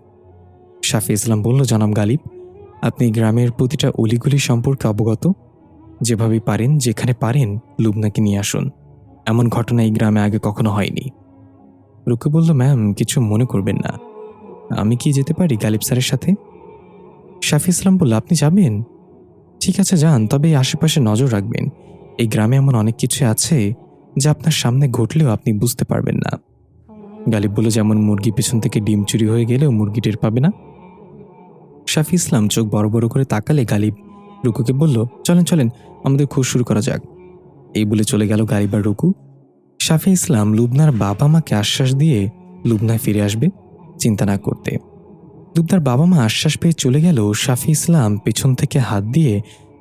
শাফি ইসলাম বলল, জনাব গালিব, আপনি গ্রামের প্রতিটা অলিগলি সম্পর্কে অবগত। যেভাবে পারেন, যেখানে পারেন, লুবনাকে নিয়ে আসুন। এমন ঘটনা এই গ্রামে আগে কখনো হয়নি। রুকু বলল, ম্যাম, কিছু মনে করবেন না, আমি কি যেতে পারি গালিব স্যারের সাথে? শাফি ইসলাম বলল, আপনি যাবেন? ঠিক আছে, যান, তবে এই আশেপাশে নজর রাখবেন। এই গ্রামে এমন অনেক কিছু আছে যা আপনার সামনে ঘটলেও আপনি বুঝতে পারবেন না। গালিব বলল, যেমন মুরগি পেছন থেকে ডিম চুরি হয়ে গেলেও মুরগি টের পাবে না। শাফি ইসলাম চোখ বড় বড় করে তাকালে গালিব রুকুকে বলল, চলেন চলেন, আমাদের খোঁজ শুরু করা যাক। এই বলে চলে গেল গালিব আর রুকু। শাফি ইসলাম লুবনার বাবা মাকে আশ্বাস দিয়ে লুবনায় ফিরে আসবে চিন্তা না করতে। লুবনার বাবা মা আশ্বাস পেয়ে চলে গেল। শাফি ইসলাম পেছন থেকে হাত দিয়ে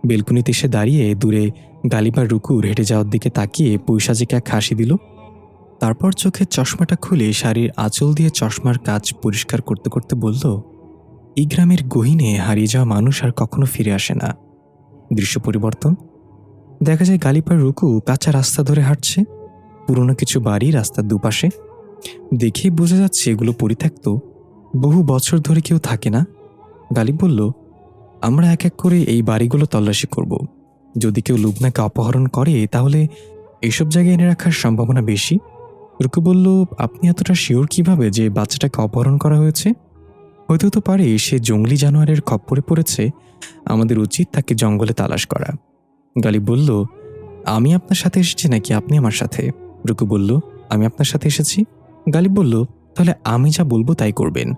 বেলকুনিতে এসে দাঁড়িয়ে দূরে গালিব আর রুকুর হেঁটে যাওয়ার দিকে তাকিয়ে পৈশাচিকে এক হাসি দিল। তারপর চোখের চশমাটা খুলে শাড়ির আঁচল দিয়ে চশমার কাজ পরিষ্কার করতে করতে বলল, এই গ্রামের গহীনে হারিয়ে যাওয়া মানুষ আর কখনো ফিরে আসে না। দৃশ্য পরিবর্তন। দেখা যায় গালিব আর রুকু কাঁচা রাস্তা ধরে হাঁটছে। পুরনো কিছু বাড়ি রাস্তার দুপাশে। দেখেই বোঝা যাচ্ছে এগুলো পরিত্যক্ত, বহু বছর ধরে কেউ থাকে না। গালিব বলল, আমরা এক এক করে এই বাড়িগুলো তল্লাশি করব। যদি কেউ লুবনাকে অপহরণ করে তাহলে এইসব জায়গায় এনে রাখার সম্ভাবনা বেশি। রুকু বলল, আপনি এতটা শিওর কিভাবে যে বাচ্চাটাকে অপহরণ করা হয়েছে? হয়তো তো পারে সে জঙ্গলি জানোয়ারের খপ্পরে পড়েছে। আমাদের উচিত তাকে জঙ্গলে তালাশ করা। গালিব বলল, আমি আপনার সাথে এসেছি নাকি আপনি আমার সাথে? রুকু বলল, আমি আপনার সাথে এসেছি। গালিব বলল, তাহলে আমি যা বলবো তাই করবেন।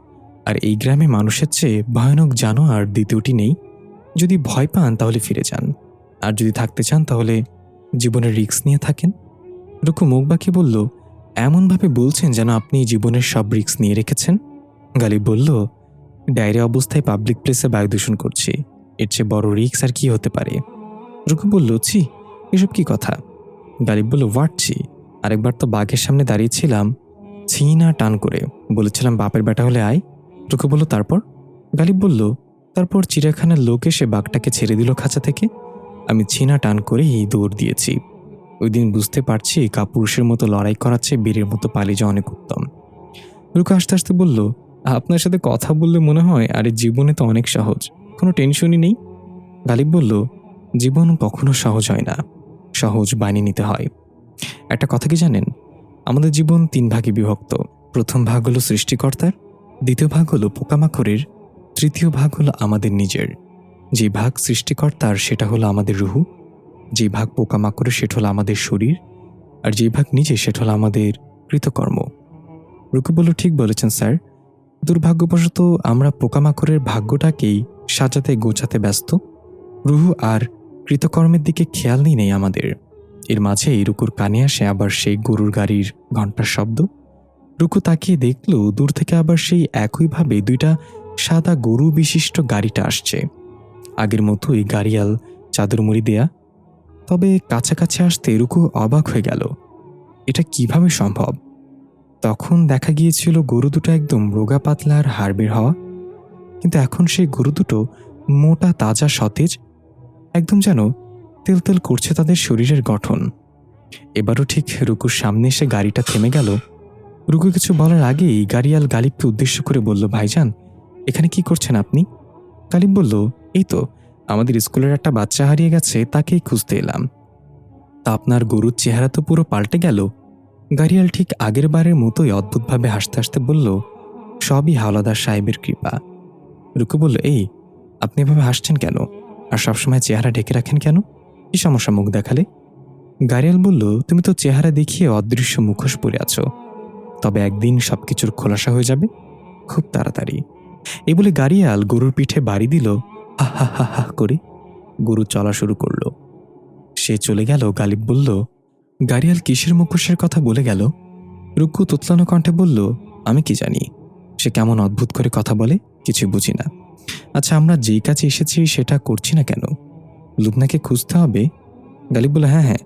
আর এই গ্রামে মানুষের চেয়ে ভয়ানক জানোয়ার দ্বিতীয়টি নেই। যদি ভয় পান তাহলে ফিরে যান, আর যদি থাকতে চান তাহলে জীবনের রিস্ক নিয়ে থাকেন। রুকু মুখ বাঁকিয়ে বলল, এমনভাবে বলছেন যেন আপনি জীবনের সব রিস্ক নিয়ে রেখেছেন। গালিব বলল, ডায়রিয়া অবস্থায় পাবলিক প্লেসে বায়ু দূষণ করছি, এর চেয়ে বড় রিস্ক আর কি হতে পারে? রুকু বলল, ছি, এসব কি কথা? গালিব বলল, হোয়াট ছি? আরেকবার তো বাঘের সামনে দাঁড়িয়েছিলাম, ছি না টান করে বলেছিলাম বাপের বেটা হলে আয়। রুকু বলল, তারপর? গালিব বলল, তারপর চিড়িয়াখানার লোক এসে বাঘটাকে ছেড়ে দিল খাঁচা থেকে। আমি ছিনা টান করেই দৌড় দিয়েছি। ওই দিন বুঝতে পারছি কাপুরুষের মতো লড়াই করার চেয়ে বীরের মতো পালিয়ে যাওয়া অনেক উত্তম। রুকু আস্তে আস্তে বলল, আপনার সাথে কথা বললে মনে হয় আরে জীবনে তো অনেক সহজ, কোনো টেনশনই নেই। গালিব বলল, জীবন কখনো সহজ হয় না, সহজ বানিয়ে নিতে হয়। একটা কথা কি জানেন, আমাদের জীবন 3 ভাগে বিভক্ত। প্রথম ভাগ হলো সৃষ্টিকর্তার, দ্বিতীয় ভাগ হলো পোকামাকড়ের, তৃতীয় ভাগ হলো আমাদের নিজের। যে ভাগ সৃষ্টিকর্তার সেটা হলো আমাদের রুহু, যে ভাগ পোকামাকড়ের সেটা হলো আমাদের শরীর, আর যে ভাগ নিজে সেটা হলো আমাদের কৃতকর্ম। রুকু বলল, ঠিক বলেছেন স্যার। দুর্ভাগ্যবশত আমরা পোকামাকড়ের ভাগ্যটাকেই সাজাতে গোছাতে ব্যস্ত, রুহু আর কৃতকর্মের দিকে খেয়াল নেই আমাদের। এর মাঝেই রুকুর কানে আসে আবার সেই গরুর গাড়ির ঘণ্টার শব্দ। রুকু তাকিয়ে দেখল দূর থেকে আবার সেই একইভাবে 2টা সাদা গরু বিশিষ্ট গাড়িটা আসছে। আগের মতোই গাড়িয়াল চাদর মুড়ি দেয়া। তবে কাছাকাছি আসতে রুকু অবাক হয়ে গেল, এটা কিভাবে সম্ভব? তখন দেখা গিয়েছিল গরু দুটো একদম রোগা পাতলা আর হাড় বের হওয়া, কিন্তু এখন সেই গরু দুটো মোটা তাজা সতেজ, একদম যেন তেল তেল করছে তাদের শরীরের গঠন। এবারও ঠিক রুকুর সামনে এসে গাড়িটা থেমে গেল। রুকু কিছু বলার আগেই গাড়িয়াল গালিবকে উদ্দেশ্য করে বলল, ভাইজান, এখানে কি করছেন আপনি? গালিব বলল, এই তো আমাদের স্কুলের একটা বাচ্চা হারিয়ে গেছে, তাকেই খুঁজতে এলাম। তা আপনার গরুর চেহারা তো পুরো পাল্টে গেল। গাড়িয়াল ঠিক আগের বারের মতোই অদ্ভুতভাবে হাসতে হাসতে বলল, সবই হাওলাদার সাহেবের কৃপা। রুকু বলল, এই আপনি এভাবে হাসছেন কেন, আর সবসময় চেহারা ঢেকে রাখেন কেন? কি সমস্যা মুখ দেখালে? গাড়িয়াল বলল, তুমি তো চেহারা দেখিয়ে অদৃশ্য মুখোশ পরে আছো, তবে একদিন সবকিছুর খোলাসা হয়ে যাবে, খুব তাড়াতাড়ি। এই বলে গাড়িয়াল গরুর পিঠে বাড়ি দিল, হা হা হা হা করে। গরু চলা শুরু করল। সে চলে গেল। গালিব বলল, গাড়িয়াল কিসের মুখোশের কথা বলে গেল? রুকু তোতলানো কণ্ঠে বলল, আমি কি জানি, সে কেমন অদ্ভুত করে কথা বলে, কিছু বুঝি না। আচ্ছা, আমরা যেই কাজে এসেছি সেটা করছি না কেন? লুবনাকে খুঁজতে হবে? গালিব বলল, হ্যাঁ হ্যাঁ,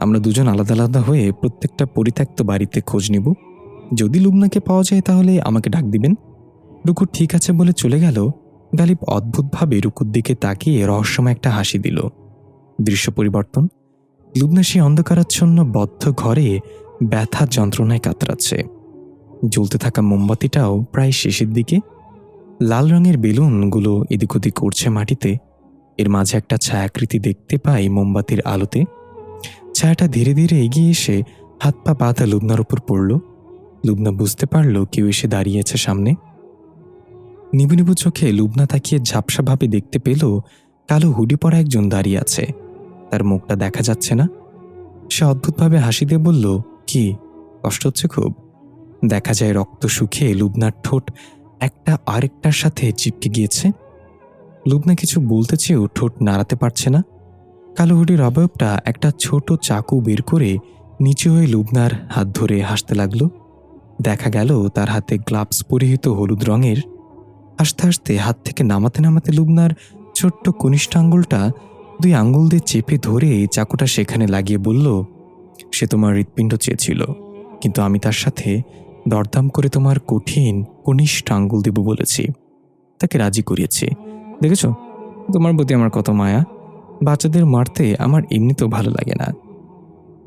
আমরা দুজন আলাদা আলাদা হয়ে প্রত্যেকটা পরিত্যক্ত বাড়িতে খোঁজ নিব। যদি লুবনাকে পাওয়া যায় তাহলে আমাকে ডাক দিবেন। রুকু ঠিক আছে বলে চলে গেল। গালিব অদ্ভুতভাবে রুকুর দিকে তাকিয়ে রহস্যময় একটা হাসি দিল। দৃশ্য পরিবর্তন। লুবনা সেই অন্ধকারাচ্ছন্ন বদ্ধ ঘরে ব্যথা যন্ত্রণায় কাতরাচ্ছে। জ্বলতে থাকা মোমবাতিটাও প্রায় শেষের দিকে। লাল রঙের বেলুনগুলো এদিক ওদিক উড়ছে মাটিতে। এর মাঝে একটা ছায়াকৃতি দেখতে পাই মোমবাতির আলোতে। ছায়াটা ধীরে ধীরে এগিয়ে এসে হাত পা বাঁধা লুবনার উপর পড়ল। লুবনা বুঝতে পারল কেউ এসে দাঁড়িয়েছে সামনে। নিবু নিবু চোখে লুবনা তাকিয়ে ঝাপসাভাবে দেখতে পেল কালো হুডি পরা একজন দাঁড়িয়ে আছে। তার মুখটা দেখা যাচ্ছে না। সে অদ্ভুতভাবে হাসি দিয়ে বলল, কি কষ্ট হচ্ছে খুব? দেখা যায় রক্ত শুকিয়ে লুবনার ঠোঁট একটা আরেকটার সাথে চিপকে গিয়েছে। লুবনা কিছু বলতে চেয়েও ঠোঁট নাড়াতে পারছে না। কালো হুডির অবয়বটা একটা ছোট চাকু বের করে নিচু হয়ে লুবনার হাত ধরে হাসতে লাগলো। দেখা গেল তার হাতে গ্লাভস পরিহিত হলুদ রঙের। হাসতে হাসতে হাত থেকে নামাতে নামাতে লুবনার ছোট্ট কনিষ্ঠ আঙ্গুলটা 2 আঙ্গুল দিয়ে চেপে ধরে চাকুটা সেখানে লাগিয়ে বলল, সে তোমার হৃৎপিণ্ড চেয়েছিল, কিন্তু আমি তার সাথে দরদাম করে তোমার কঠিন কনিষ্ঠ আঙ্গুল দেব বলেছি। তাকে রাজি করিয়েছি। দেখেছ, তোমার প্রতি আমার কত মায়া। বাচ্চাদের মারতে আমার এমনিতেও ভালো লাগে না।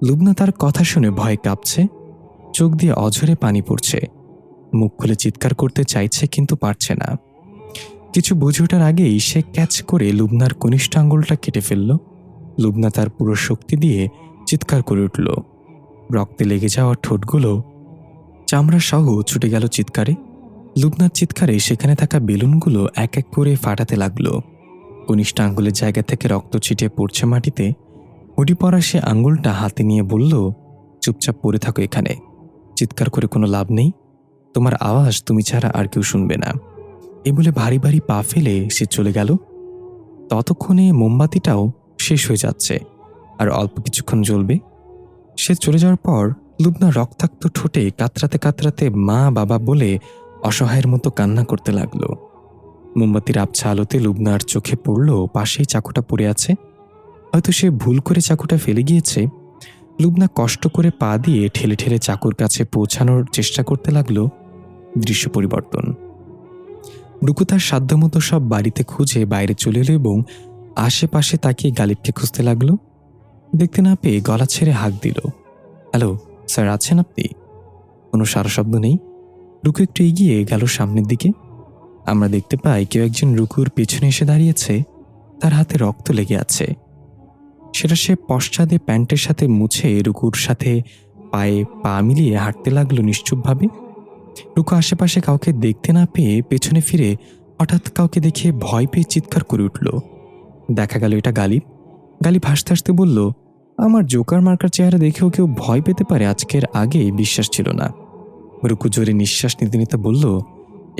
লুবনা তার কথা শুনে ভয় কাঁপছে। চোখ দিয়ে অঝরে পানি পড়ছে। মুখ খুলে চিৎকার করতে চাইছে কিন্তু পারছে না। কিছু বুঝে ওঠার আগেই সে ক্যাচ করে লুবনার কনিষ্ঠ আঙ্গুলটা কেটে ফেলল। লুবনা তার পুরো শক্তি দিয়ে চিৎকার করে উঠল। রক্তে লেগে যাওয়া ঠোঁটগুলো চামড়া সহ ছুটে গেল চিৎকারে। লুবনার চিৎকারে সেখানে থাকা বেলুনগুলো এক এক করে ফাটাতে লাগলো। কনিষ্ঠ আঙ্গুলের জায়গা থেকে রক্ত ছিটিয়ে পড়ছে মাটিতে। হুডি পরা সে আঙ্গুলটা হাতে নিয়ে বলল, চুপচাপ পড়ে থাকো এখানে। চিৎকার করে কোনো লাভ নেই। তোমার আওয়াজ তুমি ছাড়া আর কেউ শুনবে না। এ বলে ভারী ভারী পা ফেলে সে চলে গেল। ততক্ষণে মোমবাতিটাও শেষ হয়ে যাচ্ছে, আর অল্প কিছুক্ষণ জ্বলবে। সে চলে যাওয়ার পর লুবনা রক্তাক্ত ঠোঁটে কাতরাতে কাতরাতে মা বাবা বলে অসহায়ের মতো কান্না করতে লাগলো। মোমবাতির আবছা আলোতে লুবনার চোখে পড়ল পাশেই চাকুটা পড়ে আছে। হয়তো সে ভুল করে চাকুটা ফেলে গিয়েছে। লুবনা কষ্ট করে পা দিয়ে ঠেলে ঠেলে চাকুর কাছে পৌঁছানোর চেষ্টা করতে লাগলো। দৃশ্য পরিবর্তন। রুকু তার সাধ্যমতো সব বাড়িতে খুঁজে বাইরে চলে এলো এবং আশেপাশে তাকিয়ে গালিবকে খুঁজতে লাগলো। দেখতে না পেয়ে গলা ছেড়ে হাঁক দিল, হ্যালো স্যার, আছেন আপনি? কোনো সারা শব্দ নেই। রুকু একটু এগিয়ে গেল সামনের দিকে। আমরা দেখতে পাই কেউ একজন রুকুর পেছনে এসে দাঁড়িয়েছে। তার হাতে রক্ত লেগে আছে। সেটা সে পশ্চাদে প্যান্টের সাথে মুছে রুকুর সাথে পায়ে পা মিলিয়ে হাঁটতে লাগলো নিশ্চুপভাবে। রুকু আশেপাশে কাউকে দেখতে না পেয়ে পেছনে ফিরে হঠাৎ কাউকে দেখে ভয় পেয়ে চিৎকার করে উঠল। দেখা গেল এটা গালিব। গালিব হাসতে হাসতে বলল, আমার জোকার মার্কার চেহারা দেখেও কেউ ভয় পেতে পারে আজকের আগে বিশ্বাস ছিল না। রুকু জোরে নিঃশ্বাস নিতে নিতে বলল,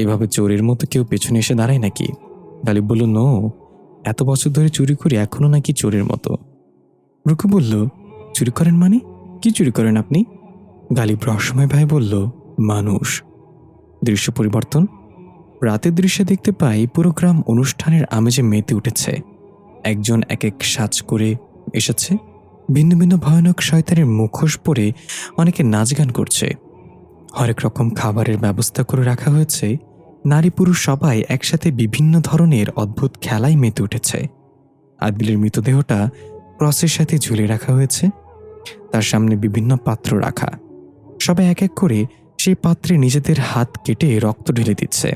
এভাবে চোরের মতো কেউ পেছনে এসে দাঁড়ায় নাকি? গালিব বলল, নো, এত বছর ধরে চুরি করি, এখনো নাকি চোরের মতো। রুকু বলল, চুরি করেন মানে? কি চুরি করেন আপনি? গালিব রহস্যময় ভাই বলল, মানুষ। দৃশ্য পরিবর্তন। রাতের দৃশ্যে দেখতে পাই পুরো গ্রাম অনুষ্ঠানের আমেজে মেতে উঠেছে। একজন এক এক সাজ করে এসেছে। ভিন্ন ভিন্ন ভয়ানক শয়তানের মুখোশ পরে অনেকে নাচ গান করছে। হরেক রকম খাবারের ব্যবস্থা করে রাখা হয়েছে। নারী পুরুষ সবাই একসাথে বিভিন্ন ধরনের অদ্ভুত খেলায় মেতে উঠেছে। আদিলের মৃতদেহটা ক্রসের সাথে ঝুলে রাখা হয়েছে। তার সামনে বিভিন্ন পাত্র রাখা। সবাই এক এক করে সেই পাত্রে নিজেদের হাত কেটে রক্ত ঢেলে দিচ্ছে।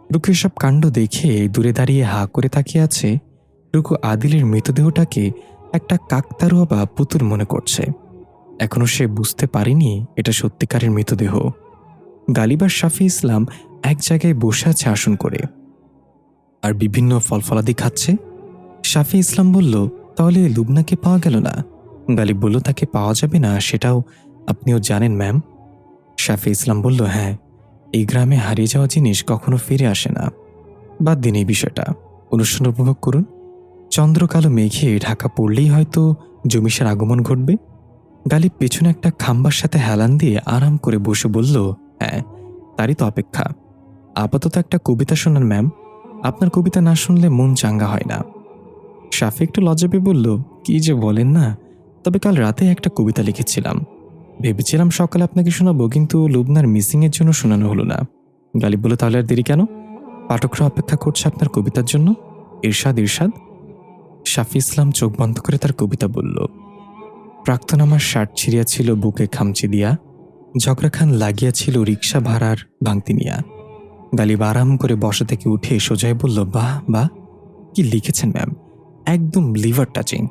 রুকু এসব কাণ্ড দেখে দূরে দাঁড়িয়ে হা করে তাকিয়ে আছে। রুকু আদিলের মৃতদেহটাকে একটা কাকতারুয়া বা পুতুল মনে করছে। এখনো সে বুঝতে পারেনি এটা সত্যিকারের মৃতদেহ। গালিব আর শাফি ইসলাম এক জায়গায় বসে আছে আসন করে, আর বিভিন্ন ফলফলাদি খাচ্ছে। শাফি ইসলাম বলল, তাহলে লুবনাকে পাওয়া গেল না? গালিব বলল, তাকে পাওয়া যাবে না সেটাও আপনিও জানেন ম্যাম। শাফি ইসলাম বলল, হ্যাঁ, এই গ্রামে হারিয়ে যাওয়া জিনিস কখনো ফিরে আসে না। বাদ দিন এই বিষয়টা, অনুষ্ঠান উপভোগ করুন। চন্দ্রকালো মেঘে ঢাকা পড়লেই হয়তো জমিষের আগমন ঘটবে। গালিব পেছনে একটা খাম্বার সাথে হেলান দিয়ে আরাম করে বসে বলল, হ্যাঁ, তারই তো অপেক্ষা। আপাতত একটা কবিতা শোনান ম্যাম, আপনার কবিতা না শুনলে মন চাঙ্গা হয় না। শাফি একটু লজ্জা পেয়ে বলল, কি যে বলেন না, তবে কাল রাতে একটা কবিতা লিখেছিলাম, ভেবেছিলাম সকালে আপনাকে শোনাবো, কিন্তু লুবনার মিসিংয়ের জন্য শোনানো হলো না। গালিব বলল, তাহলে আর দেরি কেন? পাঠকরা অপেক্ষা করছে আপনার কবিতার জন্য। ইরশাদ ইরশাদ। শাফি ইসলাম চোখ বন্ধ করে তার কবিতা বলল। প্রাক্তন আমার শার্ট ছিঁড়িয়াছিল বুকে খামচি দিয়া, ঝগড়াখান লাগিয়াছিল রিক্সা ভাড়ার ভাঙতি নিয়া। গালিব আরাম করে বসা থেকে উঠে সোজাই বলল, বাহ বাহ, কি লিখেছেন ম্যাম, একদম লিভার টাচিং।